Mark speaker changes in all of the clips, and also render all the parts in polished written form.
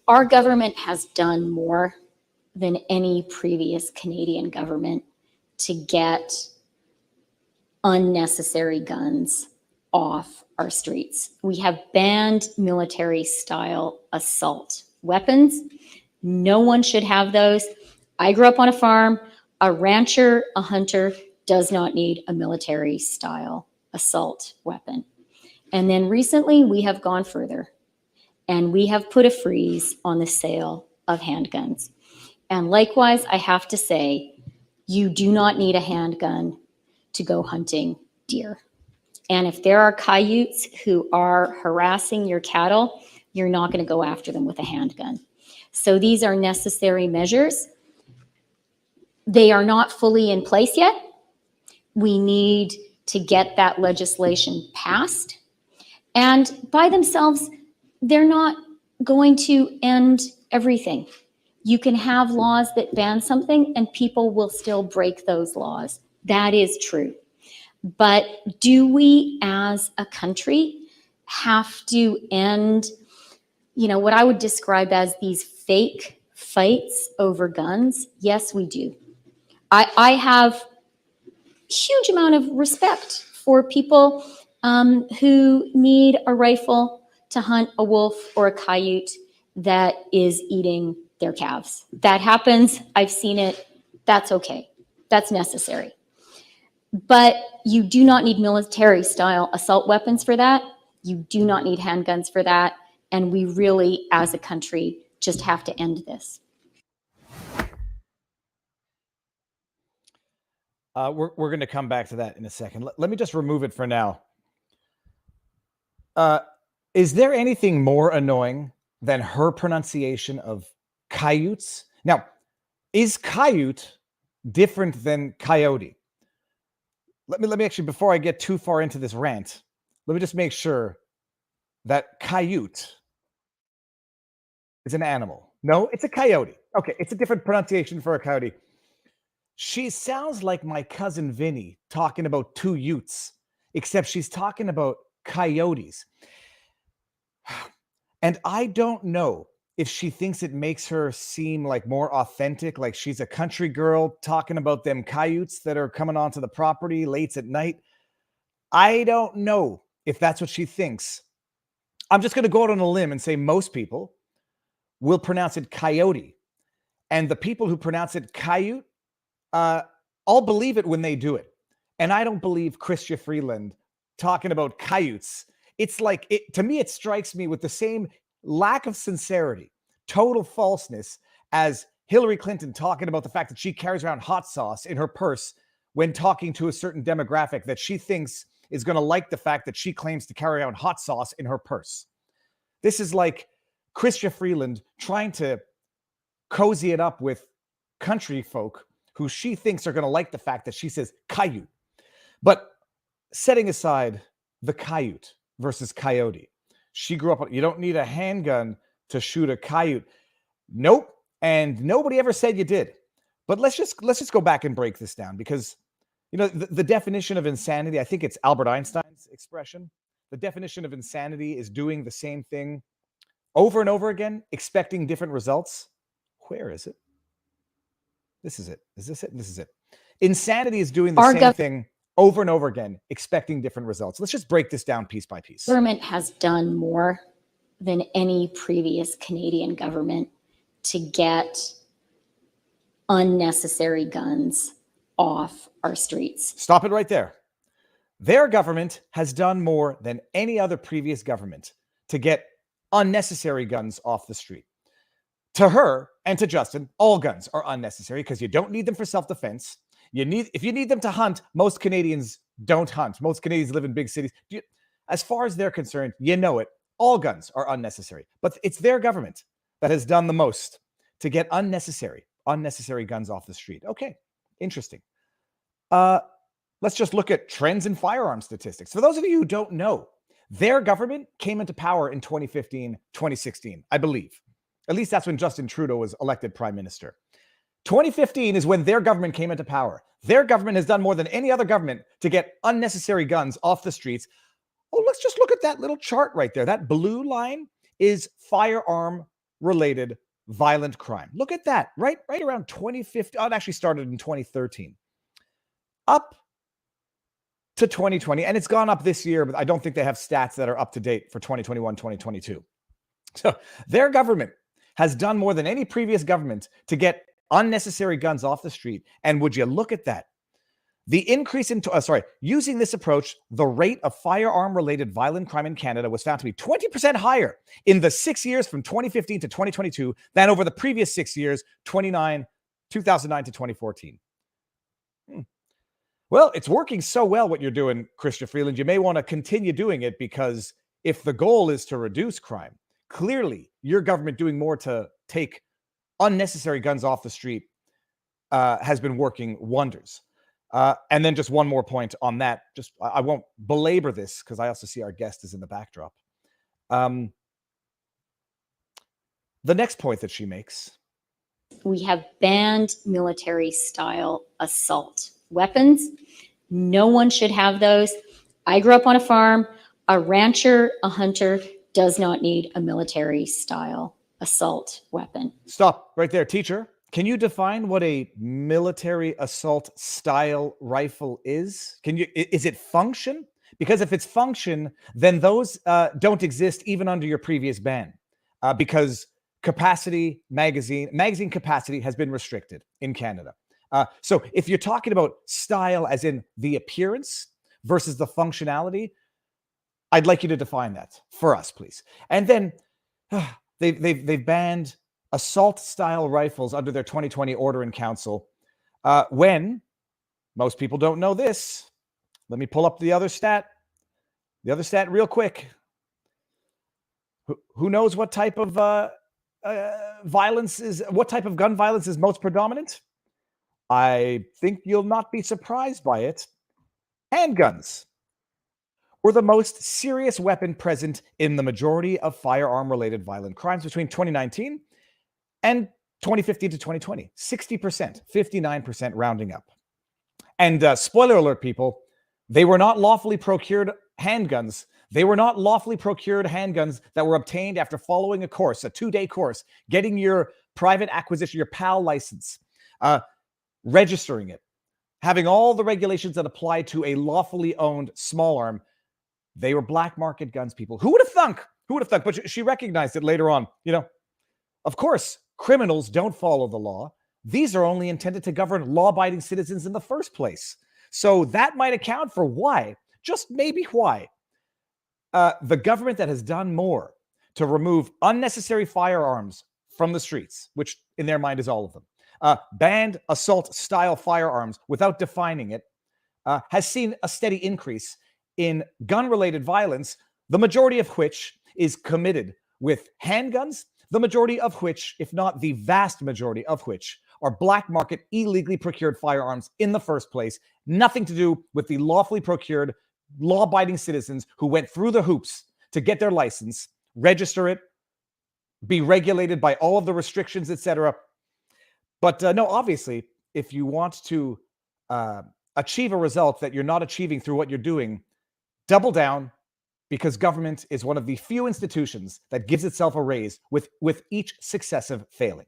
Speaker 1: Our government has done more than any previous Canadian government to get unnecessary guns off our streets. We have banned military-style assault weapons. No one should have those. I grew up on a farm. A rancher, a hunter, does not need a military-style assault weapon. And then recently, we have gone further, and we have put a freeze on the sale of handguns. And likewise, I have to say, you do not need a handgun to go hunting deer. And if there are coyotes who are harassing your cattle, you're not going to go after them with a handgun. So these are necessary measures. They are not fully in place yet. We need to get that legislation passed. And by themselves, they're not going to end everything. You can have laws that ban something and people will still break those laws. That is true. But do we as a country have to end, what I would describe as these fake fights over guns? Yes, we do. I have huge amount of respect for people who need a rifle to hunt a wolf or a coyote that is eating their calves. That happens. I've seen it. That's okay. That's necessary. But you do not need military-style assault weapons for that. You do not need handguns for that. And we really, as a country, just have to end this.
Speaker 2: We're going to come back to that in a second. Let me just remove it for now. Is there anything more annoying than her pronunciation of coyotes? Now, is coyote different than coyote? Let me actually, before I get too far into this rant, let me just make sure that coyote is an animal. No, it's a coyote. Okay, it's a different pronunciation for a coyote. She sounds like my cousin Vinny talking about two utes, except she's talking about coyotes. And I don't know if she thinks it makes her seem like more authentic, like she's a country girl talking about them coyotes that are coming onto the property late at night. I don't know if that's what she thinks. I'm just going to go out on a limb and say most people will pronounce it coyote. And the people who pronounce it coyote, I'll believe it when they do it. And I don't believe Chrystia Freeland talking about coyotes. It's like, to me, it strikes me with the same lack of sincerity, total falseness as Hillary Clinton talking about the fact that she carries around hot sauce in her purse when talking to a certain demographic that she thinks is going to like the fact that she claims to carry around hot sauce in her purse. This is like Chrystia Freeland trying to cozy it up with country folk who she thinks are going to like the fact that she says coyote. But setting aside the coyote versus coyote, she grew up, you don't need a handgun to shoot a coyote. Nope. And nobody ever said you did. But let's just go back and break this down, because the definition of insanity, I think it's Albert Einstein's expression. The definition of insanity is doing the same thing over and over again, expecting different results. Where is it? This is it. Is this it? This is it. Insanity is doing the same thing over and over again, expecting different results. Let's just break this down piece by piece.
Speaker 1: Government has done more than any previous Canadian government to get unnecessary guns off our streets.
Speaker 2: Stop it right there. Their government has done more than any other previous government to get unnecessary guns off the street. To her and to Justin, all guns are unnecessary because you don't need them for self-defense. If you need them to hunt, most Canadians don't hunt. Most Canadians live in big cities. As far as they're concerned, all guns are unnecessary. But it's their government that has done the most to get unnecessary guns off the street. Okay, interesting. Let's just look at trends in firearm statistics. For those of you who don't know, their government came into power in 2015, 2016, I believe. At least that's when Justin Trudeau was elected prime minister. 2015 is when their government came into power. Their government has done more than any other government to get unnecessary guns off the streets. Oh, let's just look at that little chart right there. That blue line is firearm related violent crime. Look at that, right around 2015. Oh, it actually started in 2013. Up to 2020, and it's gone up this year, but I don't think they have stats that are up to date for 2021, 2022. So their government has done more than any previous government to get unnecessary guns off the street. And would you look at that? The increase in, using this approach, the rate of firearm-related violent crime in Canada was found to be 20% higher in the 6 years from 2015 to 2022 than over the previous 6 years, 2009 to 2014. Well, it's working so well what you're doing, Christian Freeland. You may want to continue doing it, because if the goal is to reduce crime, clearly your government doing more to take unnecessary guns off the street has been working wonders. And then just one more point on that. I won't belabor this because I also see our guest is in the backdrop. The next point that she makes.
Speaker 1: We have banned military-style assault weapons. No one should have those. I grew up on a farm. A rancher, a hunter does not need a military-style assault weapon.
Speaker 2: Stop right there, teacher. Can you define what a military assault style rifle is? Is it function? Because if it's function, then those don't exist even under your previous ban, because magazine capacity has been restricted in Canada. So if you're talking about style as in the appearance versus the functionality, I'd like you to define that for us, please. And then they've banned assault style rifles under their 2020 order in council. When most people don't know this, let me pull up the other stat real quick. Who knows what type of what type of gun violence is most predominant? I think you'll not be surprised by it. Handguns were the most serious weapon present in the majority of firearm-related violent crimes between 2019 and 2015 to 2020. 60%, 59% rounding up. And spoiler alert, people, they were not lawfully procured handguns. They were not lawfully procured handguns that were obtained after following a course, a 2-day course, getting your private acquisition, your PAL license, registering it, having all the regulations that apply to a lawfully owned small arm. They were black market guns, people. Who would have thunk? But she recognized it later on. Of course, criminals don't follow the law. These are only intended to govern law-abiding citizens in the first place. So that might account for why, just maybe why, the government that has done more to remove unnecessary firearms from the streets, which in their mind is all of them, banned assault-style firearms without defining it, has seen a steady increase in gun-related violence, the majority of which is committed with handguns, the majority of which, if not the vast majority of which, are black market, illegally procured firearms in the first place. Nothing to do with the lawfully procured, law-abiding citizens who went through the hoops to get their license, register it, be regulated by all of the restrictions, etc. But no, obviously, if you want to achieve a result that you're not achieving through what you're doing, double down, because government is one of the few institutions that gives itself a raise with each successive failing.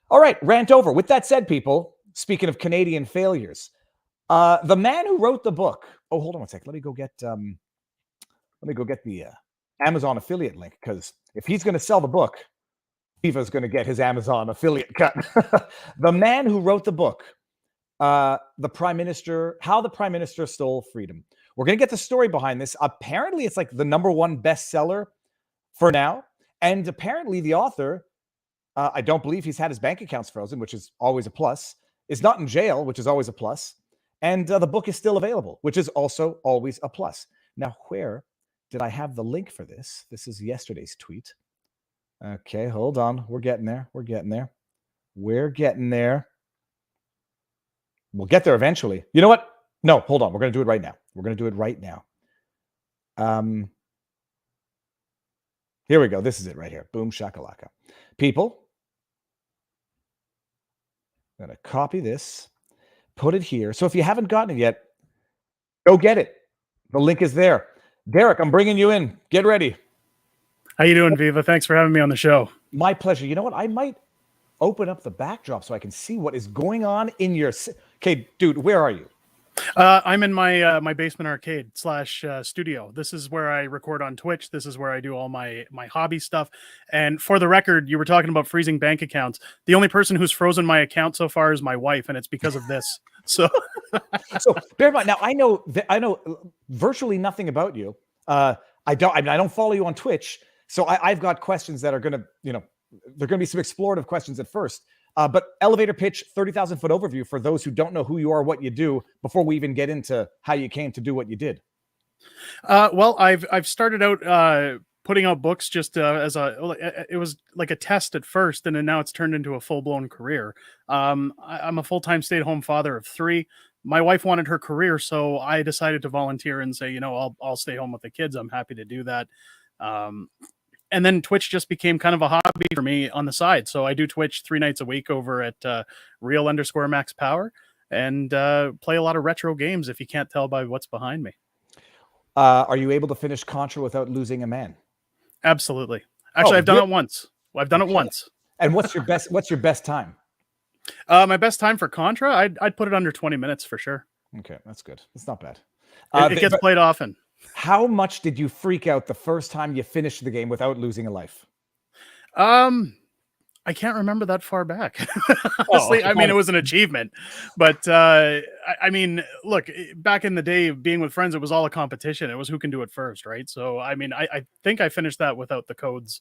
Speaker 2: All right, rant over. With that said, people, speaking of Canadian failures, the man who wrote the book. Oh, hold on one sec. Let me go get the Amazon affiliate link, because if he's going to sell the book, Viva's going to get his Amazon affiliate cut. The man who wrote the book, How the Prime Minister Stole Freedom. We're going to get the story behind this. Apparently, it's like the #1 bestseller for now. And apparently the author, I don't believe he's had his bank accounts frozen, which is always a plus, is not in jail, which is always a plus. And the book is still available, which is also always a plus. Now, where did I have the link for this? This is yesterday's tweet. Okay, hold on. We're getting there. We'll get there eventually. You know what? No, hold on. We're going to do it right now. Here we go. This is it right here. Boom shakalaka. People, I'm going to copy this, put it here. So if you haven't gotten it yet, go get it. The link is there. Derek, I'm bringing you in. Get ready.
Speaker 3: How you doing, Viva? Thanks for having me on the show.
Speaker 2: My pleasure. You know what? I might open up the backdrop so I can see what is going on in your. Okay, dude, where are you?
Speaker 3: I'm in my basement arcade slash studio. This is where I record on Twitch. This is where I do all my hobby stuff. And for the record, you were talking about freezing bank accounts. The only person who's frozen my account so far is my wife, and it's because of this. So,
Speaker 2: so bear in mind. Now I know virtually nothing about you. I don't follow you on Twitch, so I've got questions that are gonna, they're gonna be some explorative questions at first. But elevator pitch, 30,000 foot overview for those who don't know who you are, what you do, before we even get into how you came to do what you did.
Speaker 3: Well, I've started out putting out books just it was like a test at first, and then now it's turned into a full blown career. I'm a full time stay at home father of 3. My wife wanted her career, so I decided to volunteer and say, I'll stay home with the kids. I'm happy to do that. And then Twitch just became kind of a hobby for me on the side. So I do Twitch 3 nights a week over at real_max power, and play a lot of retro games, if you can't tell by what's behind me.
Speaker 2: Are you able to finish Contra without losing a man?
Speaker 3: Absolutely. Actually, I've done it once. I've done it once.
Speaker 2: And what's your best time?
Speaker 3: My best time for Contra, I'd put it under 20 minutes for sure.
Speaker 2: Okay, that's good. It's not bad.
Speaker 3: It gets played often.
Speaker 2: How much did you freak out the first time you finished the game without losing a life?
Speaker 3: I can't remember that far back. Honestly, I mean, it was an achievement, but I mean, look, back in the day of being with friends, it was all a competition. It was who can do it first, right? So, I mean, I think I finished that without the codes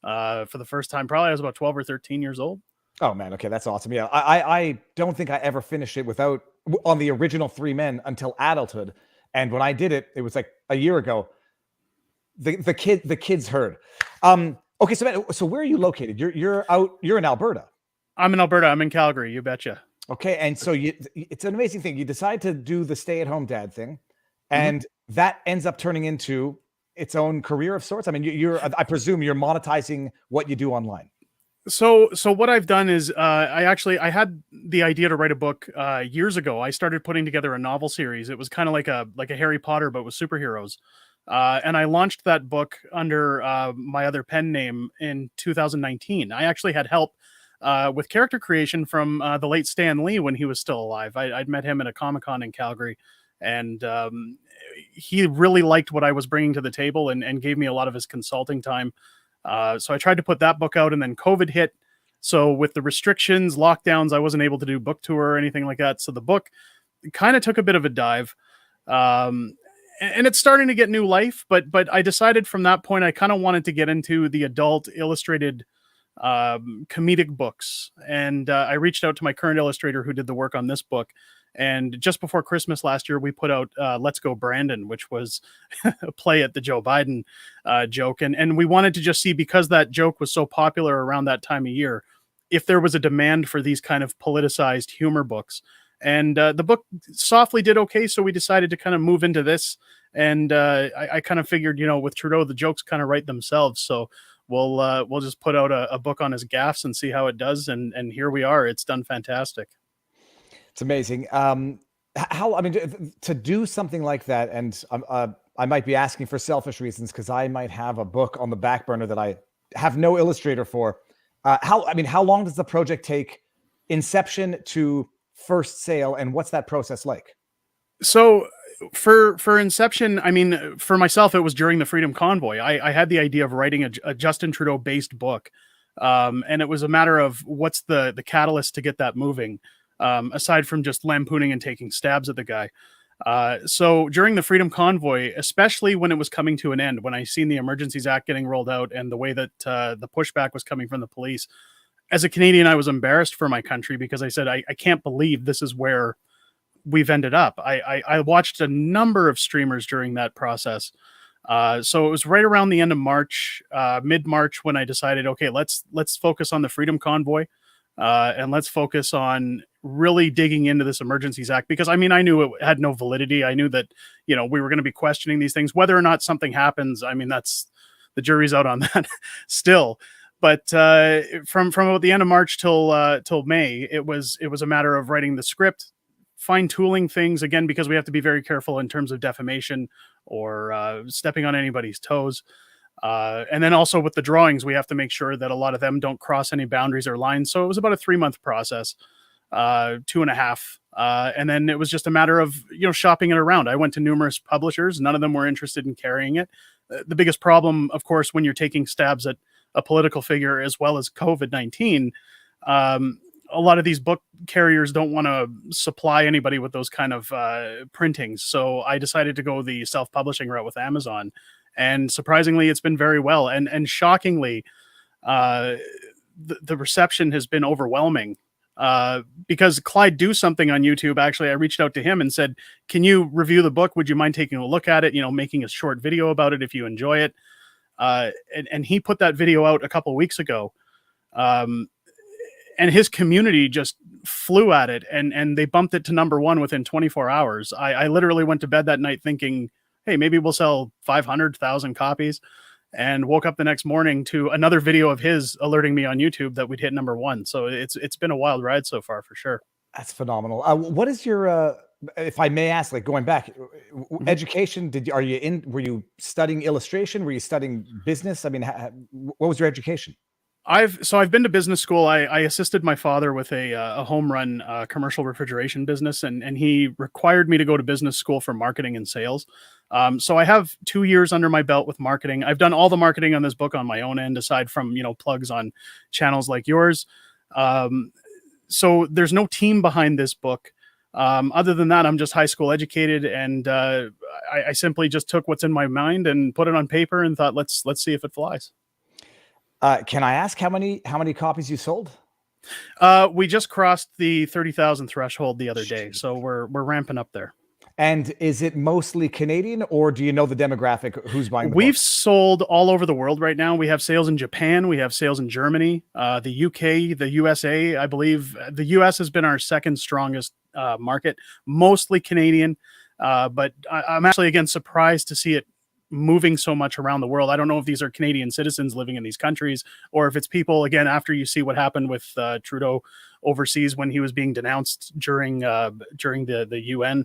Speaker 3: for the first time. Probably I was about 12 or 13 years old.
Speaker 2: Oh man, okay, that's awesome. Yeah, I don't think I ever finished it without on the original 3 men until adulthood. And when I did it, it was like a year ago. The kids heard. Okay, so where are you located? You're in Alberta.
Speaker 3: I'm in Alberta. I'm in Calgary. You betcha.
Speaker 2: Okay, and so it's an amazing thing. You decide to do the stay-at-home dad thing, and that ends up turning into its own career of sorts. I mean, I presume you're monetizing what you do online.
Speaker 3: So what I've done is I had the idea to write a book years ago. I started putting together a novel series. It was kind of like a Harry Potter, but with superheroes. And I launched that book under my other pen name in 2019. I actually had help with character creation from the late Stan Lee when he was still alive. I'd met him at a Comic-Con in Calgary, and he really liked what I was bringing to the table and gave me a lot of his consulting time. So I tried to put that book out, and then COVID hit. So with the restrictions, lockdowns, I wasn't able to do book tour or anything like that. So the book kind of took a bit of a dive. And it's starting to get new life, but I decided from that point, I kind of wanted to get into the adult illustrated comedic books. And I reached out to my current illustrator who did the work on this book. And just before Christmas last year, we put out Let's Go Brandon, which was a play at the Joe Biden joke. And we wanted to just see, because that joke was so popular around that time of year, if there was a demand for these kind of politicized humor books. And the book softly did okay, so we decided to kind of move into this. And I kind of figured, with Trudeau, the jokes kind of write themselves. So we'll just put out a book on his gaffes and see how it does. And here we are. It's done fantastic.
Speaker 2: It's amazing. To do something like that, and I might be asking for selfish reasons because I might have a book on the back burner that I have no illustrator for. How long does the project take, inception to first sale, and what's that process like?
Speaker 3: So for Inception, I mean, for myself, it was during the Freedom Convoy. I had the idea of writing a Justin Trudeau based book. And it was a matter of what's the catalyst to get that moving, aside from just lampooning and taking stabs at the guy. So during the Freedom Convoy, especially when it was coming to an end, when I seen the Emergencies Act getting rolled out and the way that the pushback was coming from the police, as a Canadian, I was embarrassed for my country because I said, I can't believe this is where we've ended up. I watched a number of streamers during that process. So it was right around the end of March, mid-March, when I decided, okay, let's focus on the Freedom Convoy, and let's focus on really digging into this Emergencies Act, because I mean, I knew it had no validity. I knew that, we were going to be questioning these things, whether or not something happens. I mean, that's the jury's out on that still. But from about the end of March till May, it was a matter of writing the script, fine-tuning things, again, because we have to be very careful in terms of defamation or stepping on anybody's toes. And then also with the drawings, we have to make sure that a lot of them don't cross any boundaries or lines. So it was about a 3-month process, 2.5. And then it was just a matter of, shopping it around. I went to numerous publishers. None of them were interested in carrying it. The biggest problem, of course, when you're taking stabs at a political figure as well as COVID-19, a lot of these book carriers don't want to supply anybody with those kind of printings. So I decided to go the self-publishing route with Amazon. And surprisingly, it's been very well. And shockingly, the reception has been overwhelming. Because Clyde Do Something on YouTube, actually, I reached out to him and said, can you review the book? Would you mind taking a look at it? Making a short video about it if you enjoy it. And he put that video out a couple of weeks ago. And his community just flew at it, and they bumped it to #1 within 24 hours. I literally went to bed that night thinking, hey, maybe we'll sell 500,000 copies, and woke up the next morning to another video of his alerting me on YouTube that we'd hit #1. So it's been a wild ride so far, for sure.
Speaker 2: That's phenomenal. What is your, if I may ask, like going back, education? Were you studying illustration? Were you studying business? I mean, what was your education?
Speaker 3: I've been to business school. I assisted my father with a home run commercial refrigeration business, and he required me to go to business school for marketing and sales. So I have 2 years under my belt with marketing. I've done all the marketing on this book on my own end, aside from plugs on channels like yours. So there's no team behind this book. Other than that, I'm just high school educated, and I simply just took what's in my mind and put it on paper and thought, let's see if it flies.
Speaker 2: Can I ask how many copies you sold?
Speaker 3: We just crossed the 30,000 threshold the other day, so we're ramping up there.
Speaker 2: And is it mostly Canadian, or do you know the demographic? Who's buying the
Speaker 3: We've
Speaker 2: book?
Speaker 3: sold all over the world right now. We have sales in Japan. We have sales in Germany, the UK, the USA. I believe the US has been our second strongest market, mostly Canadian. But I'm actually, again, surprised to see it moving so much around the world. I don't know if these are Canadian citizens living in these countries, or if it's people, again, after you see what happened with Trudeau overseas when he was being denounced during the UN,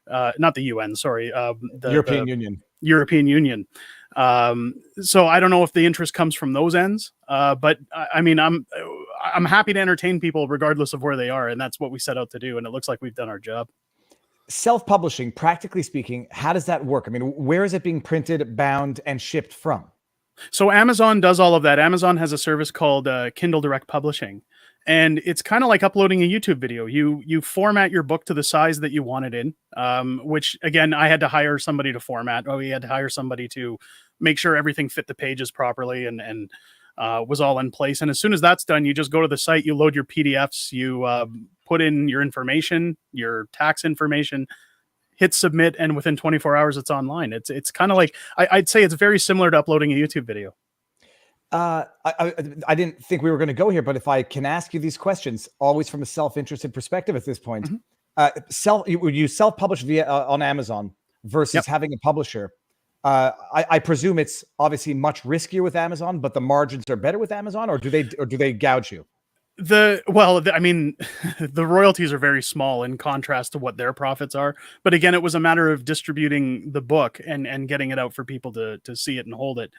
Speaker 3: not the UN, sorry, the
Speaker 2: European Union.
Speaker 3: European Union. So I don't know if the interest comes from those ends, but I mean, I'm happy to entertain people regardless of where they are, and that's what we set out to do, and it looks like we've done our job.
Speaker 2: Self-publishing, practically speaking, how does that work? I mean, where is it being printed, bound, and shipped from?
Speaker 3: So Amazon does all of that. Amazon has a service called Kindle Direct Publishing, and it's kind of like uploading a YouTube video. You format your book to the size that you want it in, which, again, I had to hire somebody to format. We had to hire somebody to make sure everything fit the pages properly and was all in place. And as soon as that's done, you just go to the site, you load your PDFs, you put in your information, your tax information, hit submit, and within 24 hours, it's online. It's kind of like, I'd say it's very similar to uploading a YouTube video.
Speaker 2: I didn't think we were going to go here, but if I can ask you these questions, always from a self-interested perspective at this point, would you self-publish via on Amazon versus having a publisher? I presume it's obviously much riskier with Amazon, but the margins are better with Amazon, or do they gouge you?
Speaker 3: I mean, the royalties are very small in contrast to what their profits are. But again, it was a matter of distributing the book and getting it out for people to see it and hold it.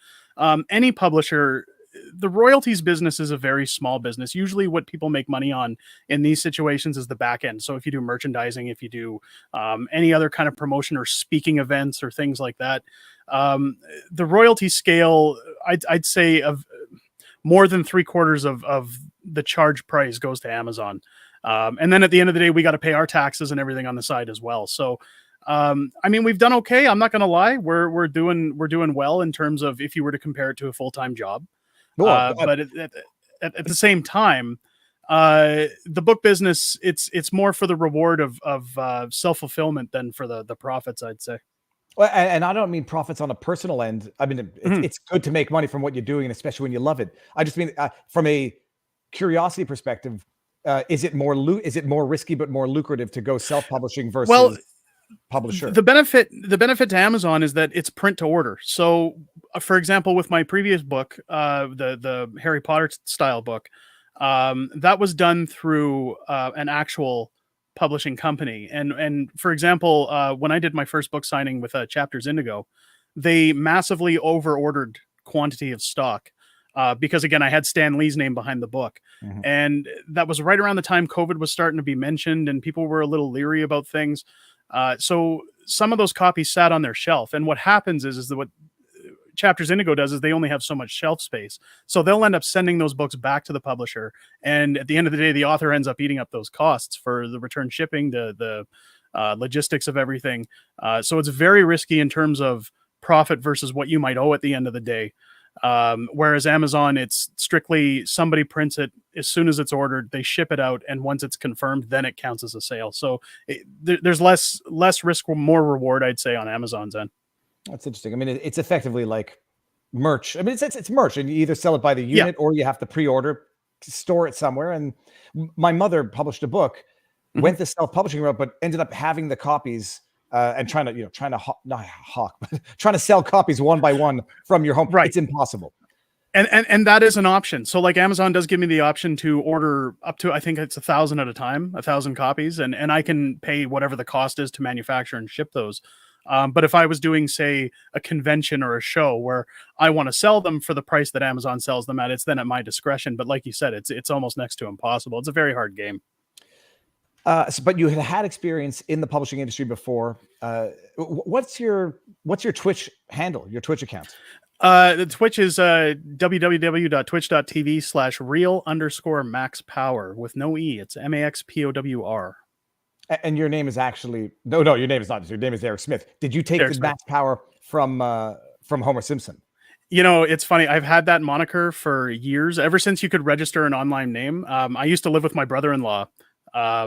Speaker 3: Any publisher, the royalties business is a very small business. Usually what people make money on in these situations is the back end. So if you do merchandising, if you do any other kind of promotion or speaking events or things like that, the royalty scale, I'd say of more than 3/4 of the charge price goes to Amazon. And then at the end of the day, we got to pay our taxes and everything on the side as well. So, I mean, we've done okay. I'm not going to lie. We're doing well in terms of if you were to compare it to a full-time job. But at the same time, the book business, it's more for the reward of self-fulfillment than for the profits, I'd say.
Speaker 2: Well, and I don't mean profits on a personal end. I mean, it's good to make money from what you're doing, and especially when you love it. I just mean from a curiosity perspective, is it more risky but more lucrative to go self-publishing versus publisher?
Speaker 3: The benefit to Amazon is that it's print to order. So, for example, with my previous book, the Harry Potter style book, that was done through an actual publishing company. And for example, when I did my first book signing with Chapters Indigo, they massively over ordered quantity of stock. Because again, I had Stan Lee's name behind the book.
Speaker 2: Mhm.
Speaker 3: And that was right around the time COVID was starting to be mentioned and people were a little leery about things. So some of those copies sat on their shelf. And what happens is that what Chapters Indigo does is they only have so much shelf space. So they'll end up sending those books back to the publisher. And at the end of the day, the author ends up eating up those costs for the return shipping, the logistics of everything. So it's very risky in terms of profit versus what you might owe at the end of the day. Whereas Amazon, it's strictly somebody prints it as soon as it's ordered, they ship it out, and once it's confirmed, then it counts as a sale. So there's less risk, more reward, I'd say, on Amazon's end.
Speaker 2: That's interesting. I mean, it's effectively like merch. I mean, it's merch, and you either sell it by the unit or you have to pre-order, store it somewhere. And my mother published a book, went the self-publishing route, but ended up having the copies. And trying to sell copies one by one from your home.
Speaker 3: Right.
Speaker 2: It's impossible.
Speaker 3: And that is an option. So like Amazon does give me the option to order up to, I think it's 1,000 at a time, 1,000 copies. And I can pay whatever the cost is to manufacture and ship those. But if I was doing, say, a convention or a show where I want to sell them for the price that Amazon sells them at, it's then at my discretion. But like you said, it's almost next to impossible. It's a very hard game.
Speaker 2: But you had experience in the publishing industry before. What's your Twitch handle, your Twitch account?
Speaker 3: The Twitch is www.twitch.tv/real_maxpower with no E. It's MAXPOWR.
Speaker 2: And your name is actually no, your name is not. Your name is Eric Smith. Did you take
Speaker 3: Eric
Speaker 2: the
Speaker 3: Smith.
Speaker 2: Max Power from Homer Simpson?
Speaker 3: You know, it's funny. I've had that moniker for years, ever since you could register an online name. I used to live with my brother-in-law.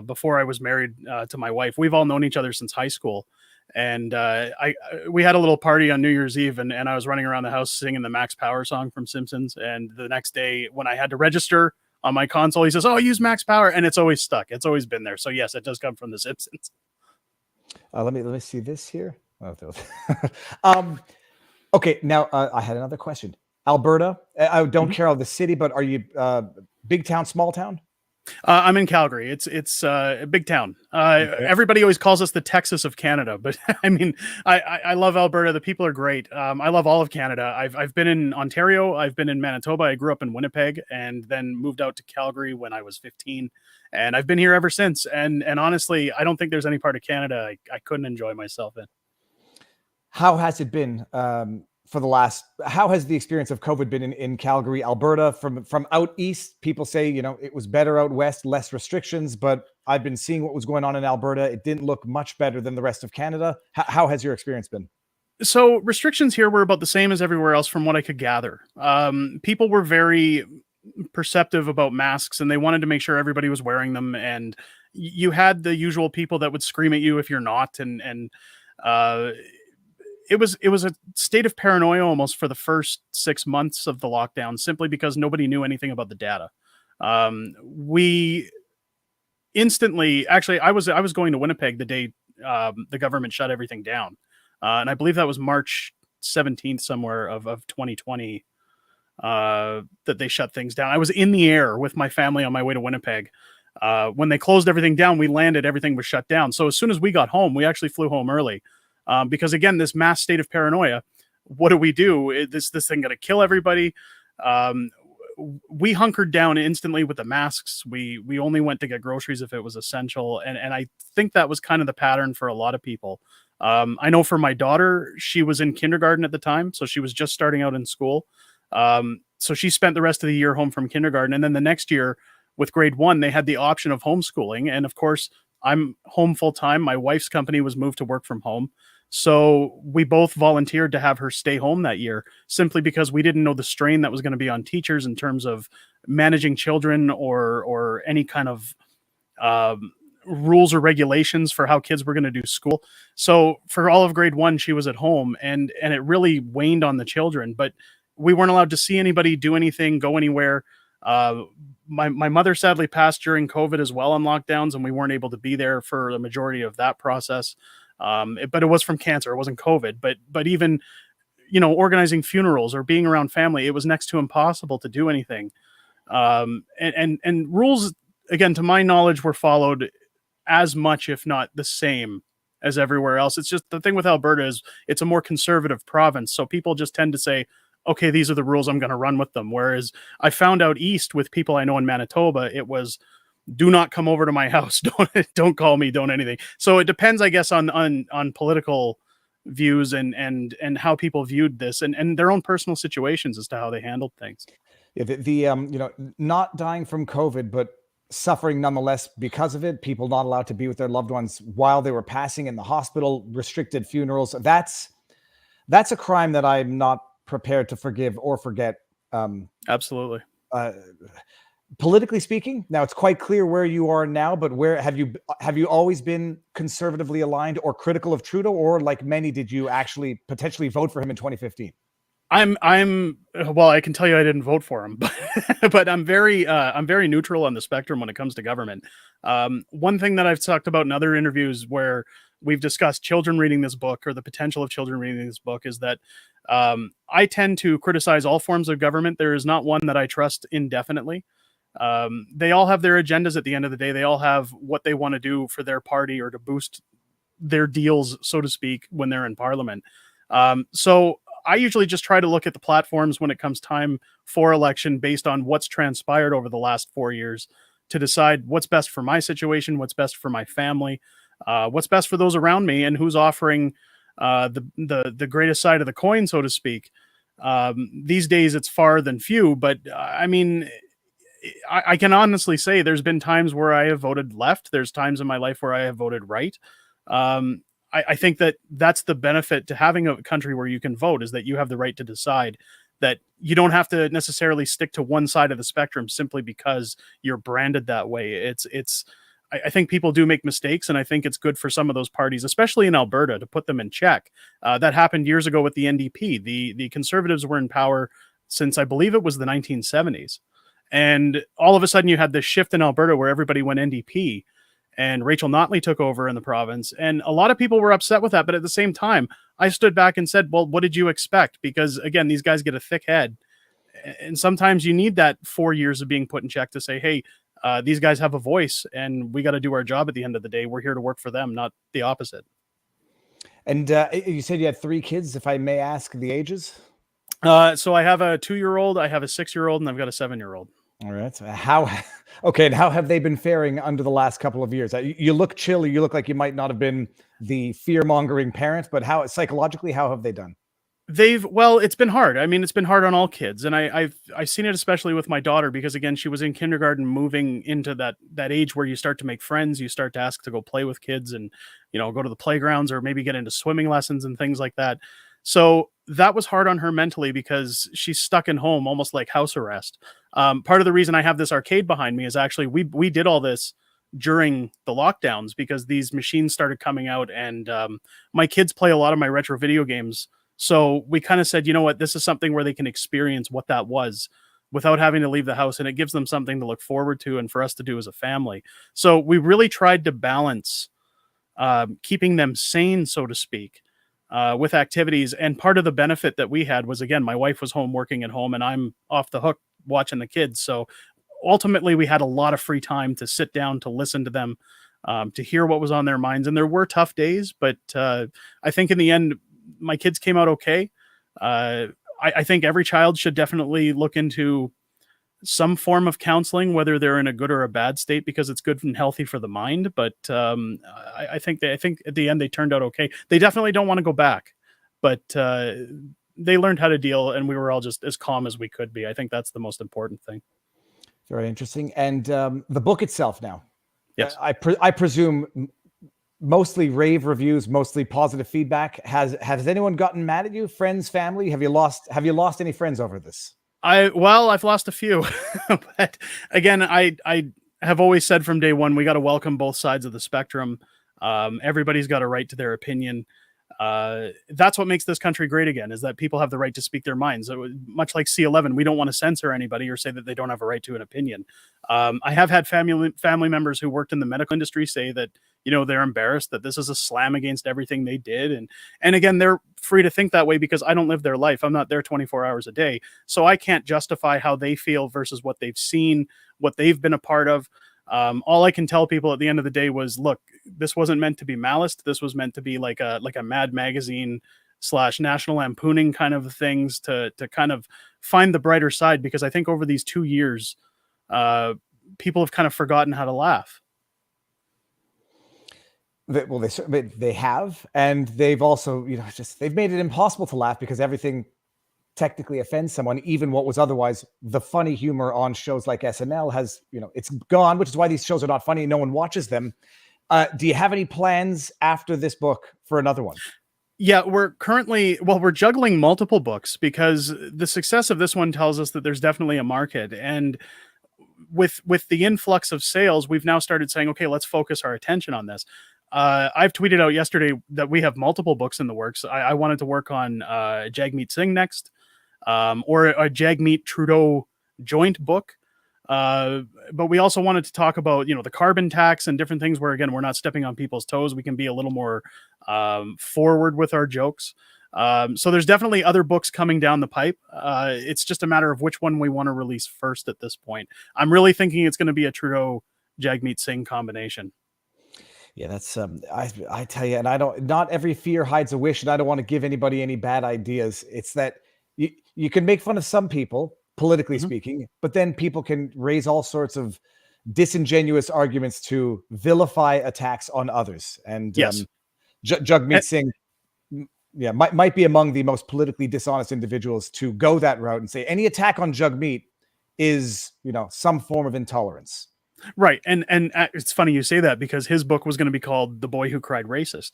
Speaker 3: Before I was married to my wife. We've all known each other since high school. And we had a little party on New Year's Eve, and I was running around the house singing the Max Power song from Simpsons. And the next day when I had to register on my console, he says, "Oh, use Max Power." And it's always stuck. It's always been there. So yes, it does come from the Simpsons.
Speaker 2: Let me see this here. Okay, now I had another question. Alberta, I don't care of the city, but are you big town, small town?
Speaker 3: I'm in Calgary. It's a big town. Everybody always calls us the Texas of Canada, but I mean, I love Alberta. The people are great. I love all of Canada. I've been in Ontario. I've been in Manitoba. I grew up in Winnipeg and then moved out to Calgary when I was 15. And I've been here ever since. And honestly, I don't think there's any part of Canada I couldn't enjoy myself in.
Speaker 2: How has it been how has the experience of COVID been in Calgary, Alberta? From out east, people say, it was better out west, less restrictions, but I've been seeing what was going on in Alberta. It didn't look much better than the rest of Canada. How has your experience been?
Speaker 3: So restrictions here were about the same as everywhere else from what I could gather. People were very perceptive about masks and they wanted to make sure everybody was wearing them. And you had the usual people that would scream at you if you're not. It was a state of paranoia almost for the first 6 months of the lockdown, simply because nobody knew anything about the data. We instantly, actually, I was going to Winnipeg the day the government shut everything down. And I believe that was March 17th somewhere of 2020 that they shut things down. I was in the air with my family on my way to Winnipeg. When they closed everything down, we landed, everything was shut down. So as soon as we got home, we actually flew home early. Because again, this mass state of paranoia, what do? Is this thing going to kill everybody? We hunkered down instantly with the masks. We only went to get groceries if it was essential. And I think that was kind of the pattern for a lot of people. I know for my daughter, she was in kindergarten at the time. So she was just starting out in school. So she spent the rest of the year home from kindergarten. And then the next year with grade 1, they had the option of homeschooling. And of course, I'm home full time. My wife's company was moved to work from home. So we both volunteered to have her stay home that year, simply because we didn't know the strain that was going to be on teachers in terms of managing children or any kind of rules or regulations for how kids were going to do school. So for all of grade 1, she was at home, and it really waned on the children, but we weren't allowed to see anybody, do anything, go anywhere. My mother sadly passed during COVID as well on lockdowns, and we weren't able to be there for the majority of that process. But it was from cancer. It wasn't COVID, but even, organizing funerals or being around family, it was next to impossible to do anything. And rules, again, to my knowledge, were followed as much, if not the same as everywhere else. It's just the thing with Alberta is it's a more conservative province. So people just tend to say, okay, these are the rules, I'm going to run with them. Whereas I found out east with people I know in Manitoba, it was, do not come over to my house. Don't call me. Don't anything. So it depends, I guess, on political views and how people viewed this and their own personal situations as to how they handled things.
Speaker 2: Yeah, you know, not dying from COVID, but suffering nonetheless because of it. People not allowed to be with their loved ones while they were passing in the hospital. Restricted funerals. That's a crime that I'm not prepared to forgive or forget.
Speaker 3: Absolutely.
Speaker 2: Uh, Politically speaking, now it's quite clear where you are now, but where have you always been conservatively aligned or critical of Trudeau, or like many, did you actually potentially vote for him in 2015?
Speaker 3: Well, I can tell you I didn't vote for him, but I'm very neutral on the spectrum when it comes to government. One thing that I've talked about in other interviews where we've discussed children reading this book or the potential of children reading this book is that I tend to criticize all forms of government. There is not one that I trust indefinitely. They all have their agendas at the end of the day. They all have what they want to do for their party or to boost their deals, so to speak, when they're in parliament. So I usually just try to look at the platforms when it comes time for election based on what's transpired over the last 4 years to decide what's best for my situation, what's best for my family, what's best for those around me, and who's offering the greatest side of the coin, so to speak. These days, it's far than few, but I mean, I can honestly say there's been times where I have voted left. There's times in my life where I have voted right. I think that that's the benefit to having a country where you can vote, is that you have the right to decide, that you don't have to necessarily stick to one side of the spectrum simply because you're branded that way. I think people do make mistakes, and I think it's good for some of those parties, especially in Alberta, to put them in check. That happened years ago with the NDP. The Conservatives were in power since, I believe it was the 1970s. And all of a sudden you had this shift in Alberta where everybody went NDP, and Rachel Notley took over in the province. And a lot of people were upset with that. But at the same time, I stood back and said, well, what did you expect? Because again, these guys get a thick head. And sometimes you need that 4 years of being put in check to say, hey, these guys have a voice and we got to do our job at the end of the day. We're here to work for them, not the opposite.
Speaker 2: And you said you had 3 kids, if I may ask the ages?
Speaker 3: So I have a 2-year-old, I have a 6-year-old, and I've got a 7-year-old.
Speaker 2: All right. So okay, and how have they been faring under the last couple of years? You look chill. You look like you might not have been the fear-mongering parent, but how psychologically, how have they done?
Speaker 3: Well, it's been hard. I mean, it's been hard on all kids. And I've seen it especially with my daughter, because again, she was in kindergarten, moving into that age where you start to make friends, you start to ask to go play with kids and, you know, go to the playgrounds or maybe get into swimming lessons and things like that. So that was hard on her mentally because she's stuck in home, almost like house arrest. Part of the reason I have this arcade behind me is actually we did all this during the lockdowns because these machines started coming out, and my kids play a lot of my retro video games. So we kind of said, you know what, this is something where they can experience what that was without having to leave the house, and it gives them something to look forward to and for us to do as a family. So we really tried to balance keeping them sane, so to speak, with activities. And part of the benefit that we had was, again, my wife was home working at home and I'm off the hook watching the kids. So ultimately we had a lot of free time to sit down, to listen to them, to hear what was on their minds. And there were tough days, but I think in the end, my kids came out okay. I think every child should definitely look into some form of counseling, whether they're in a good or a bad state, because it's good and healthy for the mind. But I think at the end they turned out okay. They definitely don't want to go back, but they learned how to deal, and we were all just as calm as we could be. I think that's the most important thing.
Speaker 2: Very interesting. And the book itself now,
Speaker 3: yes,
Speaker 2: I presume mostly rave reviews, mostly positive feedback. Has anyone gotten mad at you? Friends, family? Have you lost any friends over this?
Speaker 3: I've lost a few, but again, I have always said from day one, we got to welcome both sides of the spectrum. Everybody's got a right to their opinion. That's what makes this country great again, is that people have the right to speak their minds. Much like C11, we don't want to censor anybody or say that they don't have a right to an opinion. I have had family members who worked in the medical industry say that, you know, they're embarrassed that this is a slam against everything they did. And again, they're free to think that way because I don't live their life. I'm not there 24 hours a day. So I can't justify how they feel versus what they've seen, what they've been a part of. All I can tell people at the end of the day was, look, this wasn't meant to be malice. This was meant to be like a Mad Magazine / National Lampooning kind of things to kind of find the brighter side, because I think over these 2 years, people have kind of forgotten how to laugh.
Speaker 2: Well, they have, and they've also, they've made it impossible to laugh because everything technically offends someone. Even what was otherwise the funny humor on shows like SNL has, it's gone, which is why these shows are not funny. No one watches them. Do you have any plans after this book for another one?
Speaker 3: Yeah, we're juggling multiple books because the success of this one tells us that there's definitely a market. And with the influx of sales, we've now started saying, okay, let's focus our attention on this. I've tweeted out yesterday that we have multiple books in the works. I wanted to work on Jagmeet Singh next, or a Jagmeet Trudeau joint book. But we also wanted to talk about, the carbon tax and different things where, again, we're not stepping on people's toes. We can be a little more forward with our jokes. So there's definitely other books coming down the pipe. It's just a matter of which one we want to release first at this point. I'm really thinking it's going to be a Trudeau Jagmeet Singh combination.
Speaker 2: Yeah, that's I tell you, and not every fear hides a wish, and I don't want to give anybody any bad ideas. It's that you can make fun of some people, politically speaking, but then people can raise all sorts of disingenuous arguments to vilify attacks on others. And
Speaker 3: yes,
Speaker 2: Jagmeet Singh, might be among the most politically dishonest individuals to go that route and say any attack on Jagmeet is, some form of intolerance.
Speaker 3: Right. And it's funny you say that, because his book was going to be called The Boy Who Cried Racist.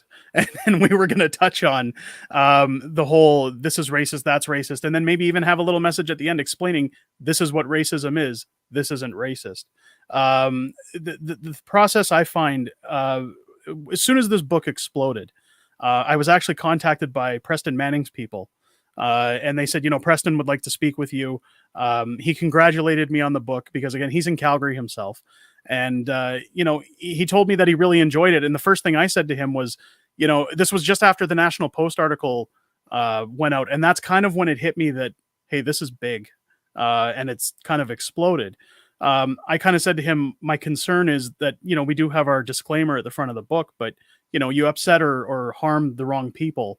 Speaker 3: And we were going to touch on the whole, this is racist, that's racist. And then maybe even have a little message at the end explaining this is what racism is. This isn't racist. The process I find, as soon as this book exploded, I was actually contacted by Preston Manning's people. And they said, Preston would like to speak with you. He congratulated me on the book because, again, he's in Calgary himself. And, he told me that he really enjoyed it. And the first thing I said to him was, this was just after the National Post article went out. And that's kind of when it hit me that, hey, this is big. And it's kind of exploded. I kind of said to him, my concern is that, we do have our disclaimer at the front of the book, but, you upset or harm the wrong people.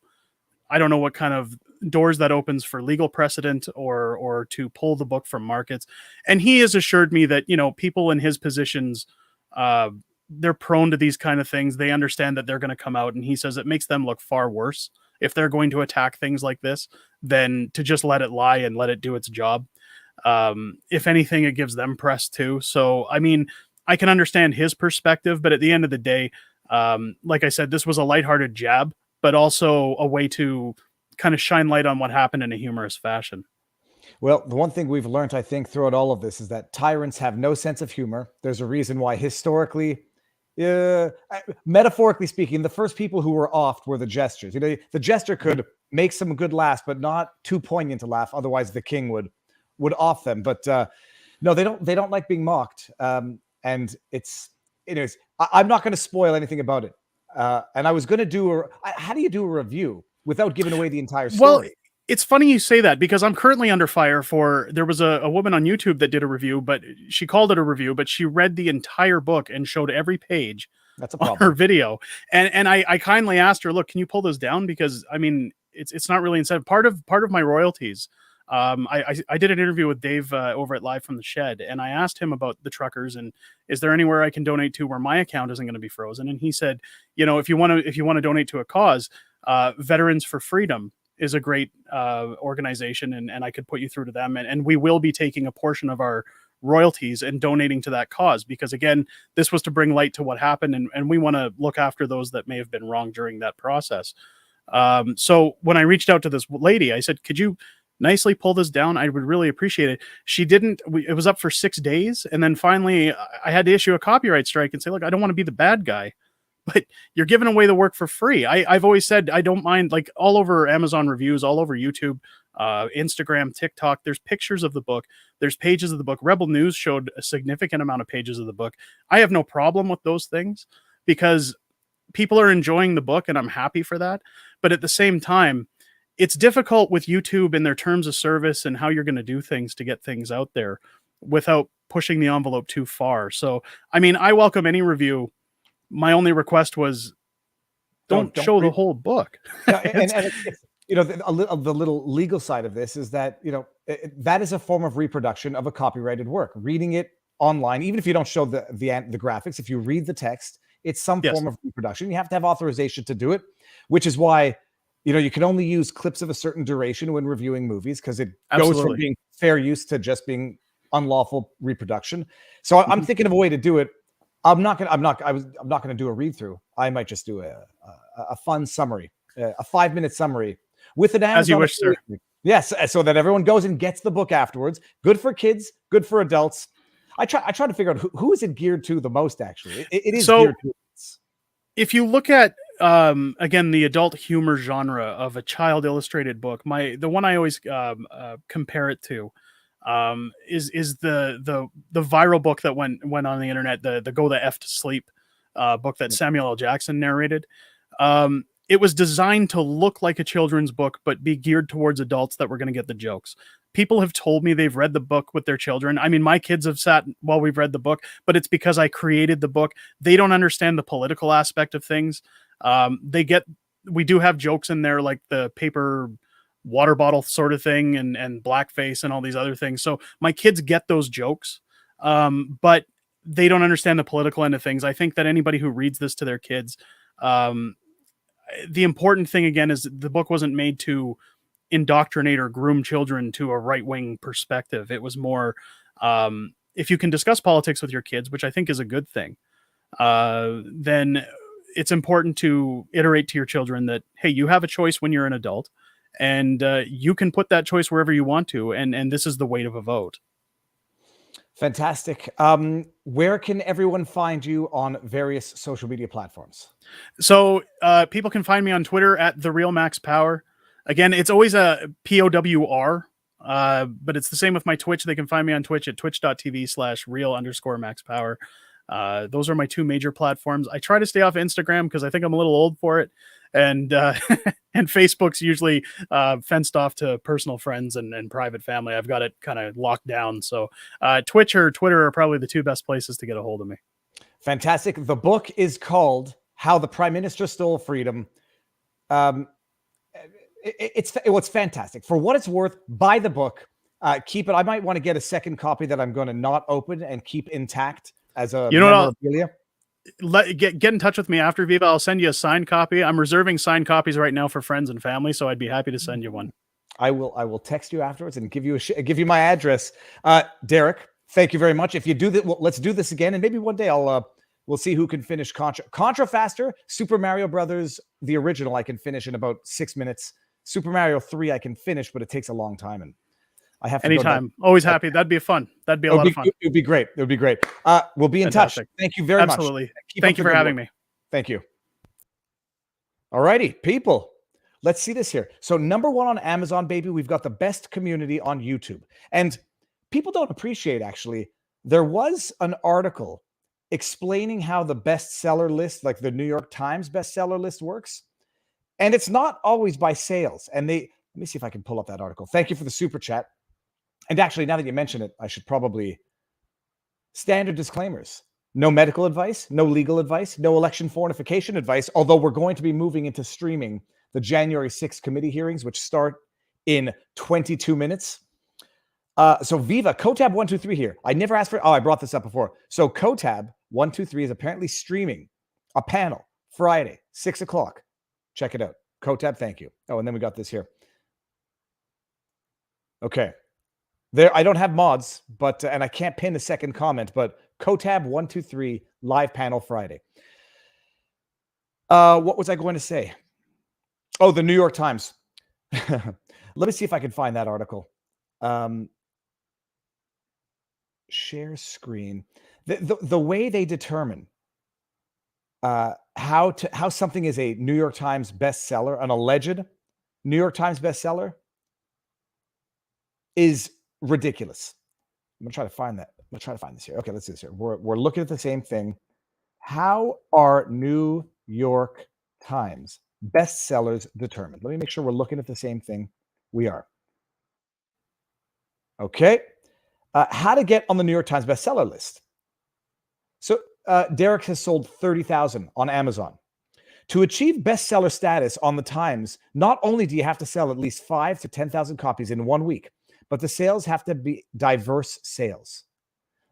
Speaker 3: I don't know what kind of doors that opens for legal precedent or to pull the book from markets. And he has assured me that, people in his positions, they're prone to these kind of things. They understand that they're going to come out. And he says it makes them look far worse if they're going to attack things like this than to just let it lie and let it do its job. If anything, it gives them press too. So, I mean, I can understand his perspective, but at the end of the day, like I said, this was a lighthearted jab, but also a way to kind of shine light on what happened in a humorous fashion.
Speaker 2: Well, the one thing we've learned, I think, throughout all of this is that tyrants have no sense of humor. There's a reason why historically, metaphorically speaking, the first people who were offed were the jesters. The jester could make some good laughs, but not too poignant to laugh. Otherwise, the king would off them. But no, they don't like being mocked. And I'm not going to spoil anything about it. And I was going to do how do you do a review without giving away the entire story?
Speaker 3: Well, it's funny you say that, because I'm currently under fire there was a woman on YouTube that did a review, but she called it a review, but she read the entire book and showed every page. That's a problem. On her video. And I kindly asked her, look, can you pull this down? Because I mean, it's not really incentive. Part of my royalties. I did an interview with Dave over at Live from the Shed, and I asked him about the truckers and is there anywhere I can donate to where my account isn't going to be frozen? And he said, if you want to donate to a cause, Veterans for Freedom is a great organization, and I could put you through to them. And we will be taking a portion of our royalties and donating to that cause, because again, this was to bring light to what happened, and we want to look after those that may have been wrong during that process. So when I reached out to this lady, I said, could you nicely pull this down? I would really appreciate it. She didn't. It was up for 6 days, and then finally I had to issue a copyright strike and say, look, I don't want to be the bad guy, but you're giving away the work for free. I've always said I don't mind, like all over Amazon reviews, all over YouTube, Instagram, TikTok, there's pictures of the book, there's pages of the book. Rebel News showed a significant amount of pages of the book. I have no problem with those things because people are enjoying the book, and I'm happy for that. But at the same time, it's difficult with YouTube and their terms of service and how you're going to do things to get things out there without pushing the envelope too far. So, I mean, I welcome any review. My only request was don't show the whole book.
Speaker 2: Yeah, and you know, the little legal side of this is that, you know, that is a form of reproduction of a copyrighted work. Reading it online, even if you don't show the graphics, if you read the text, it's some
Speaker 3: Yes.
Speaker 2: form of reproduction. You have to have authorization to do it, which is why, you know, you can only use clips of a certain duration when reviewing movies, because it goes from
Speaker 3: Absolutely.
Speaker 2: being fair use to just being unlawful reproduction. So I'm thinking of a way to do it. I'm not gonna do a read through. I might just do a fun summary, a 5-minute summary with an Amazon
Speaker 3: As you wish, sir.
Speaker 2: affiliate. Yes, so that everyone goes and gets the book afterwards. Good for kids, good for adults. I try to figure out who is it geared to the most. Actually, it is
Speaker 3: So-
Speaker 2: geared to.
Speaker 3: If you look at again the adult humor genre of a child illustrated book, the one I always compare it to is the viral book that went on the internet, the Go the F to Sleep book that Samuel L. Jackson narrated. It was designed to look like a children's book, but be geared towards adults that were going to get the jokes. People have told me they've read the book with their children. I mean, my kids have sat while we've read the book, but it's because I created the book. They don't understand the political aspect of things. We do have jokes in there, like the paper water bottle sort of thing, and blackface and all these other things. So my kids get those jokes, but they don't understand the political end of things. I think that anybody who reads this to their kids, the important thing again is the book wasn't made to indoctrinate or groom children to a right-wing perspective. It was more, if you can discuss politics with your kids, which I think is a good thing, then it's important to iterate to your children that, hey, you have a choice when you're an adult, and you can put that choice wherever you want to, and this is the weight of a vote.
Speaker 2: Fantastic. Where can everyone find you on various social media platforms?
Speaker 3: So people can find me on Twitter at TheRealMaxPower. Again, it's always a POWR, but it's the same with my Twitch. They can find me on Twitch at twitch.tv/real_maxpower. Those are my two major platforms. I try to stay off Instagram because I think I'm a little old for it. And and Facebook's usually fenced off to personal friends and private family. I've got it kind of locked down. So Twitch or Twitter are probably the two best places to get a hold of me.
Speaker 2: Fantastic. The book is called How the Prime Minister Stole Freedom. It's fantastic. For what it's worth, buy the book. Keep it. I might want to get a second copy that I'm going to not open and keep intact as a memorabilia.
Speaker 3: Get in touch with me after, Viva. I'll send you a signed copy. I'm reserving signed copies right now for friends and family, so I'd be happy to send you one.
Speaker 2: I will text you afterwards and give you my address. Derek, thank you very much. If you do that, let's do this again, and maybe one day we'll see who can finish Contra faster. Super Mario Brothers, the original, I can finish in about 6 minutes. Super Mario 3, I can finish, but it takes a long time, and I have to
Speaker 3: anytime. Always happy. That'd be fun. That'd be a lot of fun.
Speaker 2: It would be great. It would be great. We'll be in touch. Thank you very much.
Speaker 3: Absolutely. Thank you for having me.
Speaker 2: Thank you. All righty, people. Let's see this here. So #1 on Amazon, baby. We've got the best community on YouTube. And people don't appreciate, actually, there was an article explaining how the bestseller list, like the New York Times bestseller list, works. And it's not always by sales. And let me see if I can pull up that article. Thank you for the super chat. And actually, now that you mention it, I should probably standard disclaimers. No medical advice, no legal advice, no election fortification advice, although we're going to be moving into streaming the January 6th committee hearings, which start in 22 minutes. So Viva, Cotab 123 here. I never asked for, I brought this up before. So Cotab 123 is apparently streaming a panel Friday, 6 o'clock. Check it out. Cotab, thank you. Oh, and then we got this here. Okay. There, I don't have mods, but and I can't pin a second comment, but Cotab 123 live panel Friday. What was I going to say? Oh, the New York Times. Let me see if I can find that article. Share screen. The way they determine how something is a New York Times bestseller, an alleged New York Times bestseller, is ridiculous. I'm gonna try to find that. I'm gonna try to find this here. Okay, let's do this here. We're looking at the same thing. How are New York Times bestsellers determined? Let me make sure we're looking at the same thing. We are. Okay. How to get on the New York Times bestseller list. So Derek has sold 30,000 on Amazon. To achieve bestseller status on the Times, not only do you have to sell at least 5 to 10,000 copies in 1 week, but the sales have to be diverse sales.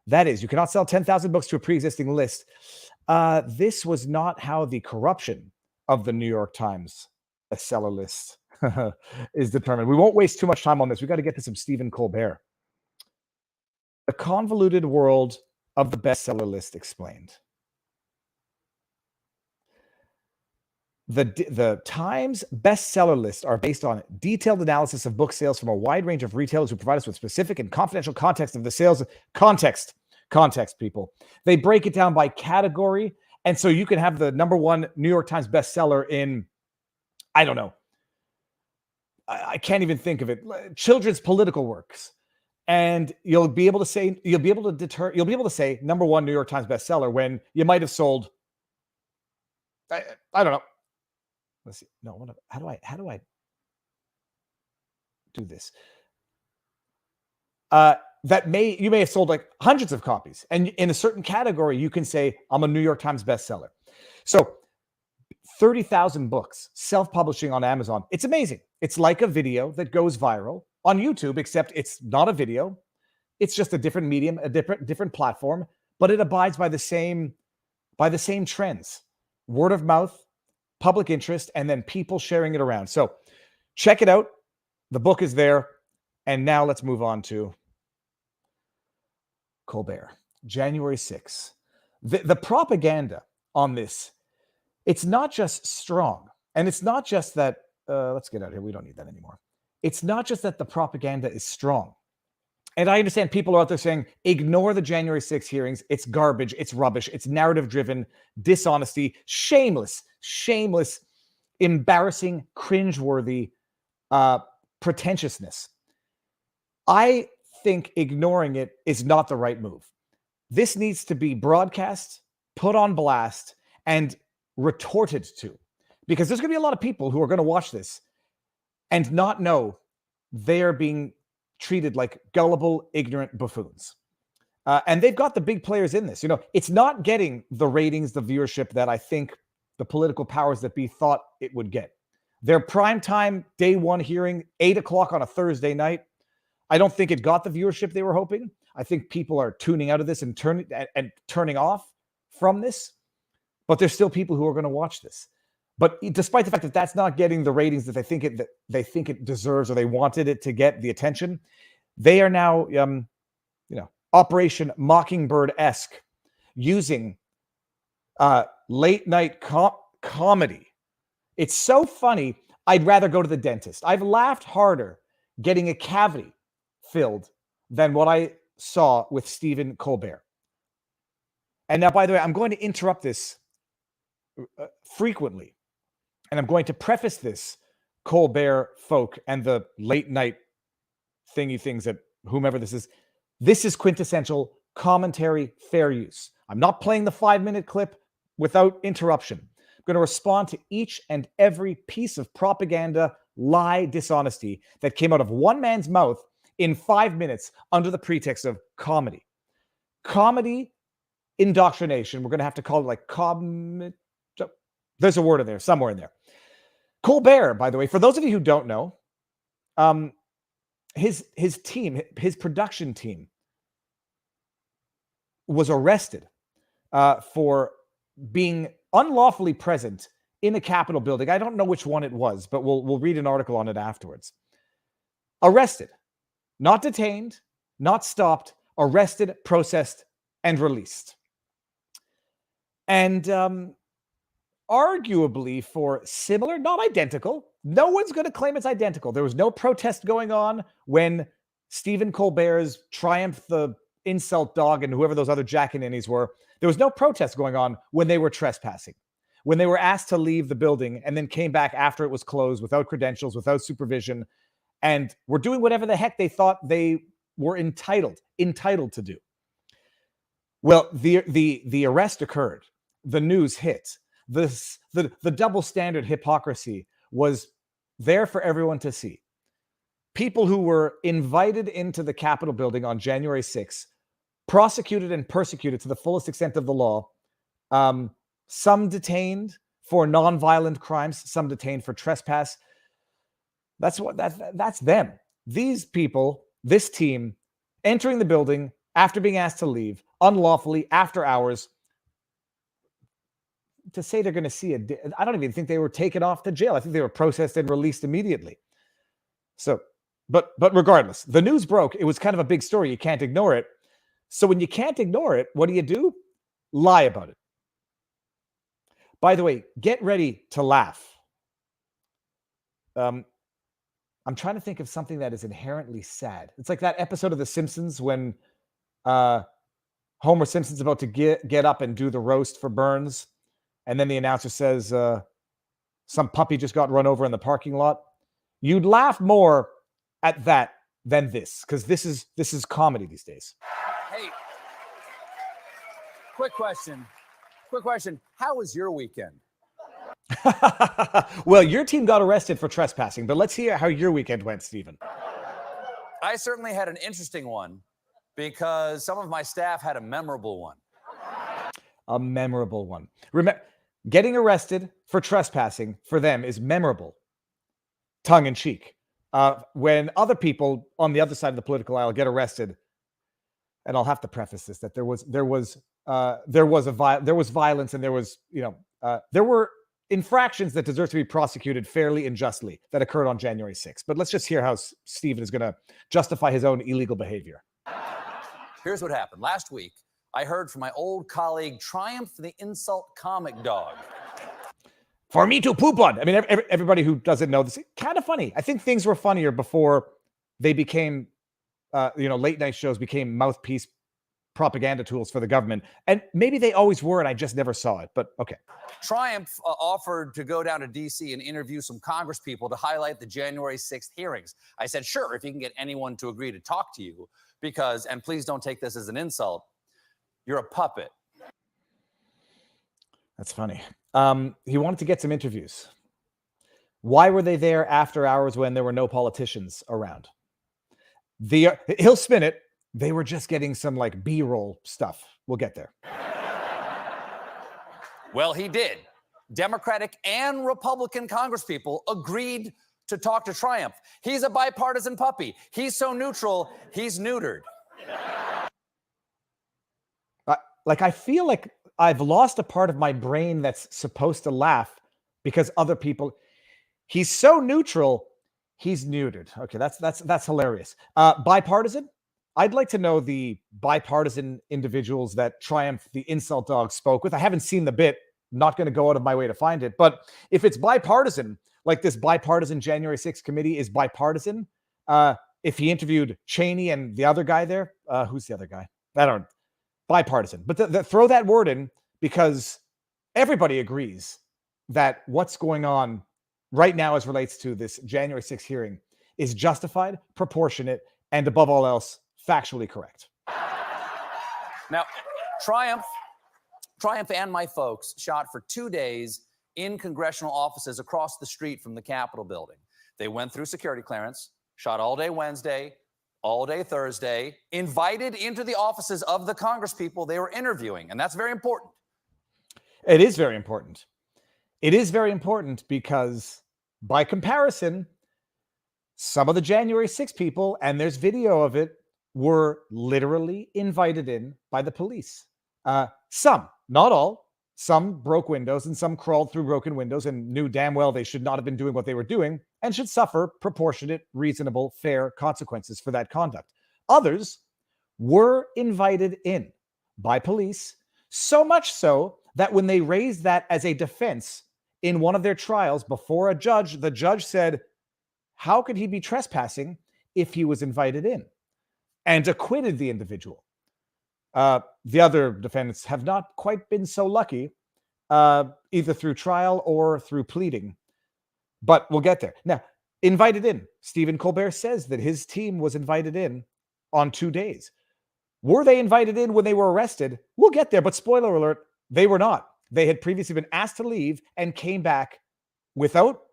Speaker 2: That is, you cannot sell 10,000 books to a pre-existing list. This was not how the corruption of the New York Times bestseller list is determined. We won't waste too much time on this. We got to get to some Stephen Colbert. The convoluted world of the bestseller list explained. The Times bestseller lists are based on detailed analysis of book sales from a wide range of retailers who provide us with specific and confidential context of the sales. Context, people. They break it down by category. And so you can have the #1 New York Times bestseller in, I don't know, I can't even think of it, children's political works. And you'll be able to say #1 New York Times bestseller when you might have sold, I don't know. Let's see. No, how do I do this? You may have sold like hundreds of copies, and in a certain category, you can say, I'm a New York Times bestseller. So 30,000 books, self-publishing on Amazon. It's amazing. It's like a video that goes viral on YouTube, except it's not a video. It's just a different medium, a different platform, but it abides by the same trends. Word of mouth, public interest, and then people sharing it around. So check it out. The book is there. And now let's move on to Colbert, January 6th. The propaganda on this, it's not just strong. And it's not just that, let's get out of here. We don't need that anymore. It's not just that the propaganda is strong. And I understand people are out there saying, ignore the January 6th hearings. It's garbage. It's rubbish. It's narrative-driven, dishonesty, shameless, embarrassing, cringeworthy pretentiousness. I think ignoring it is not the right move. This needs to be broadcast, put on blast, and retorted to. Because there's going to be a lot of people who are going to watch this and not know they are being treated like gullible, ignorant buffoons. And they've got the big players in this. You know, it's not getting the ratings, the viewership that I think the political powers that be thought it would get. Their primetime day one hearing, 8 o'clock on a Thursday night, I don't think it got the viewership they were hoping. I think people are tuning out of this and turning off from this. But there's still people who are going to watch this. But despite the fact that that's not getting the ratings that they think it deserves, or they wanted it to get the attention, they are now, Operation Mockingbird-esque, using late night comedy. It's so funny. I'd rather go to the dentist. I've laughed harder getting a cavity filled than what I saw with Stephen Colbert. And now, by the way, I'm going to interrupt this frequently. And I'm going to preface this, Colbert folk and the late night thingy things that whomever this is quintessential commentary fair use. I'm not playing the 5-minute clip without interruption. I'm going to respond to each and every piece of propaganda, lie, dishonesty that came out of one man's mouth in 5 minutes under the pretext of comedy. Comedy indoctrination. We're going to have to call it like there's a word in there, somewhere in there. Colbert, by the way, for those of you who don't know, his team, his production team, was arrested for being unlawfully present in a Capitol building. I don't know which one it was, but we'll read an article on it afterwards. Arrested, not detained, not stopped, arrested, processed, and released. And arguably for similar, not identical. No one's going to claim it's identical. There was no protest going on when Stephen Colbert's Triumph the Insult Dog and whoever those other jackaninnies were. There was no protest going on when they were trespassing, when they were asked to leave the building and then came back after it was closed without credentials, without supervision, and were doing whatever the heck they thought they were entitled to do. Well, the arrest occurred. The news hit. The double standard hypocrisy was there for everyone to see. People who were invited into the Capitol building on January 6th, prosecuted and persecuted to the fullest extent of the law, some detained, for non-violent crimes, some detained for trespass. That's them. These people, this team, entering the building after being asked to leave unlawfully after hours to say they're going to see I don't even think they were taken off to jail. I think they were processed and released immediately. So, but regardless, the news broke. It was kind of a big story. You can't ignore it. So when you can't ignore it, what do? Lie about it. By the way, get ready to laugh. I'm trying to think of something that is inherently sad. It's like that episode of The Simpsons when Homer Simpson's about to get up and do the roast for Burns, and then the announcer says some puppy just got run over in the parking lot. You'd laugh more at that than this, because this is comedy these days.
Speaker 4: Hey, quick question. How was your weekend?
Speaker 2: Well, your team got arrested for trespassing, but let's hear how your weekend went, Stephen.
Speaker 4: I certainly had an interesting one because some of my staff had a memorable one.
Speaker 2: A memorable one. Remember, getting arrested for trespassing for them is memorable, tongue in cheek. When other people on the other side of the political aisle get arrested, and I'll have to preface this that there was violence, and there were infractions that deserve to be prosecuted fairly and justly that occurred on January 6th. But let's just hear how Stephen is going to justify his own illegal behavior.
Speaker 4: Here's what happened. Last week, I heard from my old colleague, Triumph the Insult Comic Dog.
Speaker 2: For me to poop on. I mean, everybody who doesn't know this, kind of funny. I think things were funnier before they became, late night shows became mouthpiece propaganda tools for the government. And maybe they always were, and I just never saw it. But okay.
Speaker 4: Triumph offered to go down to D.C. and interview some Congress people to highlight the January 6th hearings. I said, sure, if you can get anyone to agree to talk to you, because, and please don't take this as an insult, you're a puppet.
Speaker 2: That's funny. He wanted to get some interviews. Why were they there after hours when there were no politicians around? He'll spin it. They were just getting some like B-roll stuff. We'll get there.
Speaker 4: Well, he did. Democratic and Republican congresspeople agreed to talk to Triumph. He's a bipartisan puppy. He's so neutral, he's neutered.
Speaker 2: I feel like I've lost a part of my brain that's supposed to laugh because other people. He's so neutral, he's neutered. Okay, that's hilarious. Bipartisan. I'd like to know the bipartisan individuals that Triumph, the insult dog, spoke with. I haven't seen the bit. Not going to go out of my way to find it. But if it's bipartisan, like this bipartisan January 6th committee is bipartisan, if he interviewed Cheney and the other guy there, who's the other guy? I don't know. Bipartisan. But throw that word in because everybody agrees that what's going on right now as relates to this January 6th hearing is justified, proportionate, and above all else, factually correct.
Speaker 4: Now, Triumph and my folks shot for 2 days in congressional offices across the street from the Capitol building. They went through security clearance, shot all day Wednesday, all day Thursday, invited into the offices of the congresspeople they were interviewing. And that's very important.
Speaker 2: It is very important. It is very important because by comparison, some of the January 6 people, and there's video of it, were literally invited in by the police. Some, not all, some broke windows and some crawled through broken windows and knew damn well they should not have been doing what they were doing and should suffer proportionate, reasonable, fair consequences for that conduct. Others were invited in by police, so much so that when they raised that as a defense in one of their trials before a judge, the judge said, how could he be trespassing if he was invited in? And acquitted the individual. The other defendants have not quite been so lucky, either through trial or through pleading. But we'll get there. Now, invited in. Stephen Colbert says that his team was invited in on 2 days. Were they invited in when they were arrested? We'll get there, but spoiler alert, they were not. They had previously been asked to leave and came back without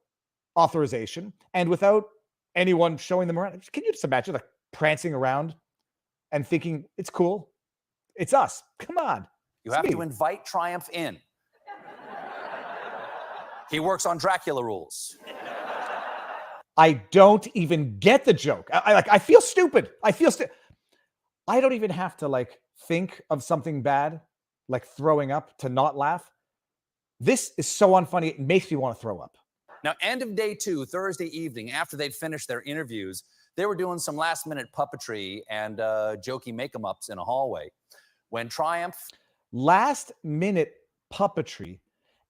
Speaker 2: authorization and without anyone showing them around. Can you just imagine like prancing around and thinking, it's cool. It's us. Come on.
Speaker 4: You have to invite Triumph in. He works on Dracula rules.
Speaker 2: I don't even get the joke. I feel stupid. I don't even have to like think of something bad, like throwing up, to not laugh. This is so unfunny. It makes me want to throw up.
Speaker 4: Now, end of day 2, Thursday evening, after they'd finished their interviews, they were doing some last-minute puppetry and jokey make-em-ups in a hallway. When Triumph...
Speaker 2: Last-minute puppetry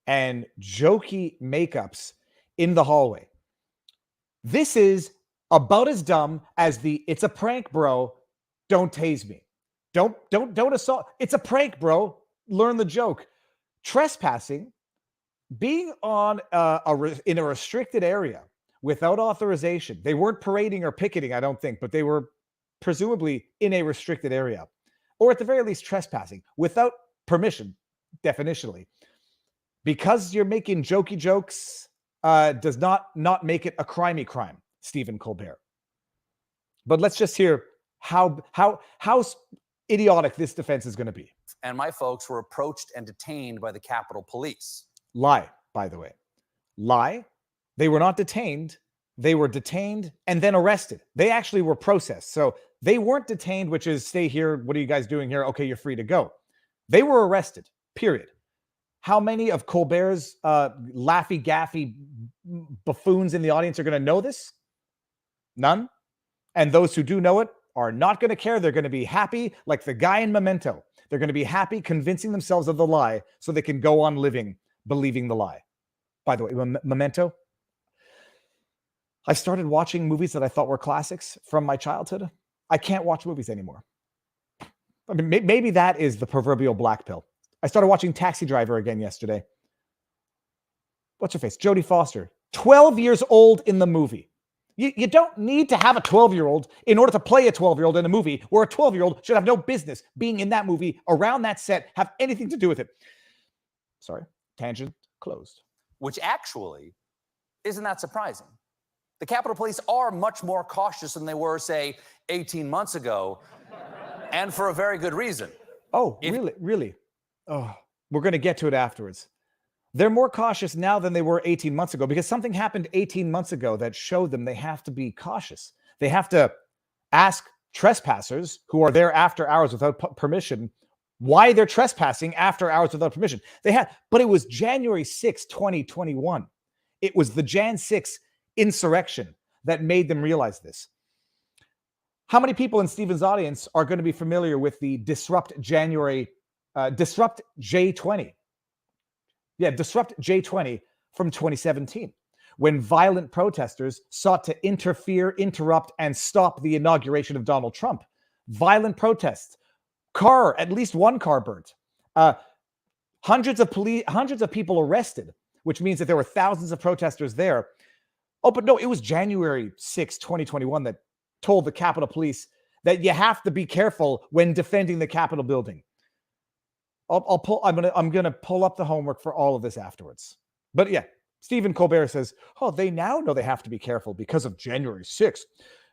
Speaker 2: and jokey makeups in the hallway. This is about as dumb as the "it's a prank, bro, don't tase me. Don't assault. It's a prank, bro. Learn the joke." Trespassing, being on in a restricted area without authorization. They weren't parading or picketing, I don't think, but they were presumably in a restricted area, or at the very least trespassing without permission, definitionally. Because you're making jokey jokes does not make it a crimey crime, Stephen Colbert. But let's just hear how idiotic this defense is going to be.
Speaker 4: And my folks were approached and detained by the Capitol Police.
Speaker 2: Lie, by the way. Lie. They were not detained. They were detained and then arrested. They actually were processed. So they weren't detained, which is stay here. What are you guys doing here? Okay, you're free to go. They were arrested, period. How many of Colbert's laffy-gaffy buffoons in the audience are going to know this? None. And those who do know it are not going to care. They're going to be happy like the guy in Memento. They're going to be happy convincing themselves of the lie so they can go on living believing the lie. By the way, Memento, I started watching movies that I thought were classics from my childhood. I can't watch movies anymore. I mean, maybe that is the proverbial black pill. I started watching Taxi Driver again yesterday. What's her face? Jodie Foster. 12 years old in the movie. You don't need to have a 12-year-old in order to play a 12-year-old in a movie where a 12-year-old should have no business being in that movie, around that set, have anything to do with it. Sorry, tangent closed.
Speaker 4: Which actually isn't that surprising. The Capitol Police are much more cautious than they were, say, 18 months ago, and for a very good reason.
Speaker 2: Oh, really? Oh, we're going to get to it afterwards. They're more cautious now than they were 18 months ago because something happened 18 months ago that showed them they have to be cautious. They have to ask trespassers who are there after hours without permission why they're trespassing after hours without permission. But it was January 6, 2021. It was the Jan 6 insurrection that made them realize this. How many people in Stephen's audience are going to be familiar with the Disrupt J20? Yeah, Disrupt J20 from 2017, when violent protesters sought to interfere, interrupt, and stop the inauguration of Donald Trump. Violent protests. At least one car burnt. Hundreds of people arrested, which means that there were thousands of protesters there. Oh, but no, it was January 6, 2021 that told the Capitol Police that you have to be careful when defending the Capitol building. I'm gonna pull up the homework for all of this afterwards. But yeah, Stephen Colbert says, "Oh, they now know they have to be careful because of January 6th."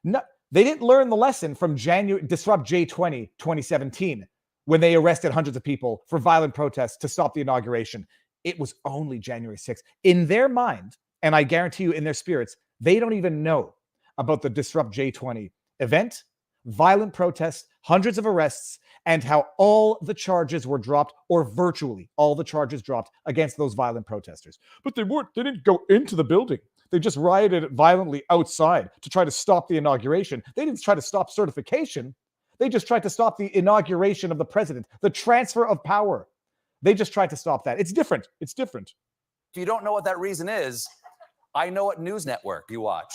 Speaker 2: No, they didn't learn the lesson from Disrupt J20 2017 when they arrested hundreds of people for violent protests to stop the inauguration. It was only January 6th. In their mind, and I guarantee you in their spirits, they don't even know about the Disrupt J20 event, violent protests, hundreds of arrests, and how all the charges were dropped, or virtually all the charges dropped against those violent protesters. But they didn't go into the building. They just rioted violently outside to try to stop the inauguration. They didn't try to stop certification. They just tried to stop the inauguration of the president, the transfer of power. They just tried to stop that. It's different. It's different.
Speaker 4: If you don't know what that reason is, I know what news network you watch.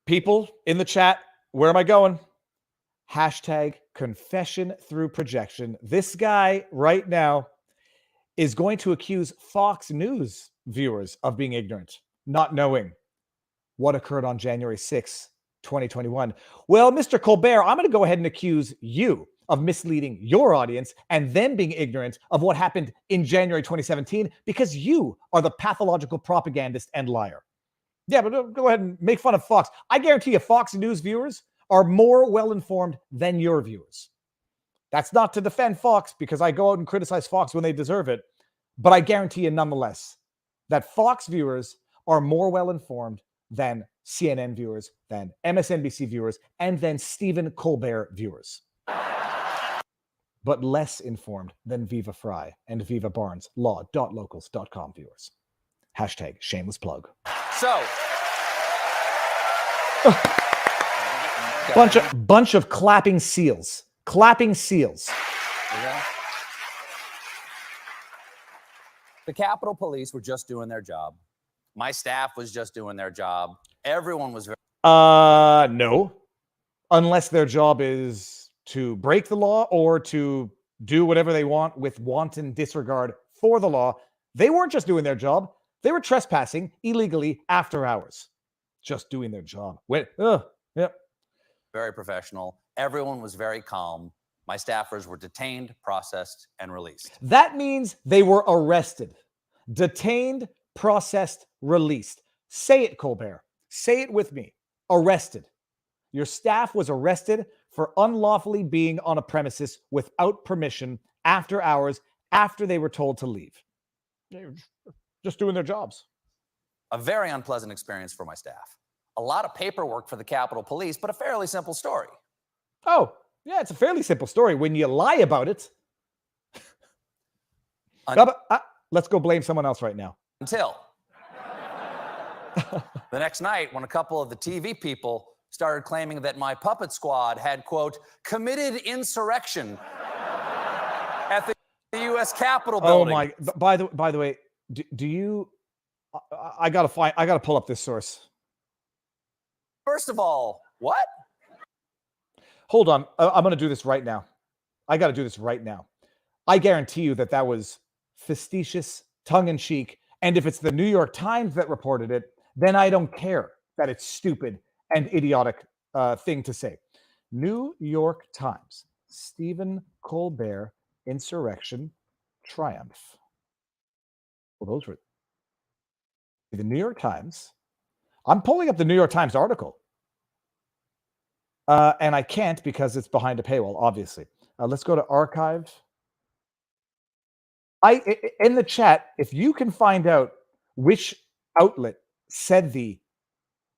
Speaker 2: People in the chat, where am I going? Hashtag confession through projection. This guy right now is going to accuse Fox News viewers of being ignorant, not knowing what occurred on January 6, 2021. Well, Mr. Colbert, I'm going to go ahead and accuse you of misleading your audience and them being ignorant of what happened in January 2017 because you are the pathological propagandist and liar. Yeah, but go ahead and make fun of Fox. I guarantee you Fox News viewers are more well-informed than your viewers. That's not to defend Fox because I go out and criticize Fox when they deserve it, but I guarantee you nonetheless, that Fox viewers are more well-informed than CNN viewers, than MSNBC viewers, and than Stephen Colbert viewers. But less informed than Viva Fry and Viva Barnes law.locals.com viewers. Hashtag shameless plug.
Speaker 4: So,
Speaker 2: Bunch of clapping seals. Clapping seals.
Speaker 4: okay. The Capitol Police were just doing their job. My staff was just doing their job. Everyone was very.
Speaker 2: No. Unless their job is to break the law or to do whatever they want with wanton disregard for the law. They weren't just doing their job. They were trespassing illegally after hours. Just doing their job.
Speaker 4: Very professional. Everyone was very calm. My staffers were detained, processed, and released.
Speaker 2: That means they were arrested, detained, processed, released. Say it, Colbert. Say it with me. Arrested. Your staff was arrested for unlawfully being on a premises without permission after hours, after they were told to leave. They were just doing their jobs.
Speaker 4: A very unpleasant experience for my staff. A lot of paperwork for the Capitol Police, but a fairly simple story.
Speaker 2: Oh, yeah, it's a fairly simple story when you lie about it. Let's go blame someone else right now.
Speaker 4: Until the next night, when a couple of the TV people started claiming that my puppet squad had, quote, committed insurrection at the U.S. Capitol building.
Speaker 2: Oh my! By the way, do you? I gotta pull up this source.
Speaker 4: First of all, what?
Speaker 2: Hold on, I'm gonna do this right now. I gotta do this right now. I guarantee you that was facetious, tongue-in-cheek, and if it's the New York Times that reported it, then I don't care that it's stupid and idiotic thing to say. New York Times, Stephen Colbert, insurrection, triumph. Well, those were the New York Times. I'm pulling up the New York Times article. And I can't because it's behind a paywall, obviously. Let's go to archive. In the chat, if you can find out which outlet said the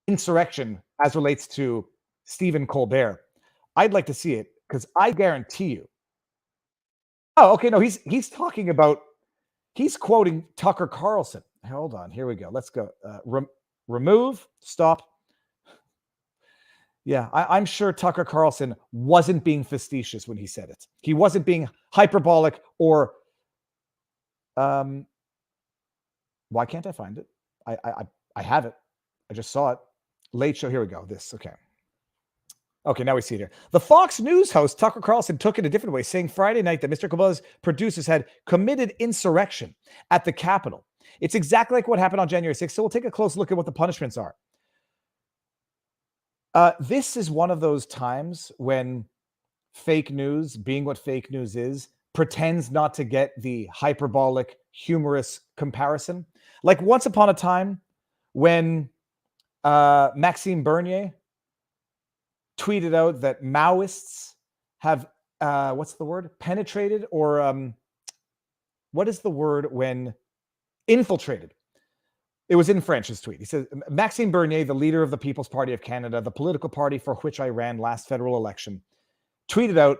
Speaker 2: insurrection as relates to Stephen Colbert, I'd like to see it because I guarantee you. Oh, okay. No, he's talking about, he's quoting Tucker Carlson. Hold on. Here we go. Let's go. Remove. Stop. Yeah, I'm sure Tucker Carlson wasn't being facetious when he said it. He wasn't being hyperbolic or. Why can't I find it? I have it. I just saw it. Late Show. Here we go. This. Okay. Okay, now we see it here. The Fox News host Tucker Carlson took it a different way, saying Friday night that Mr. Colbert's producers had committed insurrection at the Capitol. It's exactly like what happened on January 6th. So we'll take a close look at what the punishments are. This is one of those times when fake news, being what fake news is, pretends not to get the hyperbolic, humorous comparison. Like once upon a time when Maxime Bernier tweeted out that Maoists have, what's the word? Penetrated or what is the word when infiltrated? It was in French, his tweet. He says, Maxime Bernier, the leader of the People's Party of Canada, the political party for which I ran last federal election, tweeted out,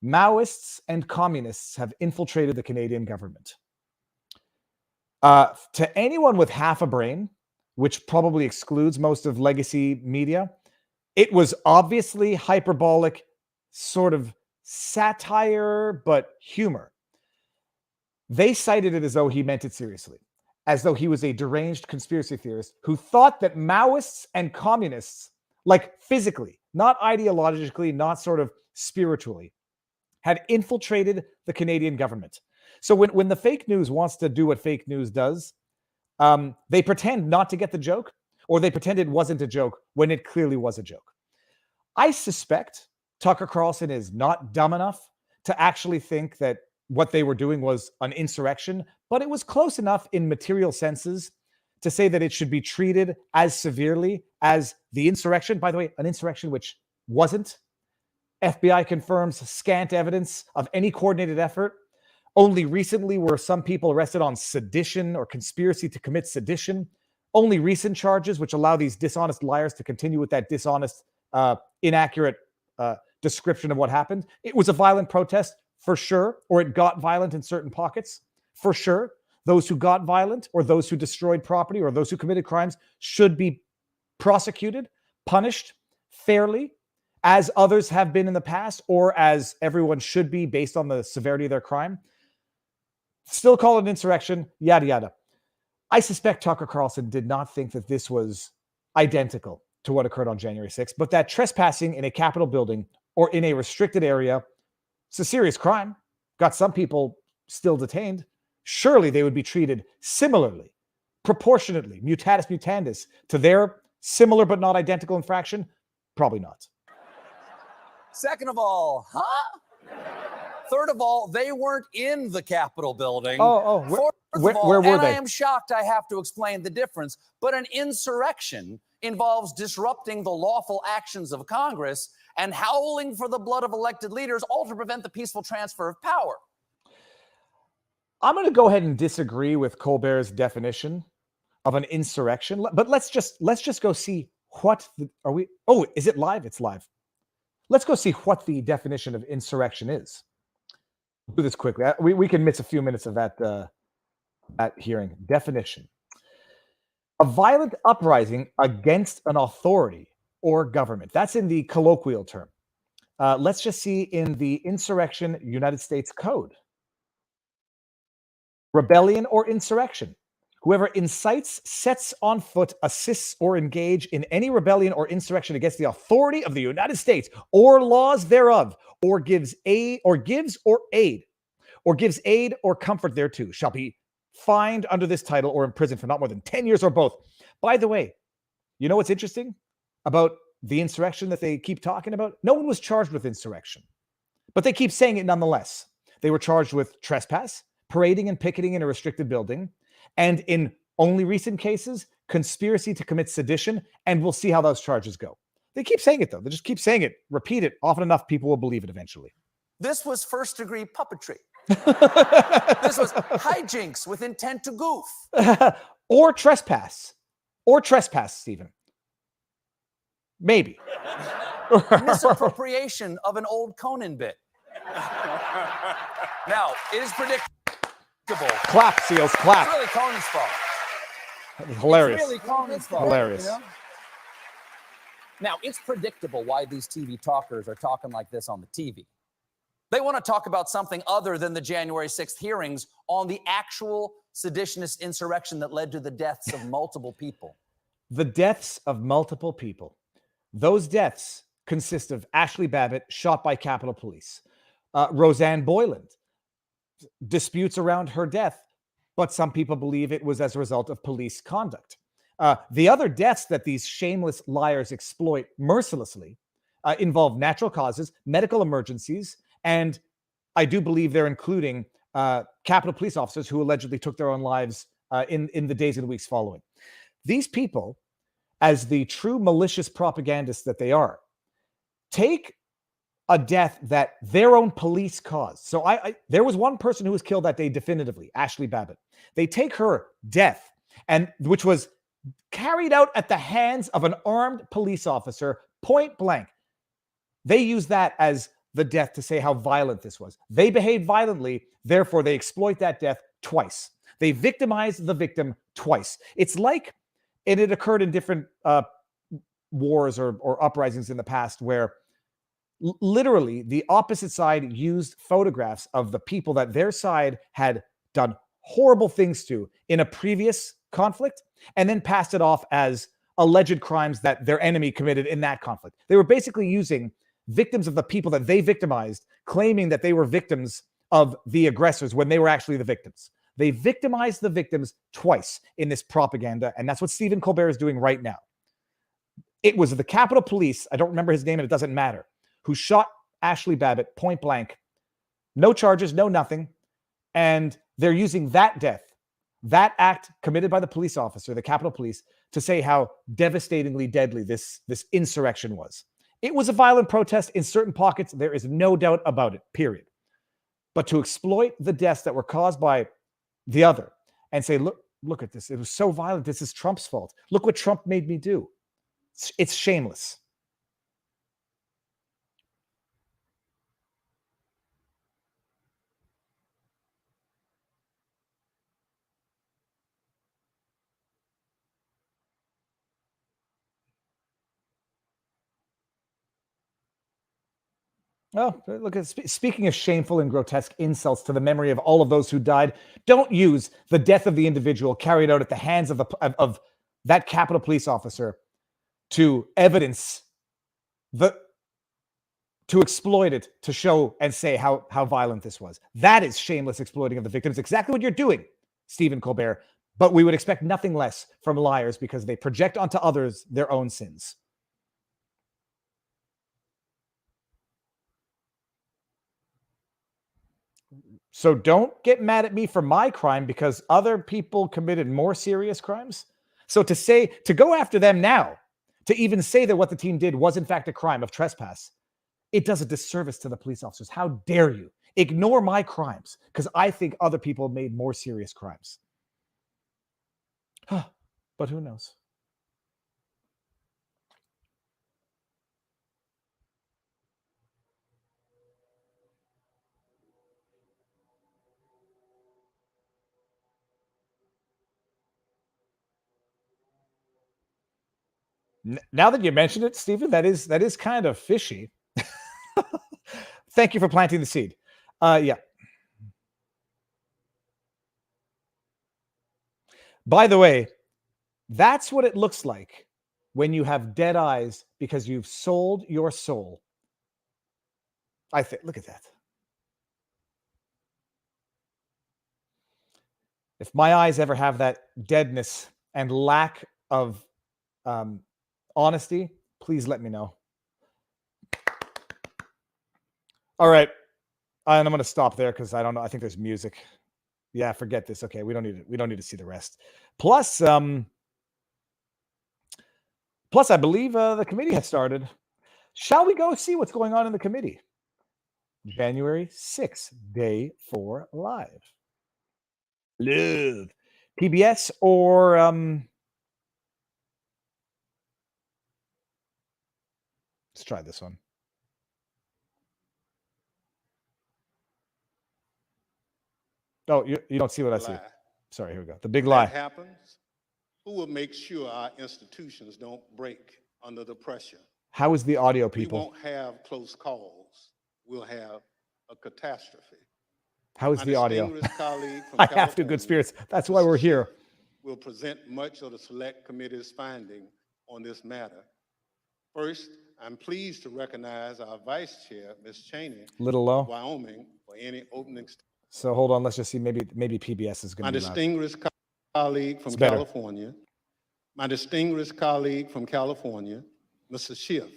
Speaker 2: Maoists and communists have infiltrated the Canadian government. To anyone with half a brain, which probably excludes most of legacy media, it was obviously hyperbolic, sort of satire, but humor. They cited it as though he meant it seriously, as though he was a deranged conspiracy theorist who thought that Maoists and communists, like physically, not ideologically, not sort of spiritually, had infiltrated the Canadian government. So when the fake news wants to do what fake news does, they pretend not to get the joke, or they pretend it wasn't a joke when it clearly was a joke. I suspect Tucker Carlson is not dumb enough to actually think that what they were doing was an insurrection, but it was close enough in material senses to say that it should be treated as severely as the insurrection. By the way, an insurrection which wasn't. FBI confirms scant evidence of any coordinated effort. Only recently were some people arrested on sedition or conspiracy to commit sedition. Only recent charges, which allow these dishonest liars to continue with that dishonest, inaccurate description of what happened. It was a violent protest, for sure, or it got violent in certain pockets, for sure. Those who got violent or those who destroyed property or those who committed crimes should be prosecuted, punished fairly, as others have been in the past, or as everyone should be based on the severity of their crime. Still call it an insurrection, yada, yada. I suspect Tucker Carlson did not think that this was identical to what occurred on January 6th, but that trespassing in a Capitol building or in a restricted area, it's a serious crime. Got some people still detained. Surely they would be treated similarly, proportionately, mutatis mutandis to their similar but not identical infraction. Probably not.
Speaker 4: Second of all, Third of all, they weren't in the Capitol building.
Speaker 2: Where were
Speaker 4: and
Speaker 2: they?
Speaker 4: I am shocked I have to explain the difference, but an insurrection involves disrupting the lawful actions of Congress and howling for the blood of elected leaders, all to prevent the peaceful transfer of power.
Speaker 2: I'm going to go ahead and disagree with Colbert's definition of an insurrection, but let's just go see what is it live? It's live. Let's go see what the definition of insurrection is. We'll do this quickly. We can miss a few minutes of that hearing. Definition: a violent uprising against an authority or government. That's in the colloquial term. Let's just see in the Insurrection United States Code. Rebellion or insurrection. Whoever incites, sets on foot, assists, or engage in any rebellion or insurrection against the authority of the United States or laws thereof, or gives aid or comfort thereto, shall be fined under this title or imprisoned for not more than 10 years or both. By the way, you know what's interesting about the insurrection that they keep talking about? No one was charged with insurrection, but they keep saying it nonetheless. They were charged with trespass, parading and picketing in a restricted building, and in only recent cases, conspiracy to commit sedition, and we'll see how those charges go. They keep saying it, though. They just keep saying it. Repeat it often enough, people will believe it eventually.
Speaker 4: This was first-degree puppetry. This was hijinks with intent to goof.
Speaker 2: Or trespass. Or trespass, Stephen. Maybe.
Speaker 4: Misappropriation of an old Conan bit. Now, it is predictable.
Speaker 2: Clap, Seals, clap.
Speaker 4: It's really Conan's fault.
Speaker 2: Hilarious.
Speaker 4: It's really Conan's fault.
Speaker 2: Hilarious.
Speaker 4: You know? Now, it's predictable why these TV talkers are talking like this on the TV. They want to talk about something other than the January 6th hearings on the actual seditionist insurrection that led to the deaths of multiple people.
Speaker 2: The deaths of multiple people. Those deaths consist of Ashley Babbitt, shot by Capitol Police. Roseanne Boyland, disputes around her death, but some people believe it was as a result of police conduct. The other deaths that these shameless liars exploit mercilessly involve natural causes, medical emergencies, and I do believe they're including Capitol Police officers who allegedly took their own lives in the days and weeks following. These people, as the true malicious propagandists that they are, take a death that their own police caused. So there was one person who was killed that day definitively, Ashley Babbitt. They take her death, and which was carried out at the hands of an armed police officer, point blank. They use that as the death to say how violent this was. They behaved violently, therefore they exploit that death twice. They victimize the victim twice. It's like, and it occurred in different wars or uprisings in the past where literally the opposite side used photographs of the people that their side had done horrible things to in a previous conflict and then passed it off as alleged crimes that their enemy committed in that conflict. They were basically using victims of the people that they victimized, claiming that they were victims of the aggressors when they were actually the victims. They victimized the victims twice in this propaganda, and that's what Stephen Colbert is doing right now. It was the Capitol Police, I don't remember his name and it doesn't matter, who shot Ashley Babbitt point blank. No charges, no nothing. And they're using that death, that act committed by the police officer, the Capitol Police, to say how devastatingly deadly this insurrection was. It was a violent protest in certain pockets. There is no doubt about it, period. But to exploit the deaths that were caused by the other and say, look at this. It was so violent. This is Trump's fault. Look what Trump made me do. It's shameless. Oh, look at speaking of shameful and grotesque insults to the memory of all of those who died, don't use the death of the individual carried out at the hands of that Capitol Police officer to evidence to exploit it, to show and say how violent this was. That is shameless exploiting of the victims. Exactly what you're doing, Stephen Colbert. But we would expect nothing less from liars because they project onto others their own sins. So don't get mad at me for my crime because other people committed more serious crimes. So to go after them now, to even say that what the team did was in fact a crime of trespass, it does a disservice to the police officers. How dare you ignore my crimes because I think other people made more serious crimes. But who knows? Now that you mention it, Stephen, that is kind of fishy. Thank you for planting the seed. Yeah. By the way, that's what it looks like when you have dead eyes because you've sold your soul. I think, look at that. If my eyes ever have that deadness and lack of honesty, please let me know. All right. And I'm going to stop there because I don't know. I think there's music. Yeah, forget this. Okay, we don't need to see the rest. Plus, I believe the committee has started. Shall we go see what's going on in the committee? January 6th, day 4 live. Love. PBS or let's try this one. Oh, you don't see what I see. Sorry, here we go. The big lie.
Speaker 5: That happens, who will make sure our institutions don't break under the pressure?
Speaker 2: How is the audio, people?
Speaker 5: We won't have close calls. We'll have a catastrophe.
Speaker 2: How is the audio?
Speaker 5: From
Speaker 2: I have to, good spirits. That's why we're here.
Speaker 5: We'll present much of the select committee's finding on this matter. First, I'm pleased to recognize our vice chair, Ms. Cheney,
Speaker 2: Little low.
Speaker 5: Wyoming, for any opening.
Speaker 2: So hold on, let's just see. Maybe PBS is going to be
Speaker 5: My distinguished colleague from California, Mr. Schiff,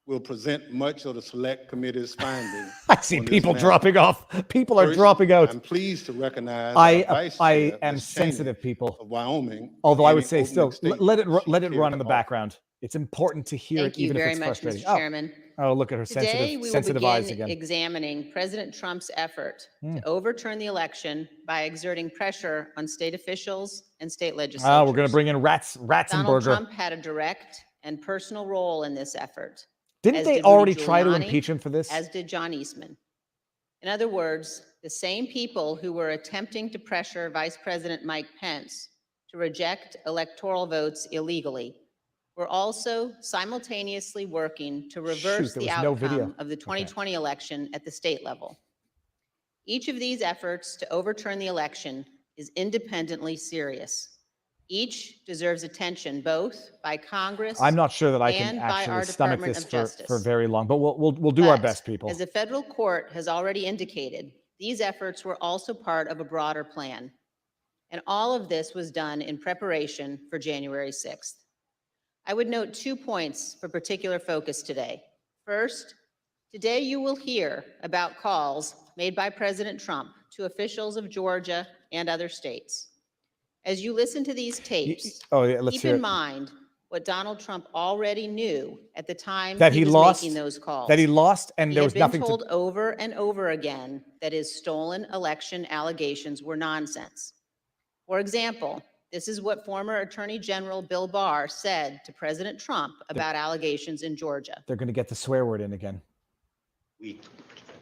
Speaker 5: will present much of the select committee's finding.
Speaker 2: I see people dropping off. People are dropping out.
Speaker 5: I'm pleased to recognize
Speaker 2: I am sensitive, people.
Speaker 5: Of Wyoming.
Speaker 2: Although I would say still, let it run in the background. It's important to hear it, even if it's frustrating.
Speaker 6: Thank you very much, Mr. Chairman.
Speaker 2: Oh, look at her
Speaker 6: Today, we will
Speaker 2: sensitive eyes
Speaker 6: begin
Speaker 2: again.
Speaker 6: examining President Trump's effort to overturn the election by exerting pressure on state officials and state legislatures.
Speaker 2: We're going to bring in Ratzenberger.
Speaker 6: Donald Trump had a direct and personal role in this effort.
Speaker 2: Didn't they already try to impeach him for this?
Speaker 6: As did John Eastman. In other words, the same people who were attempting to pressure Vice President Mike Pence to reject electoral votes illegally were also simultaneously working to reverse the outcome of the 2020 election at the state level. Each of these efforts to overturn the election is independently serious. Each deserves attention both by Congress.
Speaker 2: I'm not sure that I can actually stomach this for very long, but we'll do our best, people.
Speaker 6: As the federal court has already indicated, these efforts were also part of a broader plan. And all of this was done in preparation for January 6th. I would note 2 points for particular focus today. First, today you will hear about calls made by President Trump to officials of Georgia and other states. As you listen to these tapes, keep in mind what Donald Trump already knew at the time
Speaker 2: That he
Speaker 6: was
Speaker 2: lost,
Speaker 6: making those calls.
Speaker 2: that he lost, and
Speaker 6: He
Speaker 2: there
Speaker 6: had
Speaker 2: was
Speaker 6: been
Speaker 2: nothing
Speaker 6: told
Speaker 2: to.
Speaker 6: over and over again that his stolen election allegations were nonsense. For example, this is what former Attorney General Bill Barr said to President Trump about allegations in Georgia.
Speaker 2: They're going to get the swear word in again.
Speaker 7: We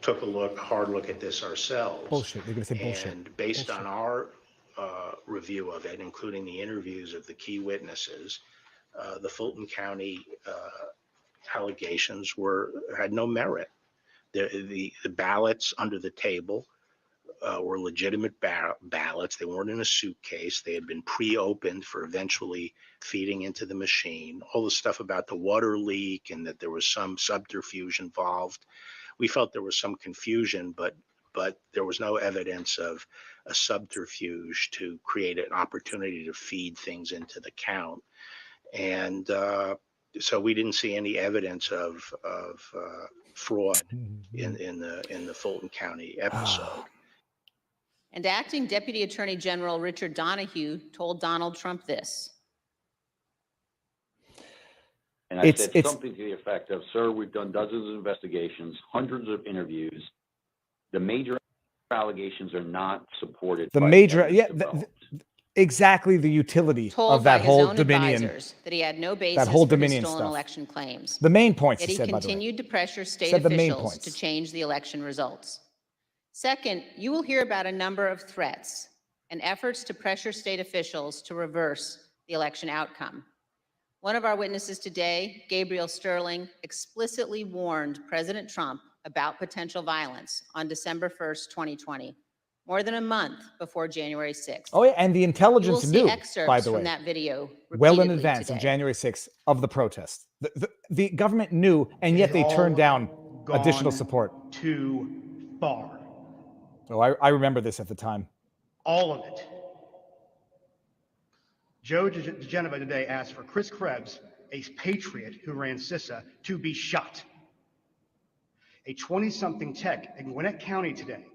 Speaker 7: took a hard look at this ourselves.
Speaker 2: Bullshit. They're going to say bullshit.
Speaker 7: And based
Speaker 2: Bullshit.
Speaker 7: on our review of it, including the interviews of the key witnesses, the Fulton County allegations had no merit. The ballots under the table were legitimate ballots. They weren't in a suitcase. They had been pre-opened for eventually feeding into the machine. All the stuff about the water leak and that there was some subterfuge involved. We felt there was some confusion, but there was no evidence of a subterfuge to create an opportunity to feed things into the count. And so we didn't see any evidence of fraud in the Fulton County episode.
Speaker 6: And Acting Deputy Attorney General Richard Donahue told Donald Trump this.
Speaker 8: And I said something to the effect of, sir, we've done dozens of investigations, hundreds of interviews. The major allegations are not supported.
Speaker 2: The
Speaker 8: by
Speaker 2: major,
Speaker 8: evidence
Speaker 2: yeah,
Speaker 8: developed.
Speaker 2: exactly the utility
Speaker 6: Told
Speaker 2: of that
Speaker 6: by
Speaker 2: whole
Speaker 6: his own
Speaker 2: Dominion.
Speaker 6: advisors that he had no basis
Speaker 2: That whole
Speaker 6: for his
Speaker 2: Dominion
Speaker 6: stolen
Speaker 2: stuff.
Speaker 6: election claims.
Speaker 2: The main points,
Speaker 6: Yet
Speaker 2: he
Speaker 6: he
Speaker 2: said, by the way.
Speaker 6: continued to pressure state
Speaker 2: Said the main
Speaker 6: officials
Speaker 2: points.
Speaker 6: to change the election results. Second, you will hear about a number of threats and efforts to pressure state officials to reverse the election outcome. One of our witnesses today, Gabriel Sterling, explicitly warned President Trump about potential violence on December 1st, 2020, more than a month before January 6th.
Speaker 2: Oh, yeah, and the
Speaker 6: You will
Speaker 2: intelligence
Speaker 6: see
Speaker 2: knew,
Speaker 6: excerpts
Speaker 2: by the
Speaker 6: from
Speaker 2: way,
Speaker 6: that video
Speaker 2: well in
Speaker 6: repeatedly
Speaker 2: advance on
Speaker 6: today.
Speaker 2: January 6th of the protest. The government knew, and yet they turned down additional support.
Speaker 9: Too far.
Speaker 2: Oh, I remember this at the time.
Speaker 9: All of it. Joe DeGenova today asked for Chris Krebs, a patriot who ran CISA, to be shot. A 20-something tech in Gwinnett County today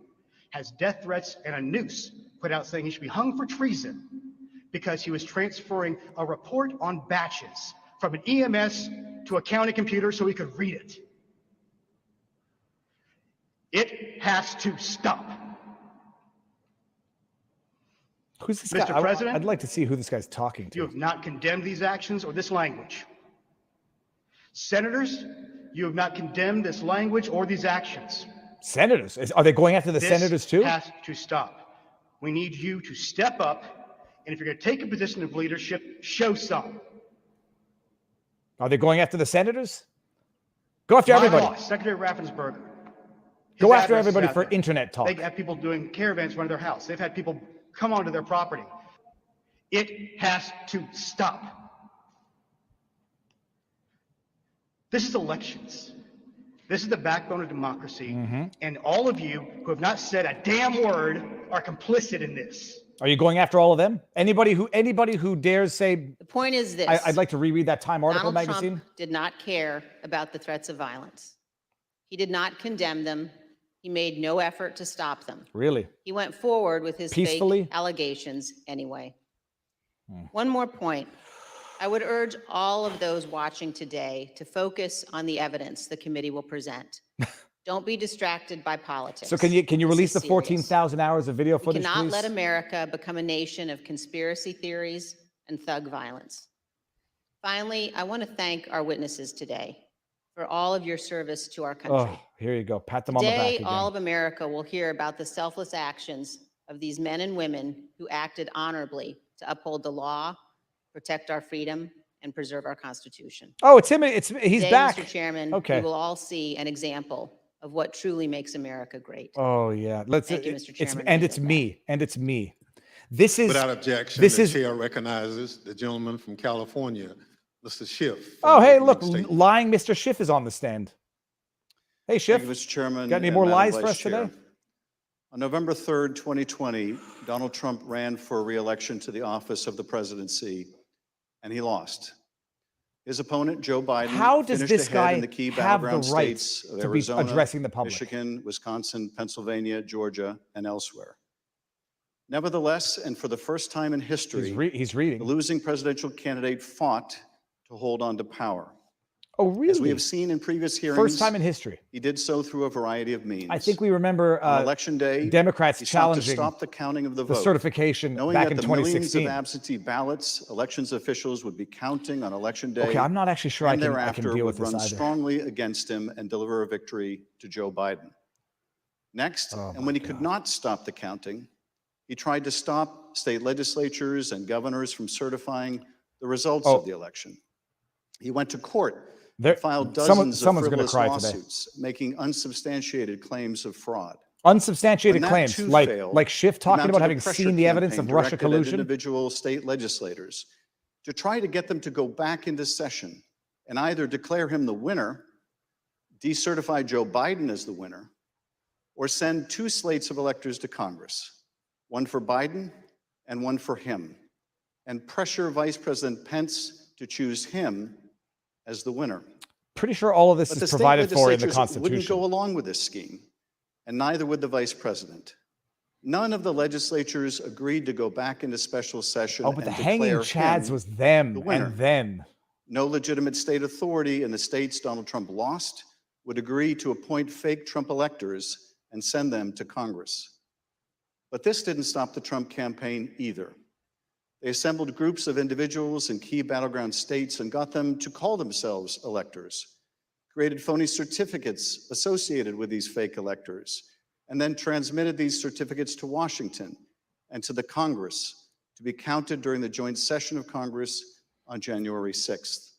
Speaker 9: has death threats and a noose put out saying he should be hung for treason because he was transferring a report on batches from an EMS to a county computer so he could read it. It has to stop.
Speaker 2: Who's this
Speaker 9: Mr.
Speaker 2: guy?
Speaker 9: President,
Speaker 2: I'd like to see who this guy's talking
Speaker 9: You
Speaker 2: to.
Speaker 9: have not condemned these actions or this language. Senators, you have not condemned this language or these actions.
Speaker 2: Senators? Are they going after the
Speaker 9: This
Speaker 2: senators too?
Speaker 9: has to stop. We need you to step up, and if you're going to take a position of leadership, show some.
Speaker 2: Are they going after the senators? Go after
Speaker 9: My
Speaker 2: everybody.
Speaker 9: boss, Secretary Raffensperger. his
Speaker 2: Go after
Speaker 9: address is
Speaker 2: everybody
Speaker 9: out
Speaker 2: for
Speaker 9: there.
Speaker 2: internet talk.
Speaker 9: They have people doing caravans around their house. They've had people come onto their property. It has to stop. This is elections. This is the backbone of democracy. And all of you who have not said a damn word are complicit in this.
Speaker 2: Are you going after all of them? Anybody who dares say,
Speaker 6: The point is this.
Speaker 2: I'd like to reread that Time article
Speaker 6: Donald
Speaker 2: magazine?
Speaker 6: Trump did not care about the threats of violence. He did not condemn them. He made no effort to stop them.
Speaker 2: Really?
Speaker 6: He went forward with his
Speaker 2: Peacefully?
Speaker 6: fake allegations anyway. One more point. I would urge all of those watching today to focus on the evidence the committee will present. Don't be distracted by politics.
Speaker 2: So can you
Speaker 6: This
Speaker 2: release
Speaker 6: is
Speaker 2: the
Speaker 6: serious.
Speaker 2: 14,000 hours of video
Speaker 6: We
Speaker 2: footage,
Speaker 6: cannot
Speaker 2: please?
Speaker 6: let America become a nation of conspiracy theories and thug violence. Finally, I want to thank our witnesses today for all of your service to our country.
Speaker 2: Oh, here you go. Pat them on the back
Speaker 6: Today,
Speaker 2: again.
Speaker 6: all of America will hear about the selfless actions of these men and women who acted honorably to uphold the law, protect our freedom, and preserve our Constitution.
Speaker 2: Oh, it's him. He's
Speaker 6: Today,
Speaker 2: back.
Speaker 6: Mr. Chairman,
Speaker 2: Okay.
Speaker 6: we will all see an example of what truly makes America great.
Speaker 2: Oh yeah.
Speaker 6: Thank you, Mr. Chairman.
Speaker 2: It's me. This is
Speaker 5: Without objection,
Speaker 2: this
Speaker 5: the
Speaker 2: is
Speaker 5: chair recognizes the gentleman from California, Mr. Schiff.
Speaker 2: Oh,
Speaker 5: for
Speaker 2: hey,
Speaker 5: making
Speaker 2: look,
Speaker 5: that statement.
Speaker 2: lying Mr. Schiff is on the stand. Hey, Schiff.
Speaker 10: Thank you, Mr. Chairman.
Speaker 2: Got any
Speaker 10: and
Speaker 2: more
Speaker 10: Madam
Speaker 2: lies
Speaker 10: Vice
Speaker 2: for us
Speaker 10: Chair.
Speaker 2: today?
Speaker 10: On November 3rd, 2020, Donald Trump ran for re-election to the office of the presidency, and he lost. His opponent, Joe Biden,
Speaker 2: How does
Speaker 10: finished
Speaker 2: this
Speaker 10: ahead
Speaker 2: guy
Speaker 10: in the key
Speaker 2: have the
Speaker 10: battleground
Speaker 2: right
Speaker 10: states of
Speaker 2: to be
Speaker 10: Arizona,
Speaker 2: addressing the public?
Speaker 10: Michigan, Wisconsin, Pennsylvania, Georgia, and elsewhere. Nevertheless, and for the first time in history,
Speaker 2: He's
Speaker 10: the
Speaker 2: reading.
Speaker 10: losing presidential candidate fought to hold on to power.
Speaker 2: Oh, really?
Speaker 10: As we have seen in previous hearings,
Speaker 2: First time in history.
Speaker 10: he did so through a variety of means.
Speaker 2: I think we remember
Speaker 10: On election day,
Speaker 2: Democrats
Speaker 10: he sought to
Speaker 2: challenging
Speaker 10: stop the counting of the
Speaker 2: the
Speaker 10: vote,
Speaker 2: certification
Speaker 10: knowing
Speaker 2: back
Speaker 10: that
Speaker 2: in
Speaker 10: the millions
Speaker 2: 2016.
Speaker 10: of absentee ballots elections officials would be counting on election day.
Speaker 2: Okay, I'm not actually sure I
Speaker 10: and
Speaker 2: can
Speaker 10: thereafter
Speaker 2: deal
Speaker 10: would
Speaker 2: with this
Speaker 10: run
Speaker 2: either.
Speaker 10: strongly against him and deliver a victory to Joe Biden. Next, and when he could not stop the counting, he tried to stop state legislatures and governors from certifying the results of the election. He went to court and filed dozens of frivolous lawsuits, making unsubstantiated claims of fraud.
Speaker 2: Unsubstantiated
Speaker 10: When that
Speaker 2: claims,
Speaker 10: too
Speaker 2: like
Speaker 10: failed,
Speaker 2: Schiff
Speaker 10: he
Speaker 2: talking
Speaker 10: mounted
Speaker 2: about
Speaker 10: a
Speaker 2: having
Speaker 10: pressure
Speaker 2: seen the evidence
Speaker 10: campaign
Speaker 2: of Russia
Speaker 10: directed at
Speaker 2: collusion.
Speaker 10: individual state legislators to try to get them to go back into session and either declare him the winner, decertify Joe Biden as the winner, or send two slates of electors to Congress, one for Biden and one for him, and pressure Vice President Pence to choose him as the winner.
Speaker 2: Pretty sure all of this
Speaker 10: But
Speaker 2: is
Speaker 10: the
Speaker 2: provided
Speaker 10: state
Speaker 2: for in the
Speaker 10: legislatures wouldn't
Speaker 2: Constitution.
Speaker 10: go along with this scheme, and neither would the vice president. None of the legislatures agreed to go back into special session
Speaker 2: Oh, but the
Speaker 10: and
Speaker 2: hanging
Speaker 10: declare
Speaker 2: chads
Speaker 10: him
Speaker 2: was them
Speaker 10: the winner.
Speaker 2: and them.
Speaker 10: No legitimate state authority in the states Donald Trump lost would agree to appoint fake Trump electors and send them to Congress. But this didn't stop the Trump campaign either. They assembled groups of individuals in key battleground states and got them to call themselves electors, created phony certificates associated with these fake electors, and then transmitted these certificates to Washington and to the Congress to be counted during the joint session of Congress on January 6th.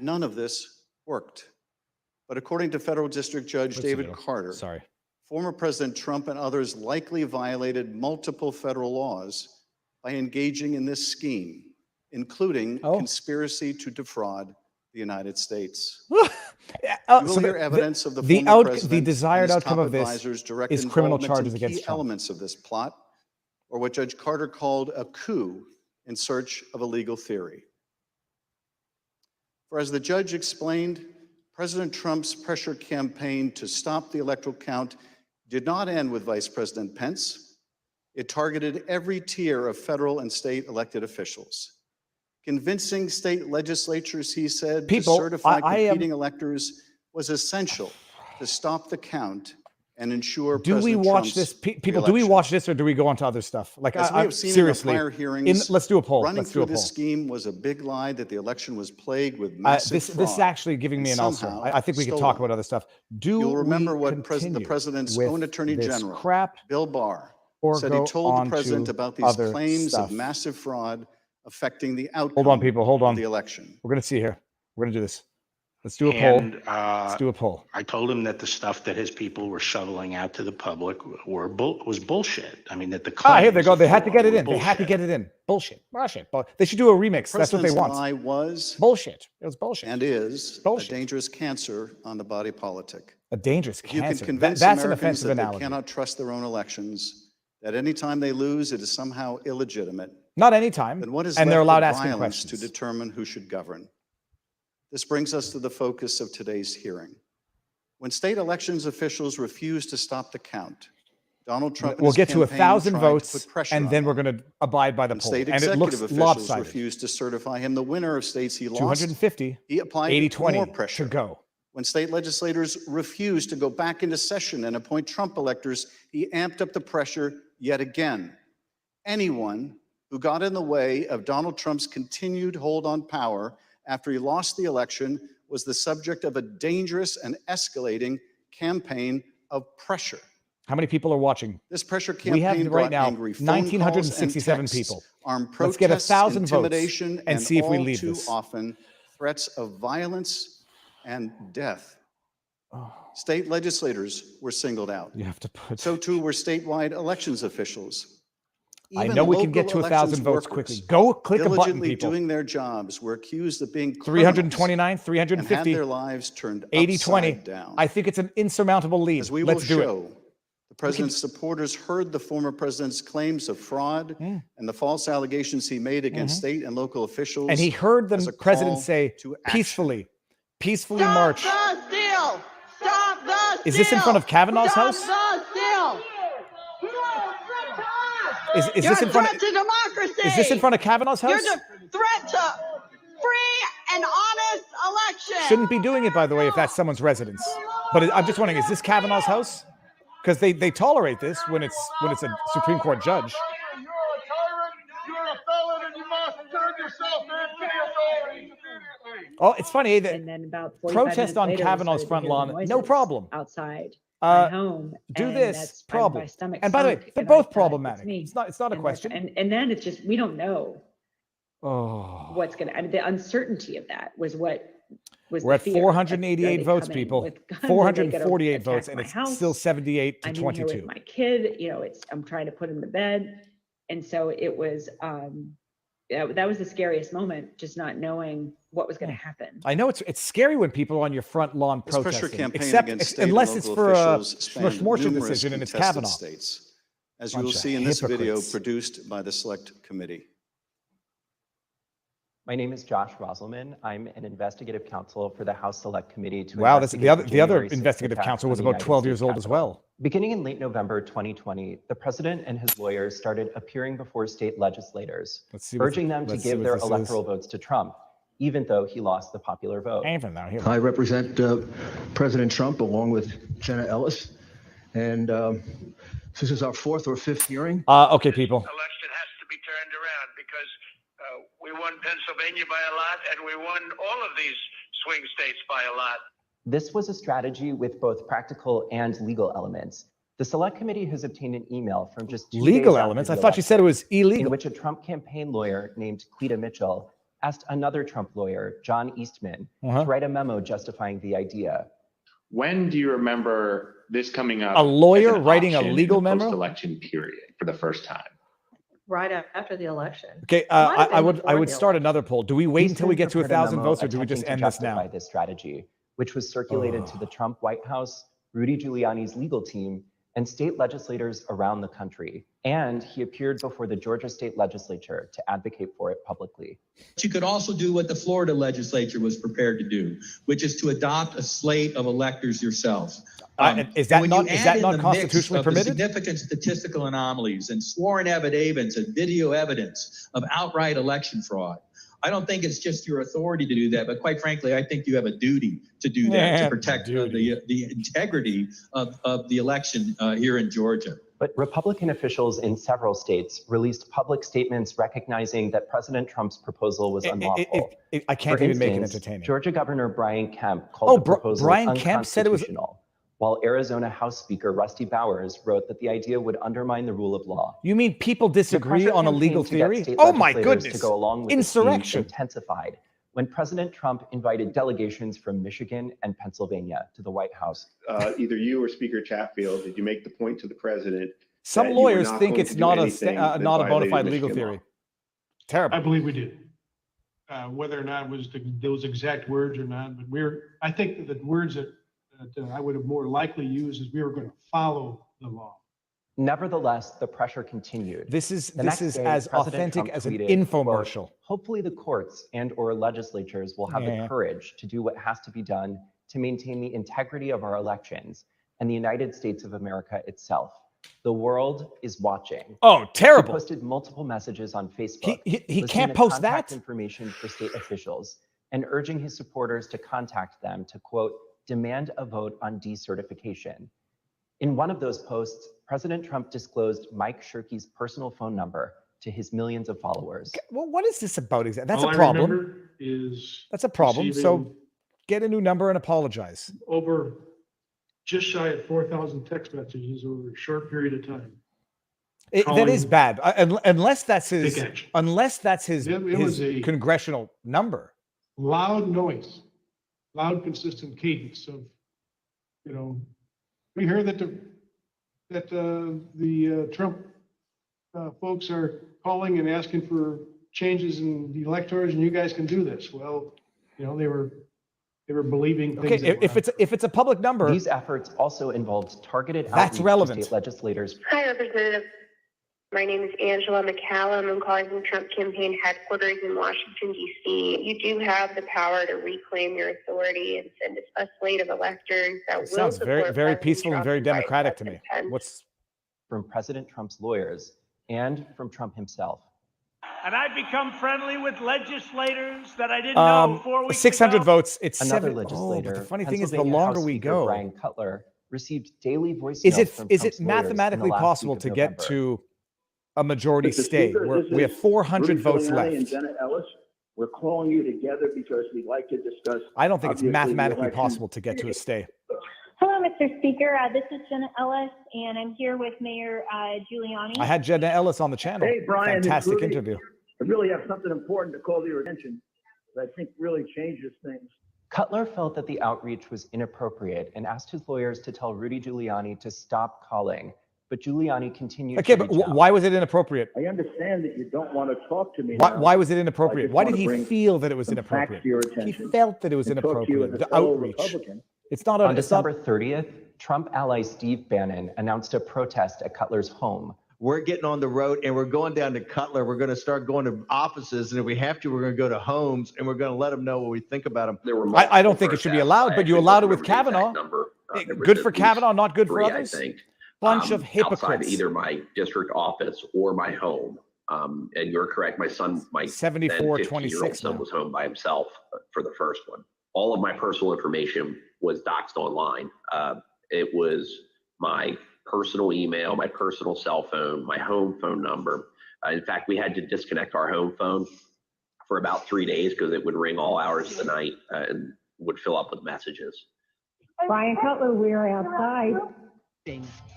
Speaker 10: None of this worked. But according to Federal District Judge David Carter, former President Trump and others likely violated multiple federal laws by engaging in this scheme, including conspiracy to defraud the United States. You will hear evidence of the former president
Speaker 2: the desired
Speaker 10: and his
Speaker 2: outcome
Speaker 10: top
Speaker 2: of this
Speaker 10: advisors' direct
Speaker 2: is criminal
Speaker 10: involvement
Speaker 2: charges
Speaker 10: in
Speaker 2: against
Speaker 10: key
Speaker 2: Trump.
Speaker 10: elements of this plot, or what Judge Carter called a coup in search of a legal theory. For as the judge explained, President Trump's pressure campaign to stop the electoral count did not end with Vice President Pence. It targeted every tier of federal and state elected officials. Convincing state legislatures, he said, to certify competing electors was essential to stop the count and ensure President Trump's
Speaker 2: people, do we watch this or do we go on to other stuff? Like,
Speaker 10: as we have seen
Speaker 2: seriously,
Speaker 10: in the prior hearings,
Speaker 2: let's do a poll.
Speaker 10: Running
Speaker 2: Let's do
Speaker 10: through
Speaker 2: a poll.
Speaker 10: this scheme was a big lie that the election was plagued with massive fraud.
Speaker 2: This is actually giving me an ulcer. I think we could talk about other stuff.
Speaker 10: You'll remember what the president's own attorney general, Bill Barr, said he told the president about these claims of massive fraud affecting the outcome of the election.
Speaker 2: We're going to see here. We're going to do this. Let's do a poll. Let's do a poll.
Speaker 7: I told him that the stuff that his people were shoveling out to the public was bullshit. I mean, that the
Speaker 2: here they go. They had to get it in. They had to get it in. Bullshit. Bullshit. They should do a remix. That's what they want.
Speaker 10: Lie was
Speaker 2: bullshit. It was bullshit.
Speaker 10: And is a dangerous cancer on the body politic.
Speaker 2: A dangerous cancer.
Speaker 10: You can convince
Speaker 2: That's
Speaker 10: Americans
Speaker 2: an offensive
Speaker 10: that
Speaker 2: analogy.
Speaker 10: they cannot trust their own elections, that anytime they lose, it is somehow illegitimate.
Speaker 2: Not anytime.
Speaker 10: Then what is
Speaker 2: and they're allowed
Speaker 10: left but
Speaker 2: asking
Speaker 10: violence
Speaker 2: questions
Speaker 10: to determine who should govern? This brings us to the focus of today's hearing. When state elections officials refuse to stop the count, Donald Trump and
Speaker 2: we'll
Speaker 10: his
Speaker 2: get to
Speaker 10: campaign
Speaker 2: 1,000
Speaker 10: tried to
Speaker 2: votes,
Speaker 10: put pressure
Speaker 2: and
Speaker 10: on
Speaker 2: then
Speaker 10: them.
Speaker 2: we're going to abide by the
Speaker 10: When
Speaker 2: poll.
Speaker 10: state
Speaker 2: And it looks
Speaker 10: executive officials
Speaker 2: lopsided.
Speaker 10: refused to certify him the winner of states he lost.
Speaker 2: 250,
Speaker 10: he applied
Speaker 2: 80-20
Speaker 10: more pressure.
Speaker 2: to go.
Speaker 10: When state legislators refused to go back into session and appoint Trump electors, he amped up the pressure yet again. Anyone who got in the way of Donald Trump's continued hold on power after he lost the election was the subject of a dangerous and escalating campaign of pressure.
Speaker 2: How many people are watching?
Speaker 10: This pressure campaign
Speaker 2: we have right now
Speaker 10: angry phone
Speaker 2: 1,967
Speaker 10: calls and
Speaker 2: people.
Speaker 10: Armed
Speaker 2: Let's get
Speaker 10: protests,
Speaker 2: 1,000 votes
Speaker 10: intimidation,
Speaker 2: and see if we
Speaker 10: all
Speaker 2: leave
Speaker 10: too
Speaker 2: this.
Speaker 10: often threats of violence and death.
Speaker 2: Oh.
Speaker 10: State legislators were singled out.
Speaker 2: You have to put.
Speaker 10: So too were statewide elections officials.
Speaker 2: I
Speaker 10: Even
Speaker 2: know we can get
Speaker 10: local
Speaker 2: to 1,000
Speaker 10: elections
Speaker 2: votes
Speaker 10: workers
Speaker 2: quickly. Go click a button,
Speaker 10: diligently
Speaker 2: people.
Speaker 10: doing their jobs were accused of being
Speaker 2: 329,
Speaker 10: criminals and had
Speaker 2: 350,
Speaker 10: their lives turned
Speaker 2: 80-20.
Speaker 10: upside down.
Speaker 2: I think it's an insurmountable lead.
Speaker 10: As we will
Speaker 2: Let's do
Speaker 10: show,
Speaker 2: it.
Speaker 10: the president's supporters heard the former president's claims of fraud and the false allegations he made against state and local officials.
Speaker 2: And he heard
Speaker 10: as
Speaker 2: the
Speaker 10: a
Speaker 2: president
Speaker 10: call
Speaker 2: say,
Speaker 10: to action.
Speaker 2: peacefully march.
Speaker 11: Stop the steal! Stop the steal!
Speaker 2: Is this in front of Kavanaugh's house?
Speaker 11: Stop the steal!
Speaker 2: Is this in front of
Speaker 11: democracy?
Speaker 2: Is this in front of Kavanaugh's house?
Speaker 11: You're a threat to free an honest election.
Speaker 2: Shouldn't be doing it, by the way, if that's someone's residence. But I'm just wondering, is this Kavanaugh's house? Because they tolerate this when it's a Supreme Court judge.
Speaker 5: You're a tyrant, you're a felon, and you must turn yourself in to the authorities immediately.
Speaker 2: Oh, it's funny that
Speaker 12: And then about 45
Speaker 2: protest
Speaker 12: minutes
Speaker 2: on
Speaker 12: later, we
Speaker 2: Kavanaugh's
Speaker 12: started to
Speaker 2: front
Speaker 12: hear the
Speaker 2: lawn, no
Speaker 12: noises
Speaker 2: problem.
Speaker 12: outside my
Speaker 2: Uh,
Speaker 12: home.
Speaker 2: do
Speaker 12: and
Speaker 2: this,
Speaker 12: that's-
Speaker 2: problem.
Speaker 12: My stomach
Speaker 2: And by the way,
Speaker 12: sunk,
Speaker 2: they're
Speaker 12: and I
Speaker 2: both
Speaker 12: thought,
Speaker 2: problematic.
Speaker 12: me.
Speaker 2: It's not a
Speaker 12: And
Speaker 2: question.
Speaker 12: And then it's just, we don't know
Speaker 2: Oh,
Speaker 12: what's going to, I mean, the uncertainty of that was what was
Speaker 2: we're
Speaker 12: the
Speaker 2: at
Speaker 12: fear. Like,
Speaker 2: 488
Speaker 12: are they
Speaker 2: votes,
Speaker 12: coming
Speaker 2: people.
Speaker 12: with guns? Are they gonna
Speaker 2: 448 votes,
Speaker 12: attack
Speaker 2: and
Speaker 12: my
Speaker 2: it's
Speaker 12: house?
Speaker 2: still 78 to
Speaker 12: I'm in here
Speaker 2: 22.
Speaker 12: with my kid, I'm trying to put him to bed. And so it was, that was the scariest moment, just not knowing what was going to happen.
Speaker 2: I know it's scary when people are on your front lawn
Speaker 10: This
Speaker 2: protesting.
Speaker 10: pressure campaign
Speaker 2: except
Speaker 10: against state and
Speaker 2: unless it's
Speaker 10: local
Speaker 2: for a
Speaker 10: officials spanned
Speaker 2: Schmorcher
Speaker 10: numerous
Speaker 2: decision and it's
Speaker 10: contested
Speaker 2: Kavanaugh.
Speaker 10: states, as you will
Speaker 2: Bunch of
Speaker 10: see in this video
Speaker 2: hypocrites.
Speaker 10: produced by the Select Committee.
Speaker 13: My name is Josh Roselman. I'm an investigative counsel for the House Select Committee to
Speaker 2: Wow,
Speaker 13: investigate
Speaker 2: the other
Speaker 13: January 6th
Speaker 2: investigative
Speaker 13: attacks
Speaker 2: counsel
Speaker 13: on
Speaker 2: was
Speaker 13: the
Speaker 2: about
Speaker 13: United
Speaker 2: 12 years
Speaker 13: States
Speaker 2: old as
Speaker 13: Capitol.
Speaker 2: well.
Speaker 13: Beginning in late November 2020, the president and his lawyers started appearing before state legislators,
Speaker 2: Let's see what-
Speaker 13: urging them to
Speaker 2: let's see
Speaker 13: give
Speaker 2: what
Speaker 13: their
Speaker 2: this is.
Speaker 13: electoral votes to Trump, even though he lost the popular vote.
Speaker 2: Even though, here.
Speaker 14: I represent President Trump along with Jenna Ellis, and this is our fourth or fifth hearing.
Speaker 2: Okay, people.
Speaker 15: Election has to be turned around because we won Pennsylvania by a lot, and we won all of these swing states by a lot.
Speaker 13: This was a strategy with both practical and legal elements. The Select Committee has obtained an email from just 2 days
Speaker 2: Legal
Speaker 13: after
Speaker 2: elements?
Speaker 13: the
Speaker 2: I thought you said it was
Speaker 13: election,
Speaker 2: illegal.
Speaker 13: in which a Trump campaign lawyer named Cait Mitchell asked another Trump lawyer, John Eastman, to write a memo justifying the idea.
Speaker 16: When do you remember this coming up?
Speaker 2: A lawyer
Speaker 16: as an
Speaker 2: writing a
Speaker 16: option in
Speaker 2: legal
Speaker 16: the
Speaker 2: memo?
Speaker 16: Post-election period for the first time.
Speaker 17: Right after the election.
Speaker 2: Okay,
Speaker 17: Might have
Speaker 2: I
Speaker 17: been
Speaker 2: would
Speaker 17: before the
Speaker 2: start another poll. Do we wait until we get to
Speaker 13: Eastman prepared
Speaker 2: 1,000
Speaker 13: memo
Speaker 2: votes, or do we just
Speaker 13: attempting
Speaker 2: end
Speaker 13: to
Speaker 2: this now?
Speaker 13: justify this strategy, which was circulated to the Trump White House, Rudy Giuliani's legal team, and state legislators around the country. And he appeared before the Georgia state legislature to advocate for it publicly.
Speaker 18: But you could also do what the Florida legislature was prepared to do, which is to adopt a slate of electors yourselves.
Speaker 2: Is that
Speaker 18: when you
Speaker 2: not
Speaker 18: add in the mix
Speaker 2: constitutionally
Speaker 18: of the
Speaker 2: permitted?
Speaker 18: significant statistical anomalies and sworn affidavits and video evidence of outright election fraud, I don't think it's just your authority to do that, but quite frankly, I think you have a duty to do that to protect the integrity of the election here in Georgia.
Speaker 13: But Republican officials in several states released public statements recognizing that President Trump's proposal was unlawful.
Speaker 2: I can't
Speaker 13: For
Speaker 2: even make it
Speaker 13: instance,
Speaker 2: entertaining.
Speaker 13: Georgia Governor Brian Kemp called the proposal
Speaker 2: Brian Kemp said it was.
Speaker 13: unconstitutional, while Arizona House Speaker Rusty Bowers wrote that the idea would undermine the rule of law.
Speaker 2: You mean people disagree on a legal theory? Oh my goodness!
Speaker 13: To go along with the theme
Speaker 2: Insurrection.
Speaker 13: intensified when President Trump invited delegations from Michigan and Pennsylvania to the White House.
Speaker 16: Either you or Speaker Chatfield, did you make the point to the president?
Speaker 2: Some
Speaker 16: that you were
Speaker 2: lawyers
Speaker 16: not
Speaker 2: think
Speaker 16: going
Speaker 2: it's
Speaker 16: to do
Speaker 2: not
Speaker 16: anything that
Speaker 2: not a bona
Speaker 16: violated
Speaker 2: fide legal
Speaker 16: Michigan
Speaker 2: theory.
Speaker 16: law?
Speaker 2: Terrible.
Speaker 19: I believe we did. Whether or not it was those exact words or not, but I think that the words that I would have more likely used is we were going to follow the law.
Speaker 13: Nevertheless, the pressure continued.
Speaker 2: This is
Speaker 13: The next day,
Speaker 2: as
Speaker 13: President
Speaker 2: authentic
Speaker 13: Trump
Speaker 2: as an
Speaker 13: tweeted,
Speaker 2: infomercial.
Speaker 13: quote, "Hopefully the courts and or legislatures will have the courage to do what has to be done to maintain the integrity of our elections and the United States of America itself. The world is watching."
Speaker 2: Oh, terrible.
Speaker 13: He posted multiple messages on Facebook.
Speaker 2: He
Speaker 13: listing
Speaker 2: can't
Speaker 13: the
Speaker 2: post
Speaker 13: contact
Speaker 2: that?
Speaker 13: information for state officials and urging his supporters to contact them to, quote, "demand a vote on decertification." In one of those posts, President Trump disclosed Mike Shirkey's personal phone number to his millions of followers.
Speaker 2: Well, what is this about exactly? That's
Speaker 19: All
Speaker 2: a
Speaker 19: I
Speaker 2: problem.
Speaker 19: remember is
Speaker 2: That's a problem. So
Speaker 19: receiving
Speaker 2: get a new number and apologize.
Speaker 19: over just shy of 4,000 text messages over a short period of time.
Speaker 2: That is bad. Unless that's his.
Speaker 19: Take action.
Speaker 2: Unless that's his,
Speaker 19: It was
Speaker 2: his
Speaker 19: a-
Speaker 2: congressional number.
Speaker 19: Loud noise, loud, consistent cadence of, we hear that the Trump folks are calling and asking for changes in the electors, and you guys can do this. Well, they were believing things.
Speaker 2: Okay, if it's a public number,
Speaker 13: These efforts also involved targeted
Speaker 2: That's
Speaker 13: outreach
Speaker 2: relevant.
Speaker 13: to state legislators.
Speaker 20: Hi, Representative. My name is Angela McCallum. I'm calling from Trump campaign headquarters in Washington, D.C. You do have the power to reclaim your authority and send a slate of electors that will
Speaker 2: sounds very,
Speaker 20: support
Speaker 2: very
Speaker 20: President
Speaker 2: peaceful and
Speaker 20: Trump
Speaker 2: very
Speaker 20: and fight
Speaker 2: democratic to me.
Speaker 20: President Pence.
Speaker 2: What's
Speaker 13: from President Trump's lawyers and from Trump himself.
Speaker 21: And I've become friendly with legislators that I didn't know 4 weeks
Speaker 2: 600
Speaker 21: ago.
Speaker 2: votes. It's
Speaker 13: Another
Speaker 2: 7.
Speaker 13: legislator,
Speaker 2: But the funny thing is, the
Speaker 13: Pennsylvania
Speaker 2: longer
Speaker 13: House
Speaker 2: we
Speaker 13: Speaker
Speaker 2: go,
Speaker 13: Brian Cutler received daily voicemails
Speaker 2: is
Speaker 13: from
Speaker 2: it
Speaker 13: Trump's lawyers in the
Speaker 2: mathematically
Speaker 13: last
Speaker 2: possible
Speaker 13: week of
Speaker 2: to get
Speaker 13: November.
Speaker 2: to a majority
Speaker 22: Mr.
Speaker 2: stay?
Speaker 22: Speaker,
Speaker 2: We have 400
Speaker 22: Rudy
Speaker 2: votes
Speaker 22: Giuliani
Speaker 2: left.
Speaker 22: and Jenna Ellis. We're calling you together because we'd like to discuss.
Speaker 2: I don't think it's
Speaker 22: obviously, the
Speaker 2: mathematically
Speaker 22: election.
Speaker 2: possible to get to a stay.
Speaker 23: Hello, Mr. Speaker. This is Jenna Ellis, and I'm here with Mayor Giuliani.
Speaker 2: I had Jenna Ellis on the channel.
Speaker 22: Hey, Brian, it's
Speaker 2: Fantastic
Speaker 22: Rudy.
Speaker 2: interview.
Speaker 22: I really have something important to call to your attention that I think really changes things.
Speaker 13: Cutler felt that the outreach was inappropriate and asked his lawyers to tell Rudy Giuliani to stop calling, but Giuliani continued
Speaker 2: Okay,
Speaker 13: to
Speaker 2: but
Speaker 13: reach out.
Speaker 2: why was it inappropriate?
Speaker 22: I understand that you don't want to talk to me.
Speaker 2: Why was it inappropriate?
Speaker 22: I just
Speaker 2: Why did
Speaker 22: want to
Speaker 2: he
Speaker 22: bring
Speaker 2: feel that it was
Speaker 22: some facts
Speaker 2: inappropriate?
Speaker 22: to your
Speaker 2: He
Speaker 22: attention
Speaker 2: felt that it was
Speaker 22: and talk to you
Speaker 2: inappropriate.
Speaker 22: as a
Speaker 2: The
Speaker 22: fellow
Speaker 2: outreach.
Speaker 22: Republican.
Speaker 2: It's not
Speaker 13: On December 30th, Trump ally Steve Bannon announced a protest at Cutler's home.
Speaker 24: We're getting on the road and we're going down to Cutler. We're going to start going to offices, and if we have to, we're going to go to homes, and we're going to let them know what we think about them.
Speaker 2: I don't think it should be allowed, but you allowed it with Kavanaugh. Good for Kavanaugh, not good for others. Bunch of hypocrites.
Speaker 25: Outside either my district office or my home. And you're correct. My son, my
Speaker 2: 74-26
Speaker 25: son
Speaker 2: now.
Speaker 25: was home by himself for the first one. All of my personal information was doxed online. It was my personal email, my personal cell phone, my home phone number. In fact, we had to disconnect our home phone for about 3 days because it would ring all hours of the night and would fill up with messages.
Speaker 23: Brian Cutler, we're outside.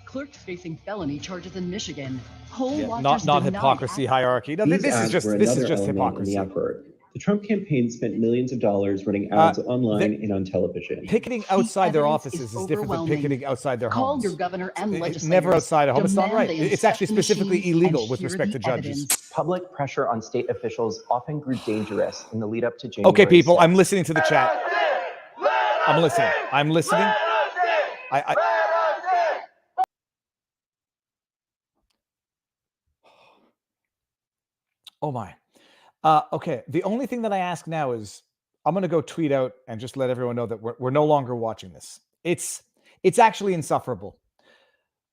Speaker 26: Clerks facing felony charges in Michigan. Poll
Speaker 2: Yeah,
Speaker 26: watchers
Speaker 2: not
Speaker 26: deny
Speaker 2: hypocrisy hierarchy. No, this is just hypocrisy.
Speaker 27: The Trump campaign spent millions of dollars running ads online and on television.
Speaker 2: Picketing outside their
Speaker 26: evidence
Speaker 2: offices
Speaker 26: is
Speaker 2: is different than
Speaker 26: overwhelming.
Speaker 2: picketing outside their
Speaker 26: Call
Speaker 2: homes.
Speaker 26: your governor and
Speaker 2: It's
Speaker 26: legislators.
Speaker 2: never outside a home. It's not
Speaker 26: Demand
Speaker 2: right.
Speaker 26: they
Speaker 2: It's actually
Speaker 26: inspect
Speaker 2: specifically
Speaker 26: machines
Speaker 2: illegal
Speaker 26: and
Speaker 2: with
Speaker 26: hear
Speaker 2: respect
Speaker 26: the
Speaker 2: to judges.
Speaker 26: evidence.
Speaker 13: Public pressure on state officials often grew dangerous in the lead up to January.
Speaker 2: Okay, people,
Speaker 13: 6th.
Speaker 2: I'm listening to the chat. I'm listening. I'm listening. Oh my. Okay. The only thing that I ask now is I'm going to go tweet out and just let everyone know that we're no longer watching this. It's actually insufferable.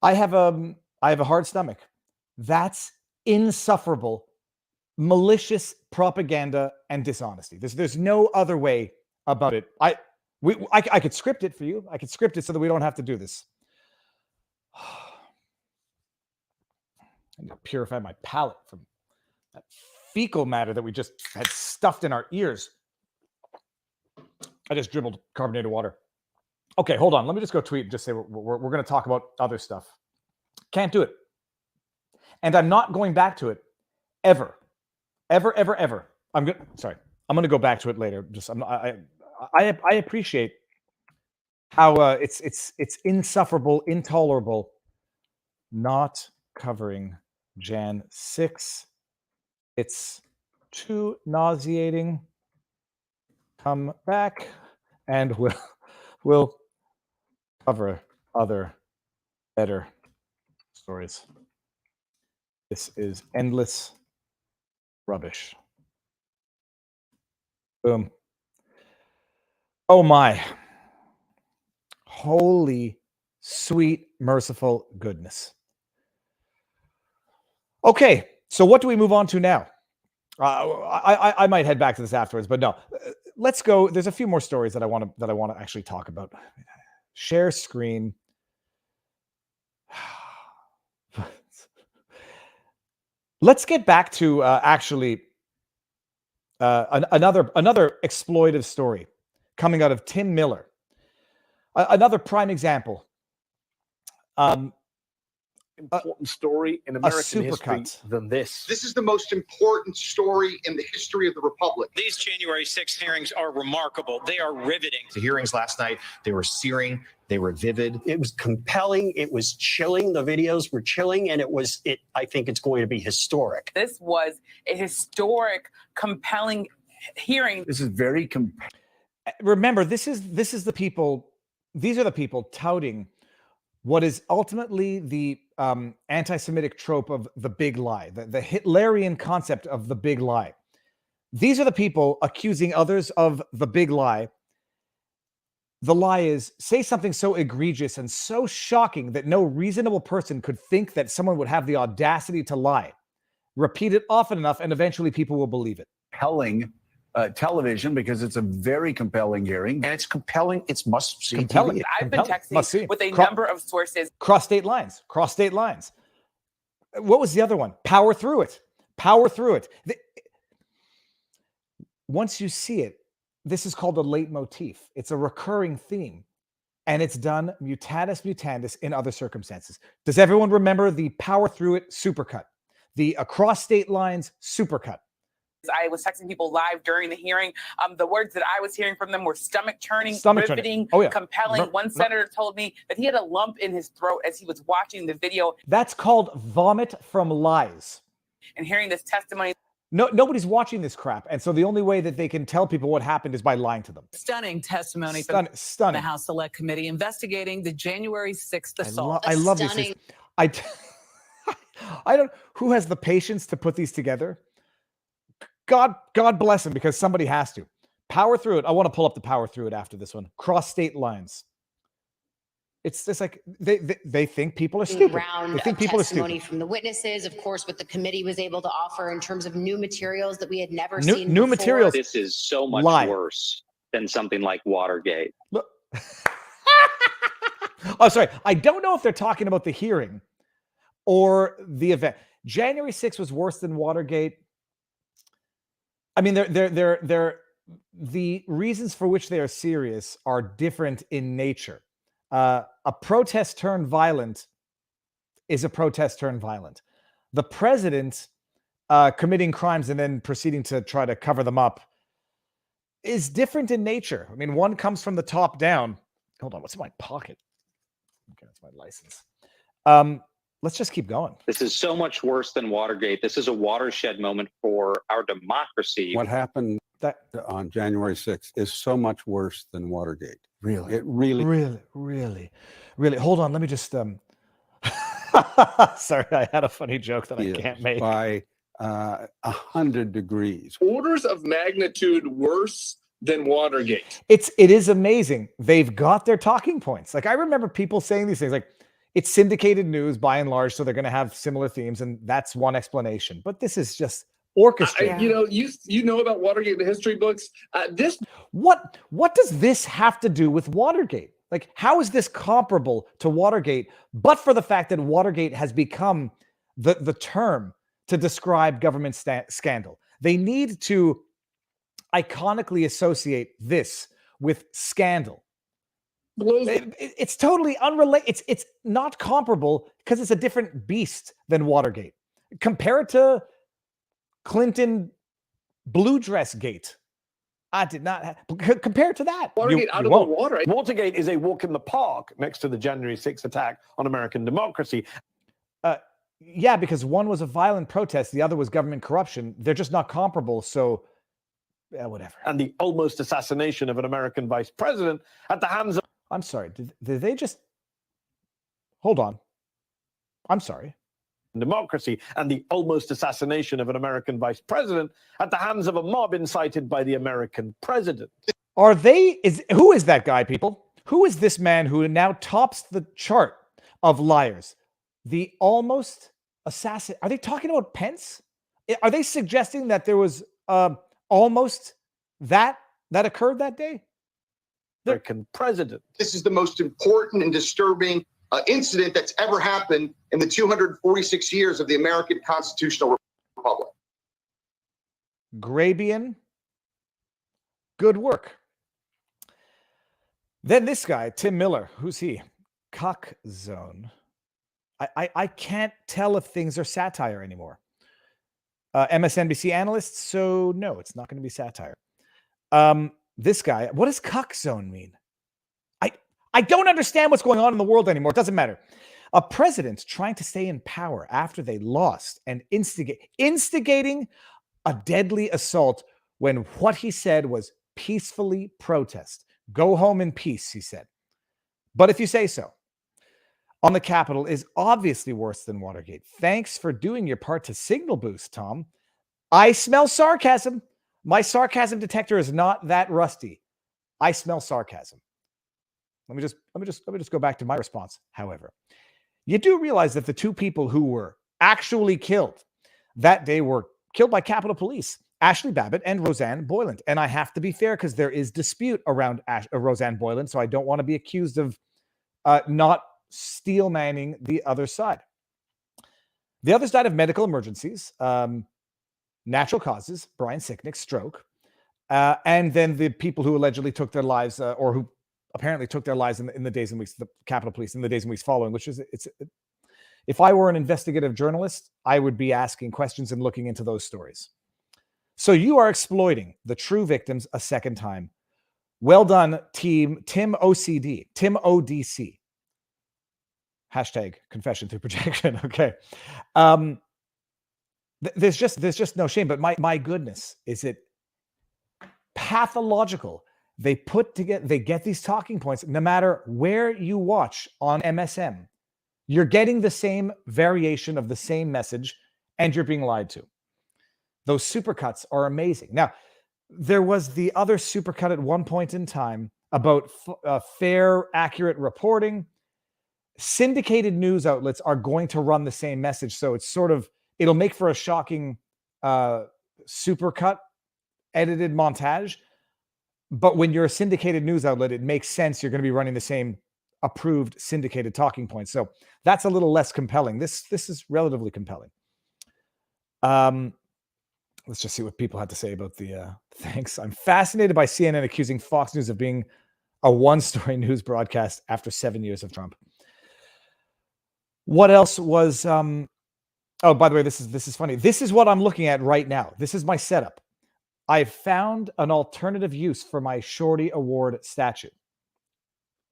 Speaker 2: I have a hard stomach. That's insufferable, malicious propaganda and dishonesty. There's no other way about it. I could script it for you. I could script it so that we don't have to do this. I need to purify my palate from that fecal matter that we just had stuffed in our ears. I just dribbled carbonated water. Okay, hold on. Let me just go tweet and just say we're going to talk about other stuff. Can't do it. And I'm not going back to it ever. Ever. I'm going to go back to it later. I appreciate how it's insufferable, intolerable not covering Jan 6. It's too nauseating. Come back and we'll cover other better stories. This is endless rubbish. Boom. Oh my. Holy, sweet, merciful goodness. Okay, so what do we move on to now? I might head back to this afterwards, but no. Let's go. There's a few more stories that I want to actually talk about. Share screen. Let's get back to another exploitive story coming out of Tim Miller. Another prime example.
Speaker 28: Important story in American history than this.
Speaker 29: This is the most important story in the history of the Republic.
Speaker 30: These January 6th hearings are remarkable. They are riveting.
Speaker 31: The hearings last night, they were searing, they were vivid.
Speaker 32: It was compelling, it was chilling, the videos were chilling, and I think it's going to be historic.
Speaker 33: This was a historic, compelling hearing.
Speaker 28: This is very compelling.
Speaker 2: Remember, these are the people touting what is ultimately the anti-Semitic trope of the big lie, the Hitlerian concept of the big lie. These are the people accusing others of the big lie. The lie is, say something so egregious and so shocking that no reasonable person could think that someone would have the audacity to lie. Repeat it often enough, and eventually people will believe it.
Speaker 28: Compelling television because it's a very compelling hearing, and it's compelling. It's must-see
Speaker 2: Compelling.
Speaker 28: TV.
Speaker 33: I've been texting with a number of sources.
Speaker 2: Cross state lines. Cross state lines. What was the other one? Power through it. Power through it. Once you see it, this is called a leitmotif. It's a recurring theme. And it's done mutatis mutandis in other circumstances. Does everyone remember the power through it supercut? The across state lines supercut?
Speaker 33: I was texting people live during the hearing. The words that I was hearing from them were stomach-turning, riveting, compelling. One senator told me that he had a lump in his throat as he was watching the video.
Speaker 2: That's called vomit from lies.
Speaker 33: And hearing this testimony.
Speaker 2: No, nobody's watching this crap. And so the only way that they can tell people what happened is by lying to them.
Speaker 1: Stunning testimony from
Speaker 2: stunning.
Speaker 1: the House Select Committee investigating the January 6th assault.
Speaker 2: I love this. I don't, who has the patience to put these together? God bless him, because somebody has to. Power through it. I want to pull up the power through it after this one. Cross state lines. It's just like they think people are stupid. They think people are stupid.
Speaker 3: From the witnesses, of course, what the committee was able to offer in terms of new materials that we had never seen
Speaker 2: new
Speaker 3: before.
Speaker 2: materials.
Speaker 4: This is so much worse than something like Watergate.
Speaker 2: Look. Oh, sorry. I don't know if they're talking about the hearing or the event. January 6th was worse than Watergate. I mean, the reasons for which they are serious are different in nature. A protest turned violent is a protest turned violent. The president committing crimes and then proceeding to try to cover them up is different in nature. I mean, one comes from the top down. Hold on, what's in my pocket? Okay, that's my license. Let's just keep going.
Speaker 4: This is so much worse than Watergate. This is a watershed moment for our democracy.
Speaker 5: What happened on January 6th is so much worse than Watergate.
Speaker 2: Really?
Speaker 5: It really.
Speaker 2: Hold on. Let me just, sorry, I had a funny joke that I can't make.
Speaker 5: By 100 degrees.
Speaker 28: Orders of magnitude worse than Watergate.
Speaker 2: It is amazing. They've got their talking points. Like, I remember people saying these things like, it's syndicated news by and large, so they're going to have similar themes, and that's one explanation. But this is just orchestrated.
Speaker 28: You know about Watergate in the history books.
Speaker 2: What does this have to do with Watergate? Like, how is this comparable to Watergate, but for the fact that Watergate has become the term to describe government scandal? They need to iconically associate this with scandal. It's totally unrelated. It's not comparable because it's a different beast than Watergate. Compare it to Clinton blue dress gate. I did not compare it to that.
Speaker 28: Watergate out of the water. Watergate is a walk in the park next to the January 6th attack on American democracy.
Speaker 2: Yeah, because one was a violent protest, the other was government corruption. They're just not comparable. So, whatever.
Speaker 28: And the almost assassination of an American vice president at the hands of.
Speaker 2: I'm sorry. Did they just hold on? I'm sorry.
Speaker 28: Democracy and the almost assassination of an American vice president at the hands of a mob incited by the American president.
Speaker 2: Who is that guy, people? Who is this man who now tops the chart of liars? The almost assassin. Are they talking about Pence? Are they suggesting that there was almost that occurred that day?
Speaker 28: American president.
Speaker 29: This is the most important and disturbing incident that's ever happened in the 246 years of the American constitutional republic.
Speaker 2: Grabian, good work. Then this guy, Tim Miller, who's he? Cuck Zone. I can't tell if things are satire anymore. MSNBC analyst, so no, it's not going to be satire. This guy, what does cuck zone mean? I don't understand what's going on in the world anymore. It doesn't matter. A president trying to stay in power after they lost and instigating a deadly assault when what he said was peacefully protest. Go home in peace, he said. But if you say so, on the Capitol is obviously worse than Watergate. Thanks for doing your part to signal boost, Tom. I smell sarcasm. My sarcasm detector is not that rusty. I smell sarcasm. Let me just go back to my response. However, you do realize that the two people who were actually killed, that day were killed by Capitol Police, Ashley Babbitt and Roseanne Boyland. And I have to be fair because there is dispute around Roseanne Boyland, so I don't want to be accused of not steel manning the other side. The others died of medical emergencies, natural causes, Brian Sicknick, stroke, and then the people who allegedly took their lives or who apparently took their lives in the days and weeks, the Capitol Police in the days and weeks following, which is, if I were an investigative journalist, I would be asking questions and looking into those stories. So you are exploiting the true victims a second time. Well done, team Tim OCD, Tim ODC. Hashtag confession through projection. Okay. There's just no shame, but my goodness, is it pathological? They get these talking points, no matter where you watch on MSM, you're getting the same variation of the same message and you're being lied to. Those supercuts are amazing. Now, there was the other supercut at one point in time about fair, accurate reporting. Syndicated news outlets are going to run the same message. So it's it'll make for a shocking supercut edited montage. But when you're a syndicated news outlet, it makes sense. You're going to be running the same approved syndicated talking points. So that's a little less compelling. This is relatively compelling. Let's just see what people had to say about the thanks. I'm fascinated by CNN accusing Fox News of being a one-story news broadcast after 7 years of Trump. What else was oh, by the way, this is funny. This is what I'm looking at right now. This is my setup. I've found an alternative use for my Shorty Award statue.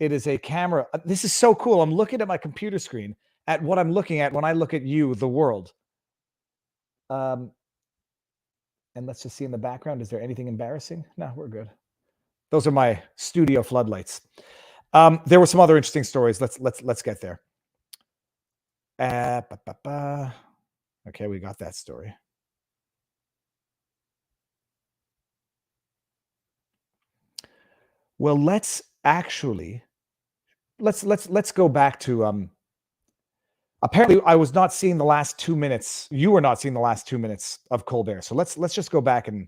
Speaker 2: It is a camera. This is so cool. I'm looking at my computer screen at what I'm looking at when I look at you, the world. And let's just see in the background. Is there anything embarrassing? No, we're good. Those are my studio floodlights. There were some other interesting stories. Let's get there. Okay, we got that story. Well, let's go back to apparently I was not seeing the last 2 minutes. You were not seeing the last 2 minutes of Colbert. So let's just go back and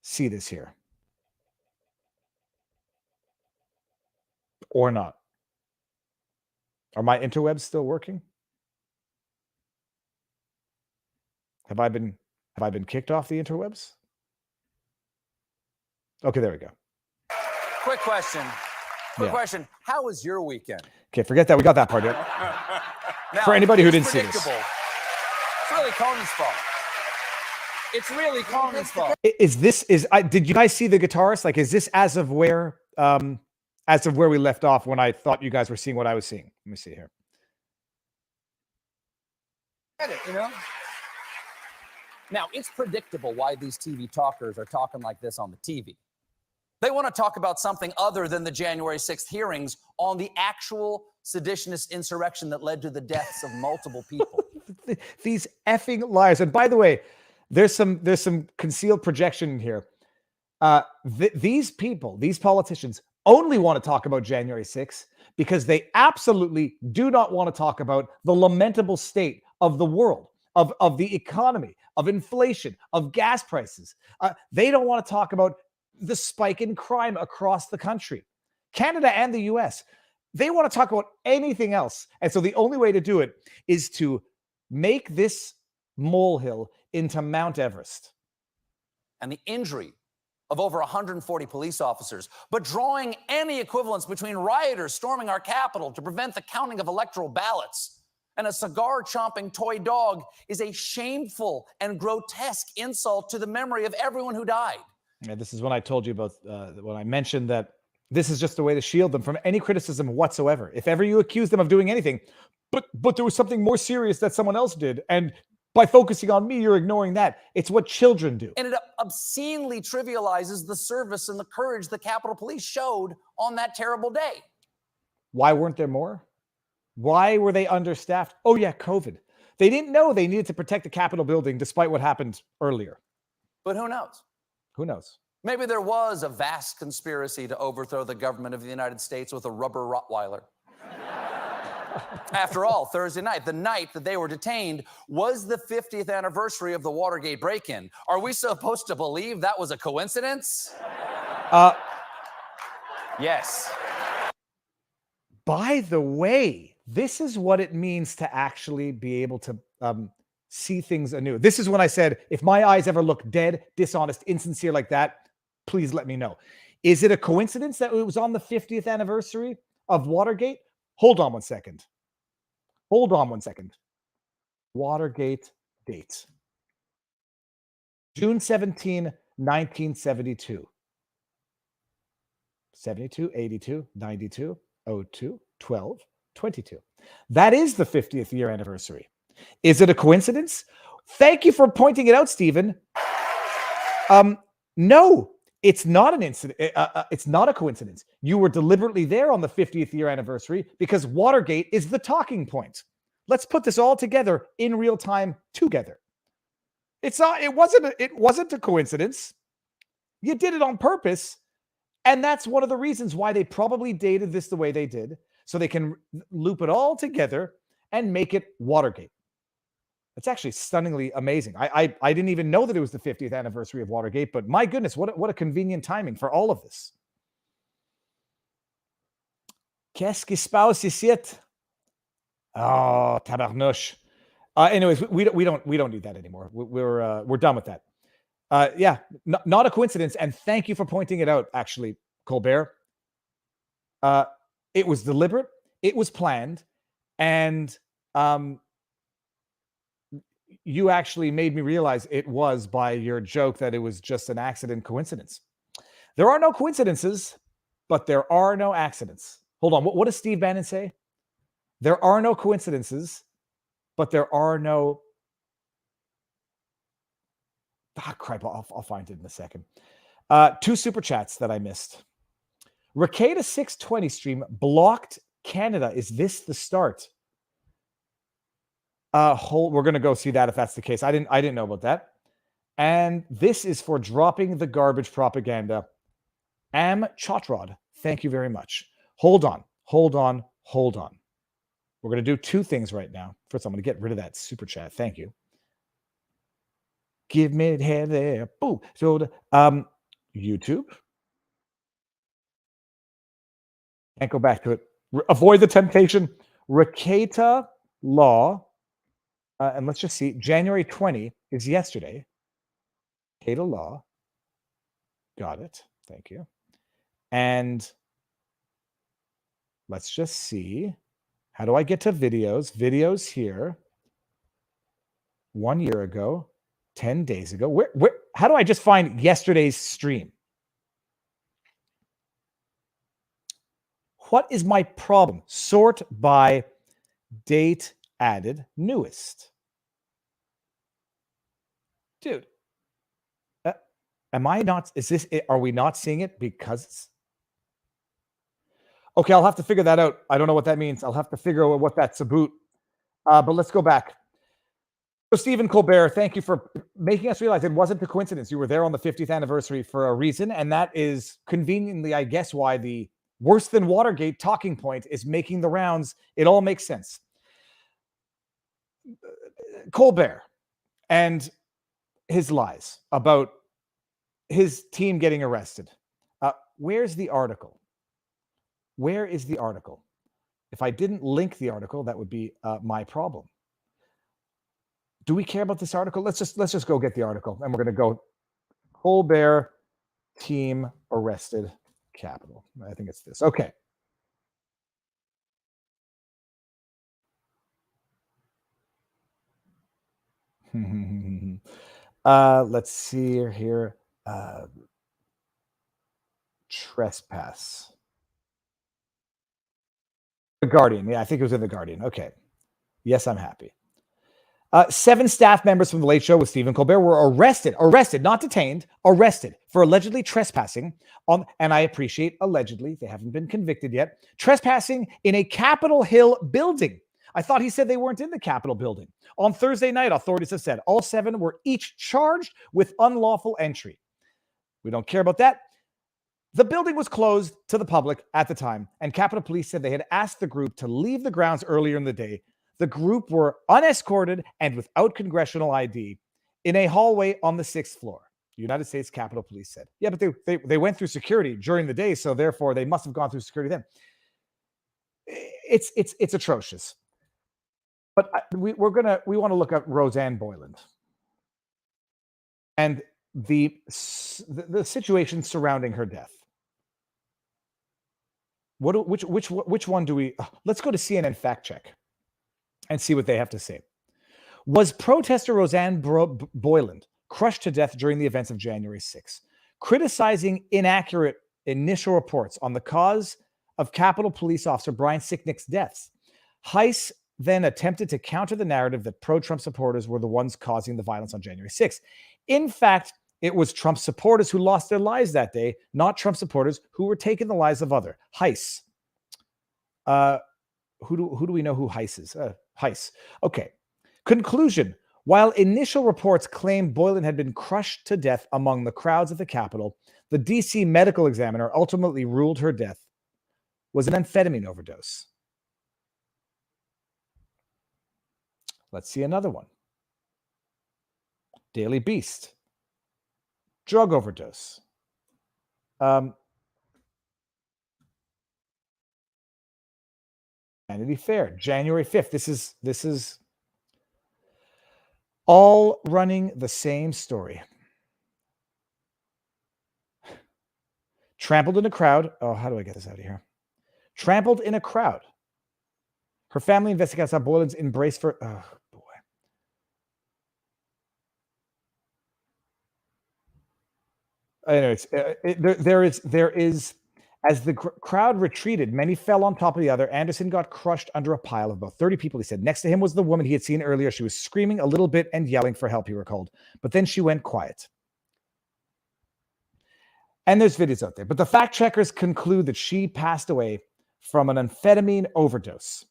Speaker 2: see this here. Or not. Are my interwebs still working? Have I been kicked off the interwebs? Okay, there we go.
Speaker 6: Quick question. Question. How was your weekend?
Speaker 2: Okay, forget that. We got that part yet.
Speaker 6: Now,
Speaker 2: for anybody who didn't see this.
Speaker 6: It's really Conant's fault. It's really Conant's fault.
Speaker 2: Did you guys see the guitarist? Like, is this as of where we left off when I thought you guys were seeing what I was seeing? Let me see here.
Speaker 6: You know? Now, it's predictable why these TV talkers are talking like this on the TV. They want to talk about something other than the January 6th hearings on the actual seditionist insurrection that led to the deaths of multiple people.
Speaker 2: These effing liars. And by the way, there's some concealed projection in here. These people, these politicians, only want to talk about January 6th because they absolutely do not want to talk about the lamentable state of the world, of the economy, of inflation, of gas prices. They don't want to talk about the spike in crime across the country. Canada and the US, they want to talk about anything else. And so the only way to do it is to make this molehill into Mount Everest.
Speaker 6: And the injury of over 140 police officers, but drawing any equivalence between rioters storming our Capitol to prevent the counting of electoral ballots and a cigar-chomping toy dog is a shameful and grotesque insult to the memory of everyone who died.
Speaker 2: Yeah, this is when I told you about when I mentioned that this is just a way to shield them from any criticism whatsoever. If ever you accuse them of doing anything, but there was something more serious that someone else did, and by focusing on me, you're ignoring that. It's what children do.
Speaker 6: And it obscenely trivializes the service and the courage the Capitol Police showed on that terrible day.
Speaker 2: Why weren't there more? Why were they understaffed? Oh yeah, COVID. They didn't know they needed to protect the Capitol building despite what happened earlier.
Speaker 6: But who knows?
Speaker 2: Who knows?
Speaker 6: Maybe there was a vast conspiracy to overthrow the government of the United States with a rubber Rottweiler. After all, Thursday night, the night that they were detained, was the 50th anniversary of the Watergate break-in. Are we supposed to believe that was a coincidence? Yes.
Speaker 2: By the way, this is what it means to actually be able to see things anew. This is when I said, if my eyes ever look dead, dishonest, insincere like that, please let me know. Is it a coincidence that it was on the 50th anniversary of Watergate? Hold on one second. Hold on one second. Watergate dates. June 17, 1972. 72, 82, 92, 02, 12, 22. That is the 50th year anniversary. Is it a coincidence? Thank you for pointing it out, Stephen. No, it's not an incident. It's not a coincidence. You were deliberately there on the 50th year anniversary because Watergate is the talking point. Let's put this all together in real time together. It wasn't a coincidence. You did it on purpose. And that's one of the reasons why they probably dated this the way they did, so they can loop it all together and make it Watergate. It's actually stunningly amazing. I didn't even know that it was the 50th anniversary of Watergate, but my goodness, what a convenient timing for all of this. Qu'est-ce qui se passe ici? Oh, tabarnouche. Anyways, we don't need that anymore. We're done with that. Yeah, not a coincidence. And thank you for pointing it out, actually, Colbert. It was deliberate. It was planned. And you actually made me realize it was by your joke that it was just an accident coincidence. There are no coincidences, but there are no accidents. Hold on. What does Steve Bannon say? There are no coincidences, but there are no... crap, I'll find it in a second. 2 super chats that I missed. Rakeda 620 stream blocked Canada. Is this the start? We're going to go see that if that's the case. I didn't know about that. And this is for dropping the garbage propaganda. Am Chotrod, thank you very much. Hold on. We're going to do 2 things right now. First, I'm going to get rid of that super chat. Thank you. Give me the head there. Boom. So, YouTube. Can't go back to it. Avoid the temptation. Raketa Law. And let's just see. January 20 is yesterday. Raketa Law. Got it. Thank you. And let's just see. How do I get to videos? Videos here. 1 year ago. 10 days ago. Where how do I just find yesterday's stream? What is my problem? Sort by date added newest. Dude, am I not, are we not seeing it because it's... Okay, I'll have to figure that out. I don't know what that means. I'll have to figure out what that's about. But let's go back. So Stephen Colbert, thank you for making us realize it wasn't a coincidence. You were there on the 50th anniversary for a reason, and that is conveniently, I guess, why the worse than Watergate talking point is making the rounds. It all makes sense. Colbert and his lies about his team getting arrested. Where's the article? Where is the article? If I didn't link the article, that would be my problem. Do we care about this article? Let's just go get the article, and we're going to go Colbert team arrested Capitol. I think it's this. Okay. Let's see here. Trespass. The Guardian. Yeah, I think it was in the Guardian. Okay. Yes, I'm happy. 7 staff members from The Late Show with Stephen Colbert were arrested, not detained, arrested for allegedly trespassing on, and I appreciate allegedly, they haven't been convicted yet, trespassing in a Capitol Hill building. I thought he said they weren't in the Capitol building. On Thursday night, authorities have said all 7 were each charged with unlawful entry. We don't care about that. The building was closed to the public at the time, and Capitol Police said they had asked the group to leave the grounds earlier in the day. The group were unescorted and without congressional ID in a hallway on the 6th floor. United States Capitol Police said. Yeah, but they went through security during the day, so therefore they must have gone through security then. It's atrocious. But we want to look at Roseanne Boyland and the situation surrounding her death. Which one do we? Let's go to CNN Fact Check and see what they have to say. Was protester Roseanne Boyland crushed to death during the events of January 6th, criticizing inaccurate initial reports on the cause of Capitol Police Officer Brian Sicknick's deaths? Heiss then attempted to counter the narrative that pro-Trump supporters were the ones causing the violence on January 6th. In fact, it was Trump supporters who lost their lives that day, not Trump supporters who were taking the lives of others. Heiss. Who do we know who Heiss is? Heiss. Okay. Conclusion. While initial reports claimed Boyland had been crushed to death among the crowds at the Capitol, the D.C. medical examiner ultimately ruled her death was an amphetamine overdose. Let's see another one. Daily Beast. Drug overdose. Vanity Fair, January 5th. This is all running the same story. Trampled in a crowd. Oh, how do I get this out of here? Trampled in a crowd. Her family investigates how Boyland's embrace for... Oh, boy. Anyways, there is, as the crowd retreated, many fell on top of the other. Anderson got crushed under a pile of about 30 people, he said. Next to him was the woman he had seen earlier. She was screaming a little bit and yelling for help, he recalled. But then she went quiet. And there's videos out there. But the fact checkers conclude that she passed away from an amphetamine overdose.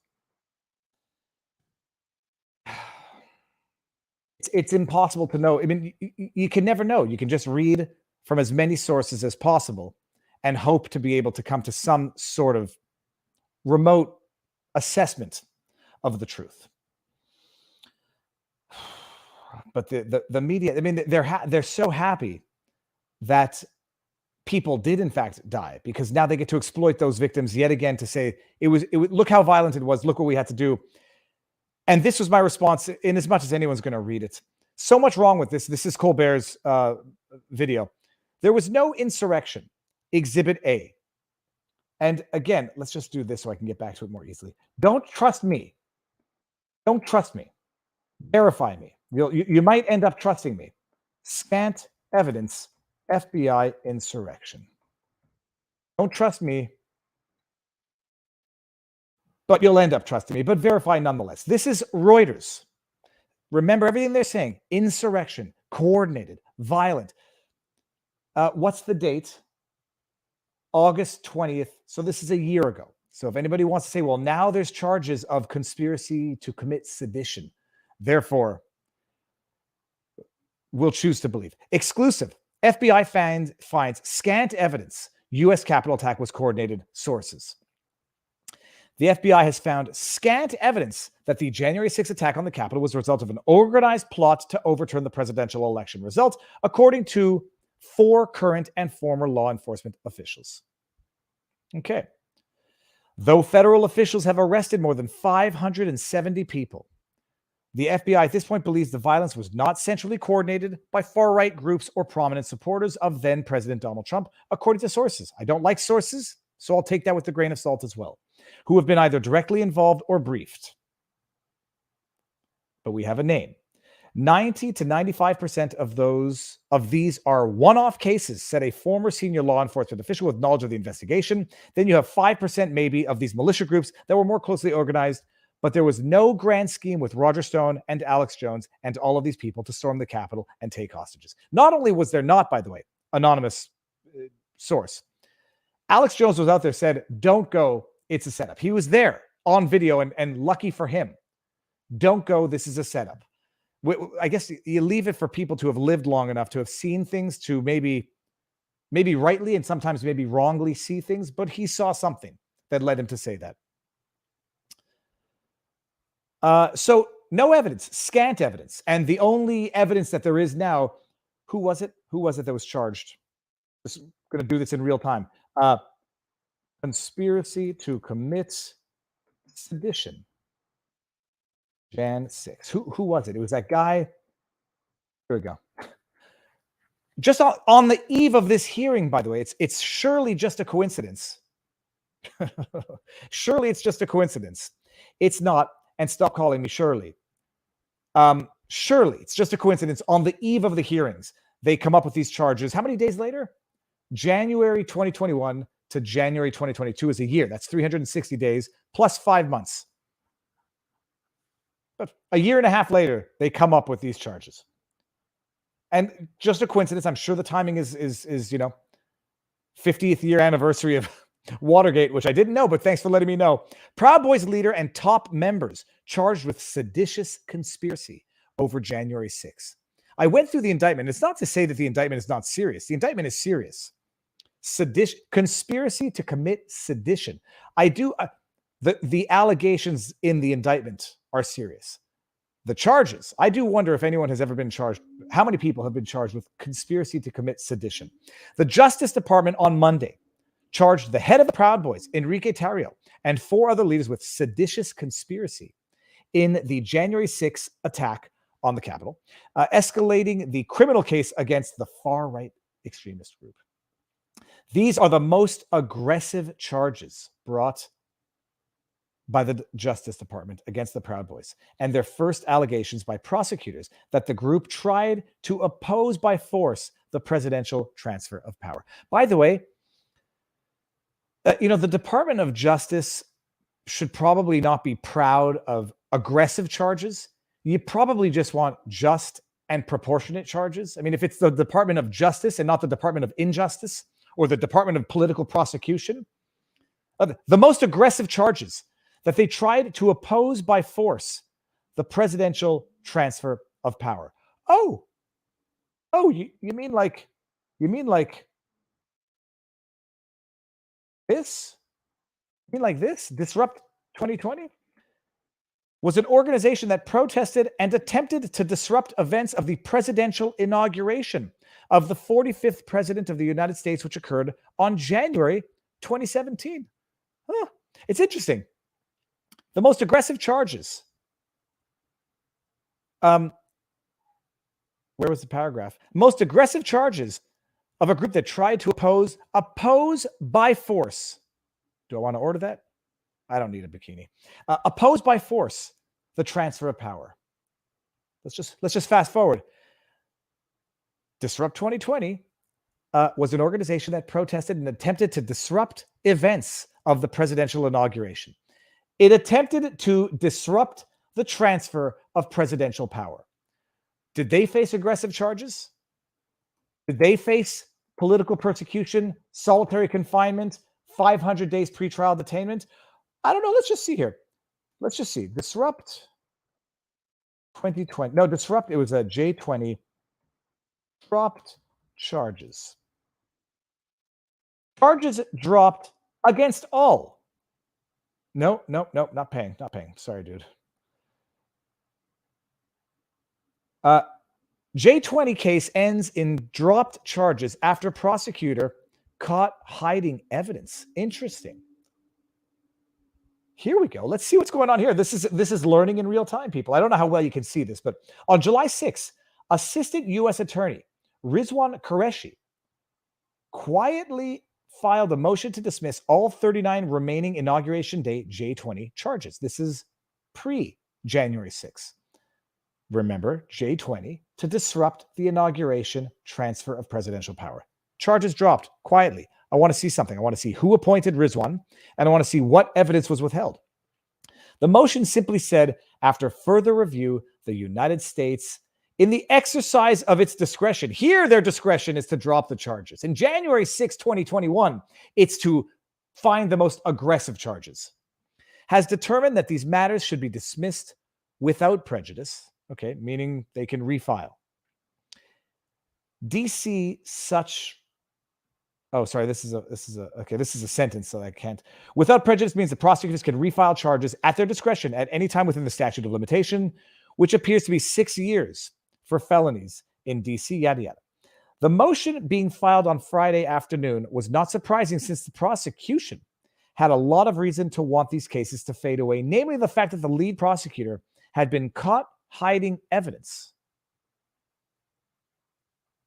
Speaker 2: It's impossible to know. I mean, you can never know. You can just read from as many sources as possible and hope to be able to come to some sort of remote assessment of the truth. But the media, I mean, they're so happy that people did in fact die, because now they get to exploit those victims yet again to say it was look how violent it was, look what we had to do. And this was my response, in as much as anyone's going to read it. So much wrong with this. This is Colbert's video. There was no insurrection. Exhibit A. And again, let's just do this so I can get back to it more easily. Don't trust me. Don't trust me. Verify me. You might end up trusting me. Scant evidence, FBI insurrection. Don't trust me, but you'll end up trusting me. But verify nonetheless. This is Reuters. Remember everything they're saying. Insurrection, coordinated, violent. What's the date? August 20th. So this is a year ago. So if anybody wants to say, well, now there's charges of conspiracy to commit sedition, therefore, we'll choose to believe. Exclusive. FBI finds scant evidence U.S. Capitol attack was coordinated. Sources. The FBI has found scant evidence that the January 6th attack on the Capitol was a result of an organized plot to overturn the presidential election result, according to 4 current and former law enforcement officials. Okay. Though federal officials have arrested more than 570 people, the FBI at this point believes the violence was not centrally coordinated by far-right groups or prominent supporters of then-President Donald Trump, according to sources. I don't like sources, so I'll take that with a grain of salt as well, who have been either directly involved or briefed. But we have a name. 90 to 95% of these are one-off cases, said a former senior law enforcement official with knowledge of the investigation. Then you have 5% maybe of these militia groups that were more closely organized, but there was no grand scheme with Roger Stone and Alex Jones and all of these people to storm the Capitol and take hostages. Not only was there not, by the way, anonymous source, Alex Jones was out there, said, don't go, it's a setup. He was there on video, and lucky for him. Don't go, this is a setup. I guess you leave it for people to have lived long enough to have seen things, to maybe maybe rightly and sometimes maybe wrongly see things, but he saw something that led him to say that. So no evidence, scant evidence. And the only evidence that there is now, who was it? Who was it that was charged? Just going to do this in real time. Conspiracy to commit sedition. Jan 6. Who was it? It was that guy. Here we go. Just on the eve of this hearing, by the way, it's surely just a coincidence. Surely it's just a coincidence. It's not, and stop calling me Shirley. Surely it's just a coincidence. On the eve of the hearings, they come up with these charges. How many days later? January 2021 to January 2022 is a year. That's 360 days plus 5 months. But a year and a half later, they come up with these charges. And just a coincidence. I'm sure the timing is 50th year anniversary of Watergate, which I didn't know, but thanks for letting me know. Proud Boys leader and top members charged with seditious conspiracy over January 6th. I went through the indictment. It's not to say that the indictment is not serious. The indictment is serious. Conspiracy to commit sedition. The allegations in the indictment are serious. The charges, I do wonder if anyone has ever been charged. How many people have been charged with conspiracy to commit sedition? The Justice Department on Monday charged the head of the Proud Boys, Enrique Tarrio, and 4 other leaders with seditious conspiracy in the January 6th attack on the Capitol, escalating the criminal case against the far-right extremist group. These are the most aggressive charges brought by the Justice Department against the Proud Boys, and their first allegations by prosecutors that the group tried to oppose by force the presidential transfer of power. By the way, the Department of Justice should probably not be proud of aggressive charges. You probably just want just and proportionate charges. I mean, if it's the Department of Justice and not the Department of Injustice or the Department of Political Prosecution, the most aggressive charges that they tried to oppose by force the presidential transfer of power. Oh, you mean like this? You mean like this? Disrupt 2020? Was an organization that protested and attempted to disrupt events of the presidential inauguration of the 45th president of the United States, which occurred on January 2017. Huh. It's interesting. The most aggressive charges. Where was the paragraph? Most aggressive charges of a group that tried to oppose by force. Do I want to order that? I don't need a bikini. Oppose by force the transfer of power. Let's just fast forward. Disrupt 2020 was an organization that protested and attempted to disrupt events of the presidential inauguration. It attempted to disrupt the transfer of presidential power. Did they face aggressive charges? Did they face political persecution, solitary confinement, 500 days pretrial detainment? I don't know. Let's just see here. Let's just see. Disrupt 2020. No, disrupt. It was a J20. Dropped charges. Charges dropped against all. No, not paying. Sorry, dude. J20 case ends in dropped charges after prosecutor caught hiding evidence. Interesting. Here we go. Let's see what's going on here. This is learning in real time, people. I don't know how well you can see this, but on July 6th, Assistant U.S. Attorney Rizwan Qureshi quietly filed a motion to dismiss all 39 remaining inauguration date J20 charges. This is pre-January 6th. Remember, J20 to disrupt the inauguration transfer of presidential power. Charges dropped quietly. I want to see something. I want to see who appointed Rizwan, and I want to see what evidence was withheld. The motion simply said, after further review, the United States, in the exercise of its discretion, here their discretion is to drop the charges. In January 6, 2021, it's to find the most aggressive charges, has determined that these matters should be dismissed without prejudice, okay, meaning they can refile. DC such Oh, sorry. This is a sentence, so I can't. Without prejudice means the prosecutors can refile charges at their discretion at any time within the statute of limitation, which appears to be 6 years for felonies in DC, yada, yada. The motion being filed on Friday afternoon was not surprising since the prosecution had a lot of reason to want these cases to fade away, namely the fact that the lead prosecutor had been caught hiding evidence.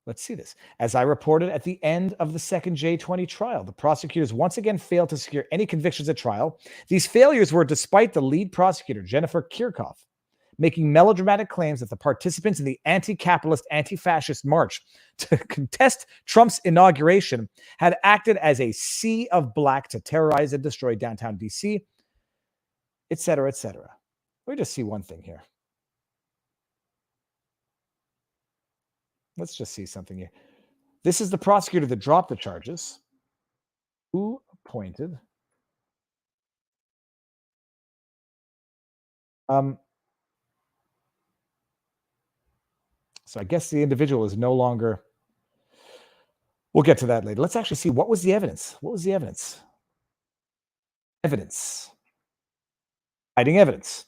Speaker 2: Let's see this. As I reported at the end of the second J20 trial, the prosecutors once again failed to secure any convictions at trial. These failures were despite the lead prosecutor, Jennifer Kirchhoff, making melodramatic claims that the participants in the anti-capitalist, anti-fascist march to contest Trump's inauguration had acted as a sea of black to terrorize and destroy downtown DC, et cetera, et cetera. We just see one thing here. Let's just see something here. This is the prosecutor that dropped the charges. Who appointed? So I guess the individual is no longer. We'll get to that later. Let's actually see what was the evidence. What was the evidence? Evidence. Hiding evidence.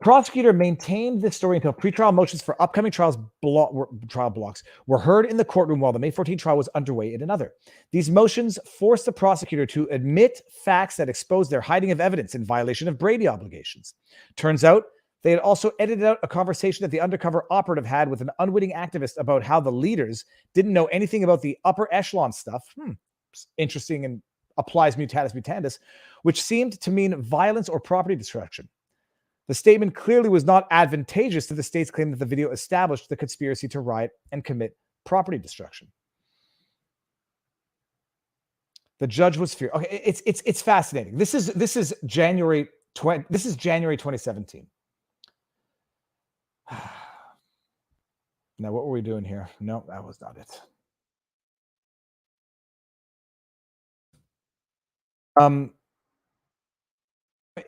Speaker 2: Prosecutor maintained this story until pretrial motions for upcoming trial blocks were heard in the courtroom while the May 14 trial was underway in another. These motions forced the prosecutor to admit facts that exposed their hiding of evidence in violation of Brady obligations. Turns out they had also edited out a conversation that the undercover operative had with an unwitting activist about how the leaders didn't know anything about the upper echelon stuff. Interesting, and applies mutatis mutandis, which seemed to mean violence or property destruction. The statement clearly was not advantageous to the state's claim that the video established the conspiracy to riot and commit property destruction. The judge was feared. Okay, it's fascinating. This is January 2017. Now, what were we doing here? No, that was not it.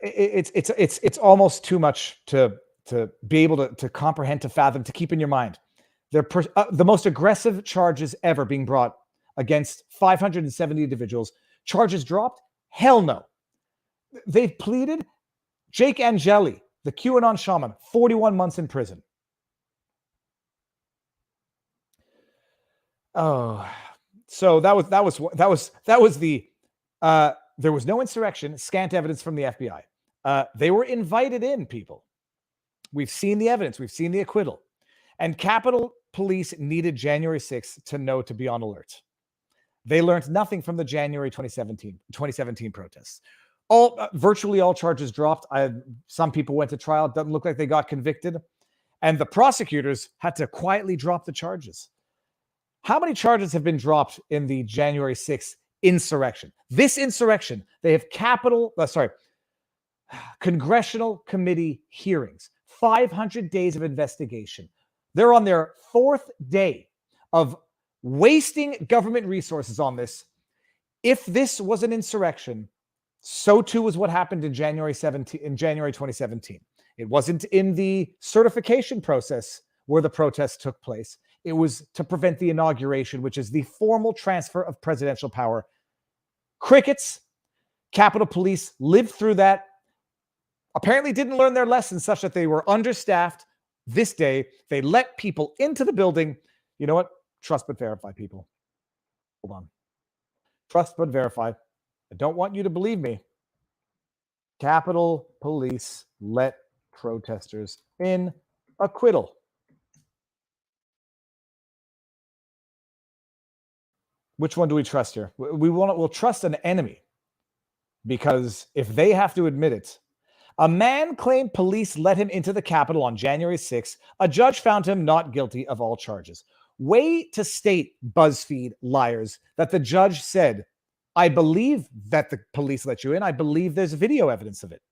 Speaker 2: It's almost too much to be able to comprehend, to fathom, to keep in your mind. They're the most aggressive charges ever being brought against 570 individuals. Charges dropped? Hell no. They've pleaded. Jake Angeli, the QAnon shaman, 41 months in prison. Oh, so that was the. There was no insurrection, scant evidence from the FBI. They were invited in, people. We've seen the evidence. We've seen the acquittal. And Capitol Police needed January 6th to know to be on alert. They learned nothing from the January 2017 protests. Virtually all charges dropped. Some people went to trial. Doesn't look like they got convicted. And the prosecutors had to quietly drop the charges. How many charges have been dropped in the January 6th insurrection? This insurrection, they have congressional committee hearings, 500 days of investigation. They're on their 4th day of wasting government resources on this. If this was an insurrection, so too was what happened in January 2017. It wasn't in the certification process where the protests took place. It was to prevent the inauguration, which is the formal transfer of presidential power. Crickets. Capitol Police lived through that. Apparently didn't learn their lesson such that they were understaffed. This day, they let people into the building. You know what? Trust but verify, people. Hold on. Trust but verify. I don't want you to believe me. Capitol Police let protesters in. Acquittal. Which one do we trust here? We'll trust an enemy, because if they have to admit it. A man claimed police let him into the Capitol on January 6th. A judge found him not guilty of all charges. Way to state, BuzzFeed liars, that the judge said, I believe that the police let you in. I believe there's video evidence of it.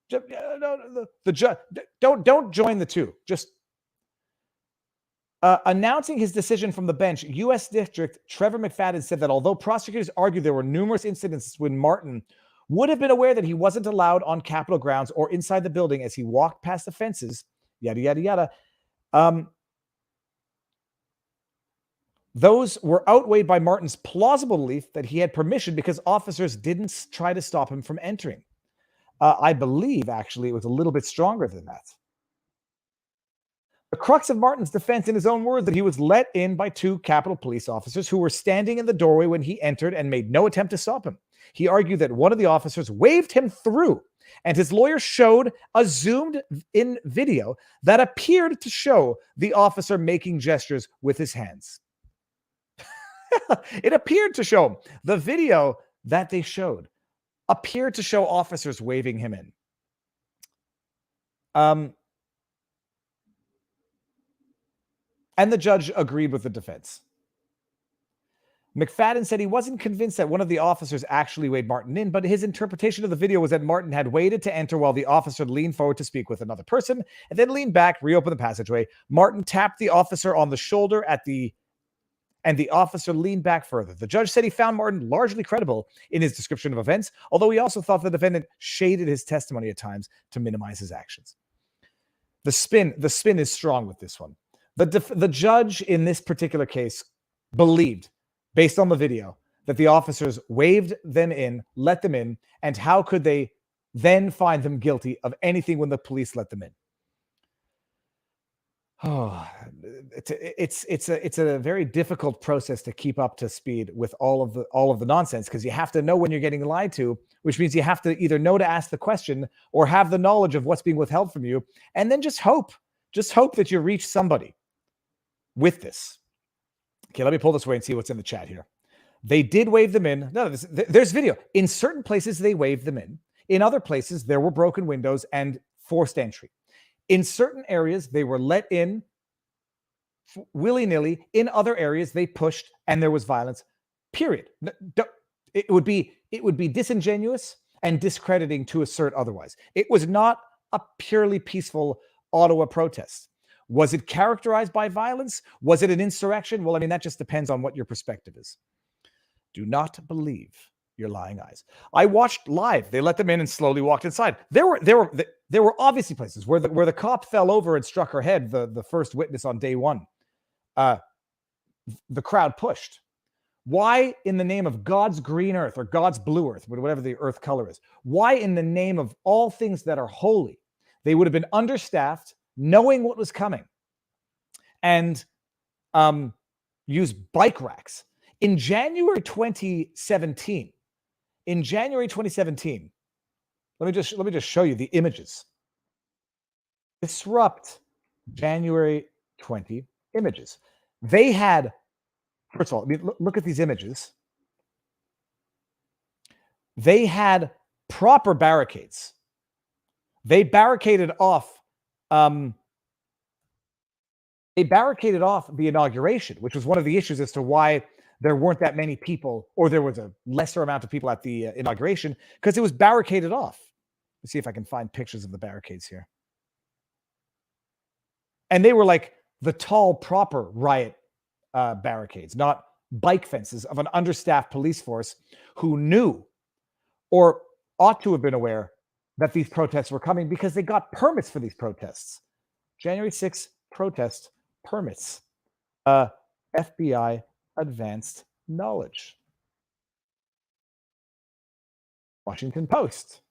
Speaker 2: The judge, don't join the two. Just announcing his decision from the bench, U.S. District Trevor McFadden said that although prosecutors argued there were numerous incidents when Martin would have been aware that he wasn't allowed on Capitol grounds or inside the building as he walked past the fences, yada, yada, yada. Those were outweighed by Martin's plausible belief that he had permission because officers didn't try to stop him from entering. I believe, actually, it was a little bit stronger than that. The crux of Martin's defense, in his own words, that he was let in by 2 Capitol Police officers who were standing in the doorway when he entered and made no attempt to stop him. He argued that one of the officers waved him through, and his lawyer showed a zoomed-in video that appeared to show the officer making gestures with his hands. It appeared to show. The video that they showed appeared to show officers waving him in. And the judge agreed with the defense. McFadden said he wasn't convinced that one of the officers actually waved Martin in, but his interpretation of the video was that Martin had waited to enter while the officer leaned forward to speak with another person and then leaned back, reopened the passageway. Martin tapped the officer on the shoulder and the officer leaned back further. The judge said he found Martin largely credible in his description of events, although he also thought the defendant shaded his testimony at times to minimize his actions. The spin is strong with this one. The judge in this particular case believed, based on the video, that the officers waved them in, let them in, and how could they then find them guilty of anything when the police let them in? Oh, it's a very difficult process to keep up to speed with all of the nonsense, because you have to know when you're getting lied to, which means you have to either know to ask the question or have the knowledge of what's being withheld from you, and then just hope that you reach somebody with this. Okay, let me pull this away and see what's in the chat here. They did wave them in. No, there's video. In certain places, they waved them in. In other places, there were broken windows and forced entry. In certain areas, they were let in willy-nilly. In other areas, they pushed and there was violence, period. It would be disingenuous and discrediting to assert otherwise. It was not a purely peaceful Ottawa protest. Was it characterized by violence? Was it an insurrection? Well, I mean, that just depends on what your perspective is. Do not believe your lying eyes. I watched live. They let them in and slowly walked inside. There were obviously places where the cop fell over and struck her head, the first witness on day one. The crowd pushed. Why, in the name of God's green earth or God's blue earth, whatever the earth color is, why, in the name of all things that are holy, they would have been understaffed, knowing what was coming, and use bike racks. In January 2017, let me just show you the images. Disrupt January 20 images. They had, first of all, I mean, look at these images. They had proper barricades. They barricaded off the inauguration, which was one of the issues as to why there weren't that many people, or there was a lesser amount of people at the inauguration, because it was barricaded off. Let's see if I can find pictures of the barricades here. And they were like the tall, proper riot barricades, not bike fences of an understaffed police force who knew or ought to have been aware that these protests were coming because they got permits for these protests. January 6th protest permits. FBI advanced knowledge. Washington Post.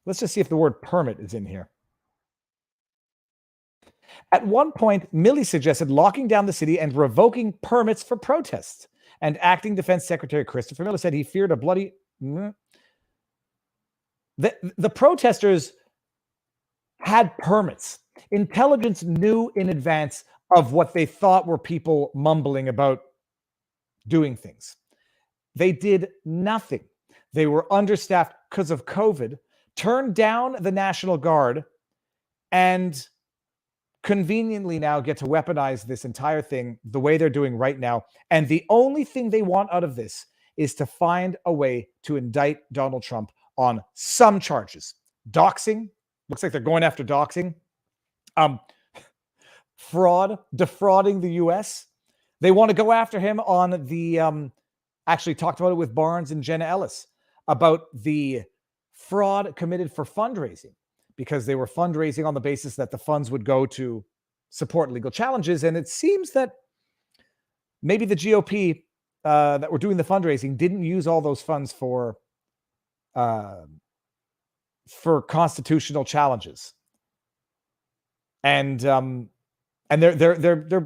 Speaker 2: Let's just see if the word permit is in here. At one point, Milley suggested locking down the city and revoking permits for protests. And Acting Defense Secretary Christopher Miller said he feared a bloody... The protesters had permits. Intelligence knew in advance of what they thought were people mumbling about doing things. They did nothing. They were understaffed because of COVID, turned down the National Guard, and conveniently now get to weaponize this entire thing the way they're doing right now. And the only thing they want out of this is to find a way to indict Donald Trump on some charges. Doxing. Looks like they're going after doxing. Fraud, defrauding the U.S. They want to go after him on the, actually talked about it with Barnes and Jenna Ellis, about the fraud committed for fundraising, because they were fundraising on the basis that the funds would go to support legal challenges. And it seems that maybe the GOP that were doing the fundraising didn't use all those funds for constitutional challenges. And there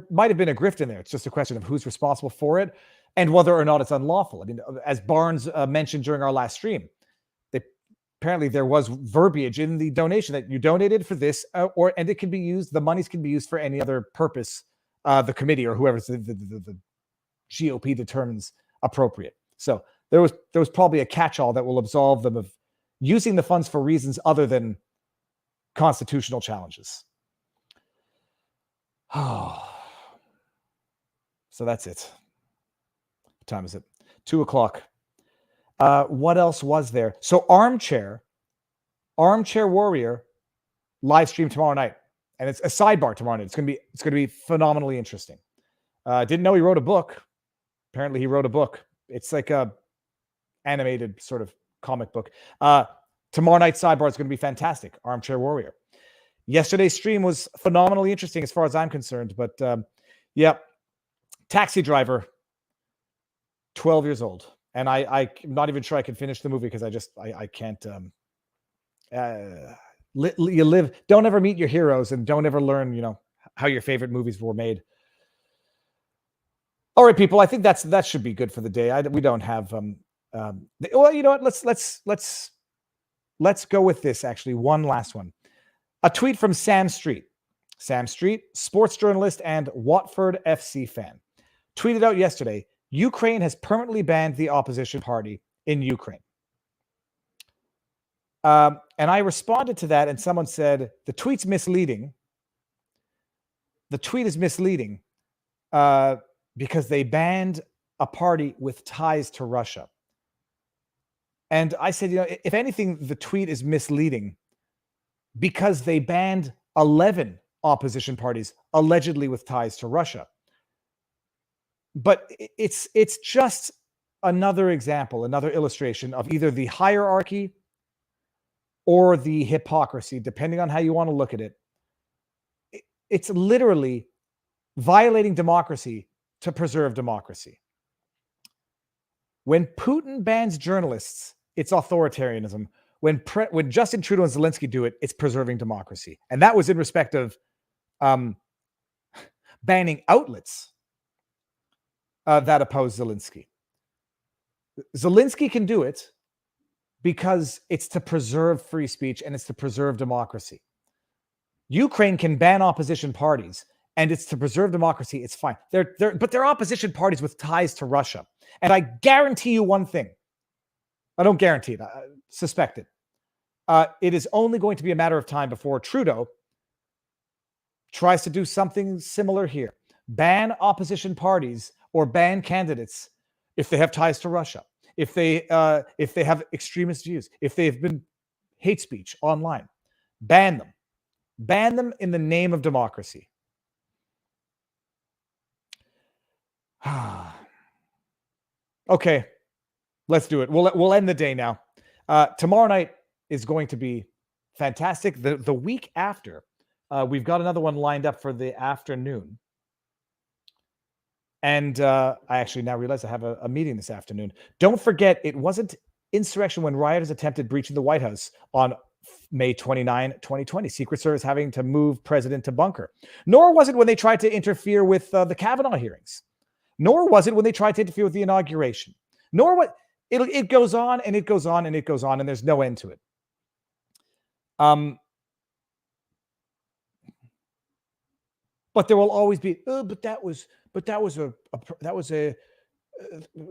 Speaker 2: might have been a grift in there. It's just a question of who's responsible for it and whether or not it's unlawful. I mean, as Barnes mentioned during our last stream, apparently there was verbiage in the donation that you donated for this, and it can be used. The monies can be used for any other purpose the committee or whoever the GOP determines appropriate. So there was probably a catch-all that will absolve them of using the funds for reasons other than constitutional challenges. Oh, so that's it. What time is it? 2:00. What else was there? So Armchair Warrior live stream tomorrow night, and it's a sidebar tomorrow night. It's gonna be phenomenally interesting. Didn't know he wrote a book. Apparently, he wrote a book. It's like a animated sort of comic book. Tomorrow night sidebar is going to be fantastic. Armchair Warrior. Yesterday's stream was phenomenally interesting as far as I'm concerned. But yeah, Taxi Driver, 12 years old. And I'm not even sure I can finish the movie because I can't. You live, don't ever meet your heroes and don't ever learn, how your favorite movies were made. All right, people, I think that should be good for the day. We don't have, well, you know what? Let's go with this, actually. One last one. A tweet from Sam Street. Sam Street, sports journalist and Watford FC fan, tweeted out yesterday, Ukraine has permanently banned the opposition party in Ukraine. And I responded to that, and someone said, the tweet's misleading. The tweet is misleading because they banned a party with ties to Russia. And I said, if anything, the tweet is misleading because they banned 11 opposition parties allegedly with ties to Russia. But it's just another example, another illustration of either the hierarchy or the hypocrisy, depending on how you want to look at it. It's literally violating democracy to preserve democracy. When Putin bans journalists, it's authoritarianism. When Justin Trudeau and Zelensky do it, it's preserving democracy. And that was in respect of banning outlets that oppose Zelensky. Zelensky can do it because it's to preserve free speech and it's to preserve democracy. Ukraine can ban opposition parties and it's to preserve democracy. It's fine. But they're opposition parties with ties to Russia. And I guarantee you one thing. I don't guarantee it. I suspect it. It is only going to be a matter of time before Trudeau tries to do something similar here. Ban opposition parties or ban candidates if they have ties to Russia, if they have extremist views, if they have been hate speech online. Ban them. Ban them in the name of democracy. Okay, let's do it. We'll end the day now. Tomorrow night is going to be fantastic. The week after, we've got another one lined up for the afternoon. And I actually now realize I have a meeting this afternoon. Don't forget, it wasn't insurrection when rioters attempted breaching the White House on May 29, 2020. Secret Service having to move president to bunker. Nor was it when they tried to interfere with the Kavanaugh hearings. Nor was it when they tried to interfere with the inauguration. Nor what it goes on and it goes on and it goes on, and there's no end to it. But there will always be. But that was a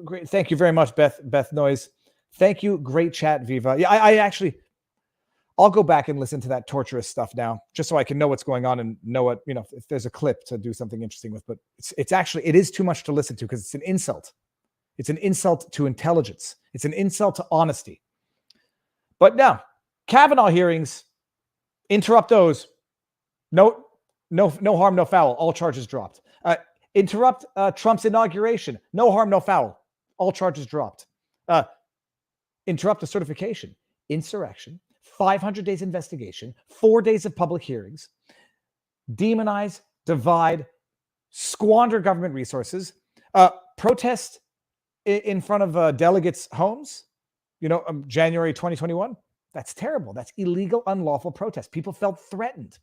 Speaker 2: great. Thank you very much, Beth Noyes. Thank you. Great chat, Viva. Yeah, I'll go back and listen to that torturous stuff now, just so I can know what's going on and know what, if there's a clip to do something interesting with. But it is too much to listen to because it's an insult. It's an insult to intelligence. It's an insult to honesty. But now, Kavanaugh hearings, interrupt those. No harm, no foul. All charges dropped. Interrupt Trump's inauguration. No harm, no foul. All charges dropped. Interrupt the certification. Insurrection. 500 days investigation. 4 days of public hearings. Demonize divide, squander government resources, protest in front of delegates' homes, January 2021. That's terrible. That's illegal, unlawful protest. People felt threatened.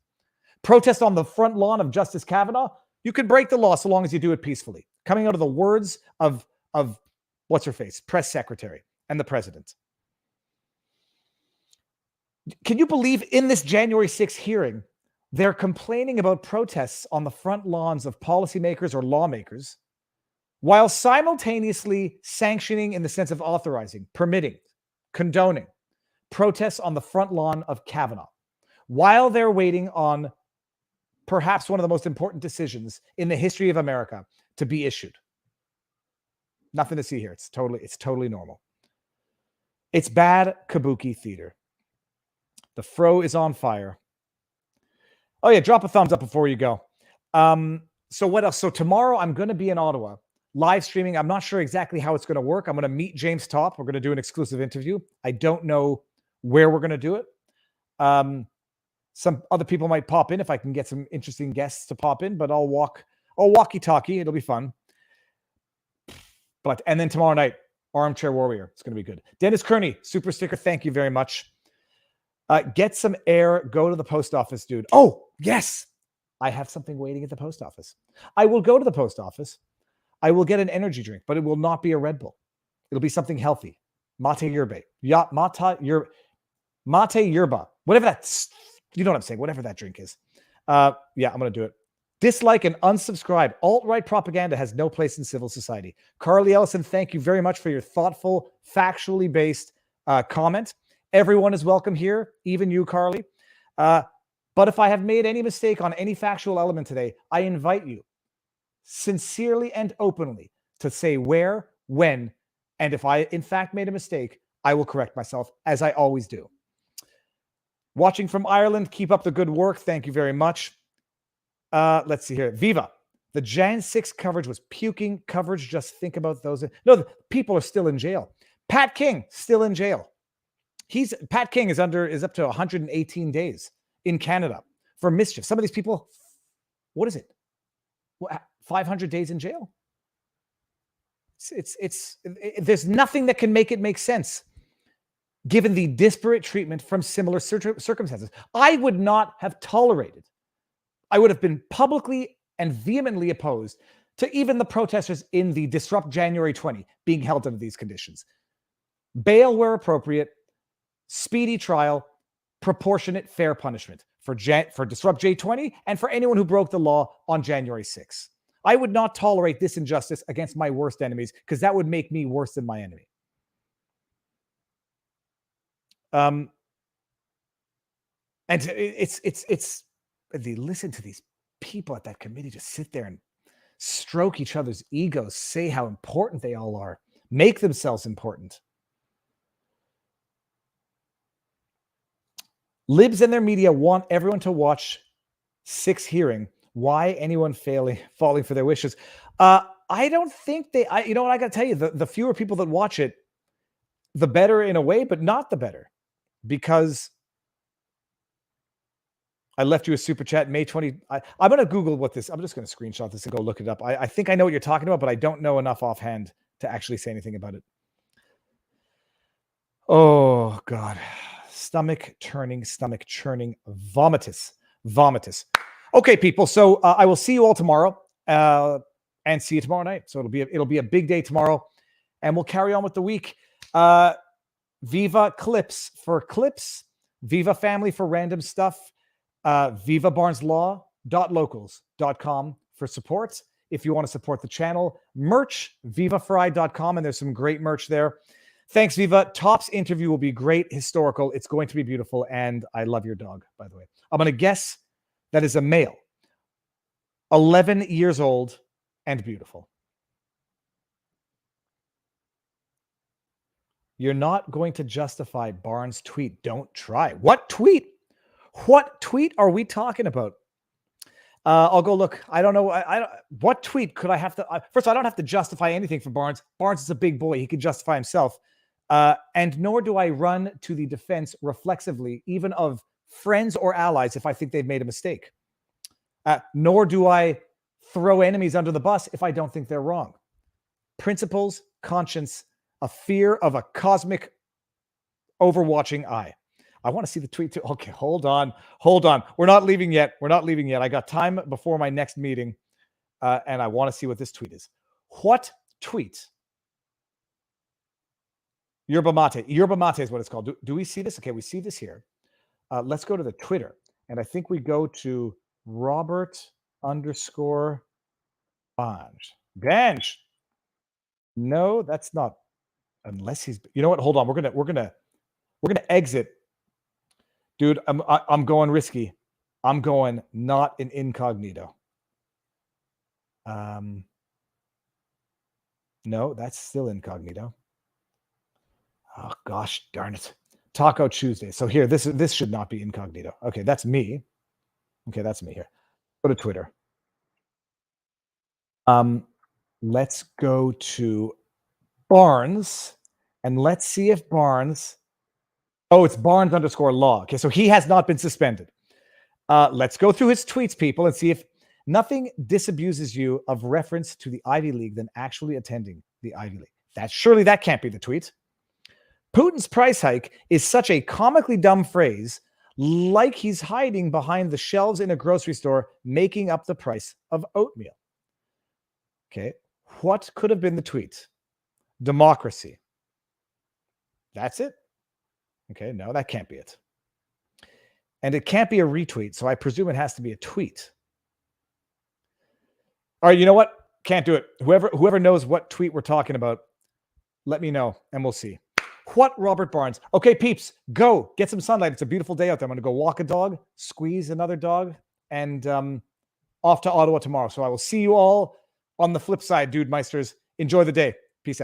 Speaker 2: Protest on the front lawn of Justice Kavanaugh. You can break the law so long as you do it peacefully. Coming out of the words of what's her face, press secretary and the president. Can you believe in this January 6th hearing, they're complaining about protests on the front lawns of policymakers or lawmakers, while simultaneously sanctioning, in the sense of authorizing, permitting, condoning protests on the front lawn of Kavanaugh, while they're waiting on perhaps one of the most important decisions in the history of America to be issued. Nothing to see here. It's totally normal. It's bad kabuki theater. The fro is on fire. Oh yeah, drop a thumbs up before you go. So what else? So tomorrow I'm going to be in Ottawa, live streaming. I'm not sure exactly how it's going to work. I'm going to meet James Topp. We're going to do an exclusive interview. I don't know where we're going to do it. Some other people might pop in if I can get some interesting guests to pop in, but I'll walkie-talkie. It'll be fun. And then tomorrow night, Armchair Warrior. It's going to be good. Dennis Kearney, super sticker. Thank you very much. Get some air. Go to the post office, dude. Oh, yes. I have something waiting at the post office. I will go to the post office. I will get an energy drink, but it will not be a Red Bull. It'll be something healthy. Mate yerba. Mate yerba. Whatever that's, you know what I'm saying? Whatever that drink is. Yeah, I'm going to do it. Dislike and unsubscribe. Alt-right propaganda has no place in civil society. Carly Ellison, thank you very much for your thoughtful, factually based comment. Everyone is welcome here, even you, Carly. But if I have made any mistake on any factual element today, I invite you sincerely and openly to say where, when, and if I, in fact, made a mistake, I will correct myself, as I always do. Watching from Ireland, keep up the good work. Thank you very much. Let's see here. Viva. The Jan 6 coverage was puking coverage. Just think about those. No, the people are still in jail. Pat King, still in jail. Pat King is up to 118 days in Canada for mischief. Some of these people, what is it? 500 days in jail? There's nothing that can make it make sense, given the disparate treatment from similar circumstances. I would not have tolerated. I would have been publicly and vehemently opposed to even the protesters in the Disrupt January 20 being held under these conditions. Bail where appropriate, speedy trial, proportionate fair punishment for Disrupt J20 and for anyone who broke the law on January 6. I would not tolerate this injustice against my worst enemies, because that would make me worse than my enemy. And it's they listen to these people at that committee just sit there and stroke each other's egos, say how important they all are, make themselves important. Libs and their media want everyone to watch 6 hearing. Why anyone falling for their wishes? I don't think you know what I got to tell you, the fewer people that watch it, the better in a way, but not the better, because I left you a super chat, May 20. I'm going to Google what this, I'm just going to screenshot this and go look it up. I think I know what you're talking about, but I don't know enough offhand to actually say anything about it. Oh, God. Stomach churning, vomitus. Okay, people. So I will see you all tomorrow and see you tomorrow night. So it'll be a big day tomorrow, and we'll carry on with the week. Viva clips for clips, Viva family for random stuff, vivabarneslaw.locals.com for support. If you want to support the channel, merch, vivafry.com, and there's some great merch there. Thanks, Viva. Top's interview will be great, historical. It's going to be beautiful, and I love your dog, by the way. I'm going to guess that is a male, 11 years old, and beautiful. You're not going to justify Barnes' tweet. Don't try. What tweet? What tweet are we talking about? I'll go look. I don't know. What tweet could I have to... First of all, I don't have to justify anything for Barnes. Barnes is a big boy. He can justify himself. And nor do I run to the defense reflexively, even of friends or allies, if I think they've made a mistake. Nor do I throw enemies under the bus if I don't think they're wrong. Principles, conscience, a fear of a cosmic overwatching eye. I want to see the tweet too. Okay, hold on. We're not leaving yet. I got time before my next meeting, and I want to see what this tweet is. What tweet? Yerba mate. Yerba mate is what it's called. Do we see this? Okay, we see this here. Let's go to the Twitter, and I think we go to Robert_Banj. Banj. No, that's not. Unless he's. You know what? Hold on. We're gonna exit. Dude, I'm going risky. I'm going not in incognito. No, that's still incognito. Oh gosh, darn it. Taco Tuesday. So here, this should not be incognito. Okay, that's me. Okay, that's me here. Go to Twitter. Let's go to Barnes, and let's see if Barnes. Oh, it's Barnes_law. Okay, so he has not been suspended. Let's go through his tweets, people, and see if nothing disabuses you of reference to the Ivy League than actually attending the Ivy League. Surely that can't be the tweet. Putin's price hike is such a comically dumb phrase, like he's hiding behind the shelves in a grocery store, making up the price of oatmeal. Okay, what could have been the tweet? Democracy. That's it? Okay, no, that can't be it. And it can't be a retweet, so I presume it has to be a tweet. All right, you know what? Can't do it. Whoever knows what tweet we're talking about, let me know, and we'll see. What, Robert Barnes? Okay, peeps, go. Get some sunlight. It's a beautiful day out there. I'm going to go walk a dog, squeeze another dog, and off to Ottawa tomorrow. So I will see you all on the flip side, dude meisters. Enjoy the day. Peace out.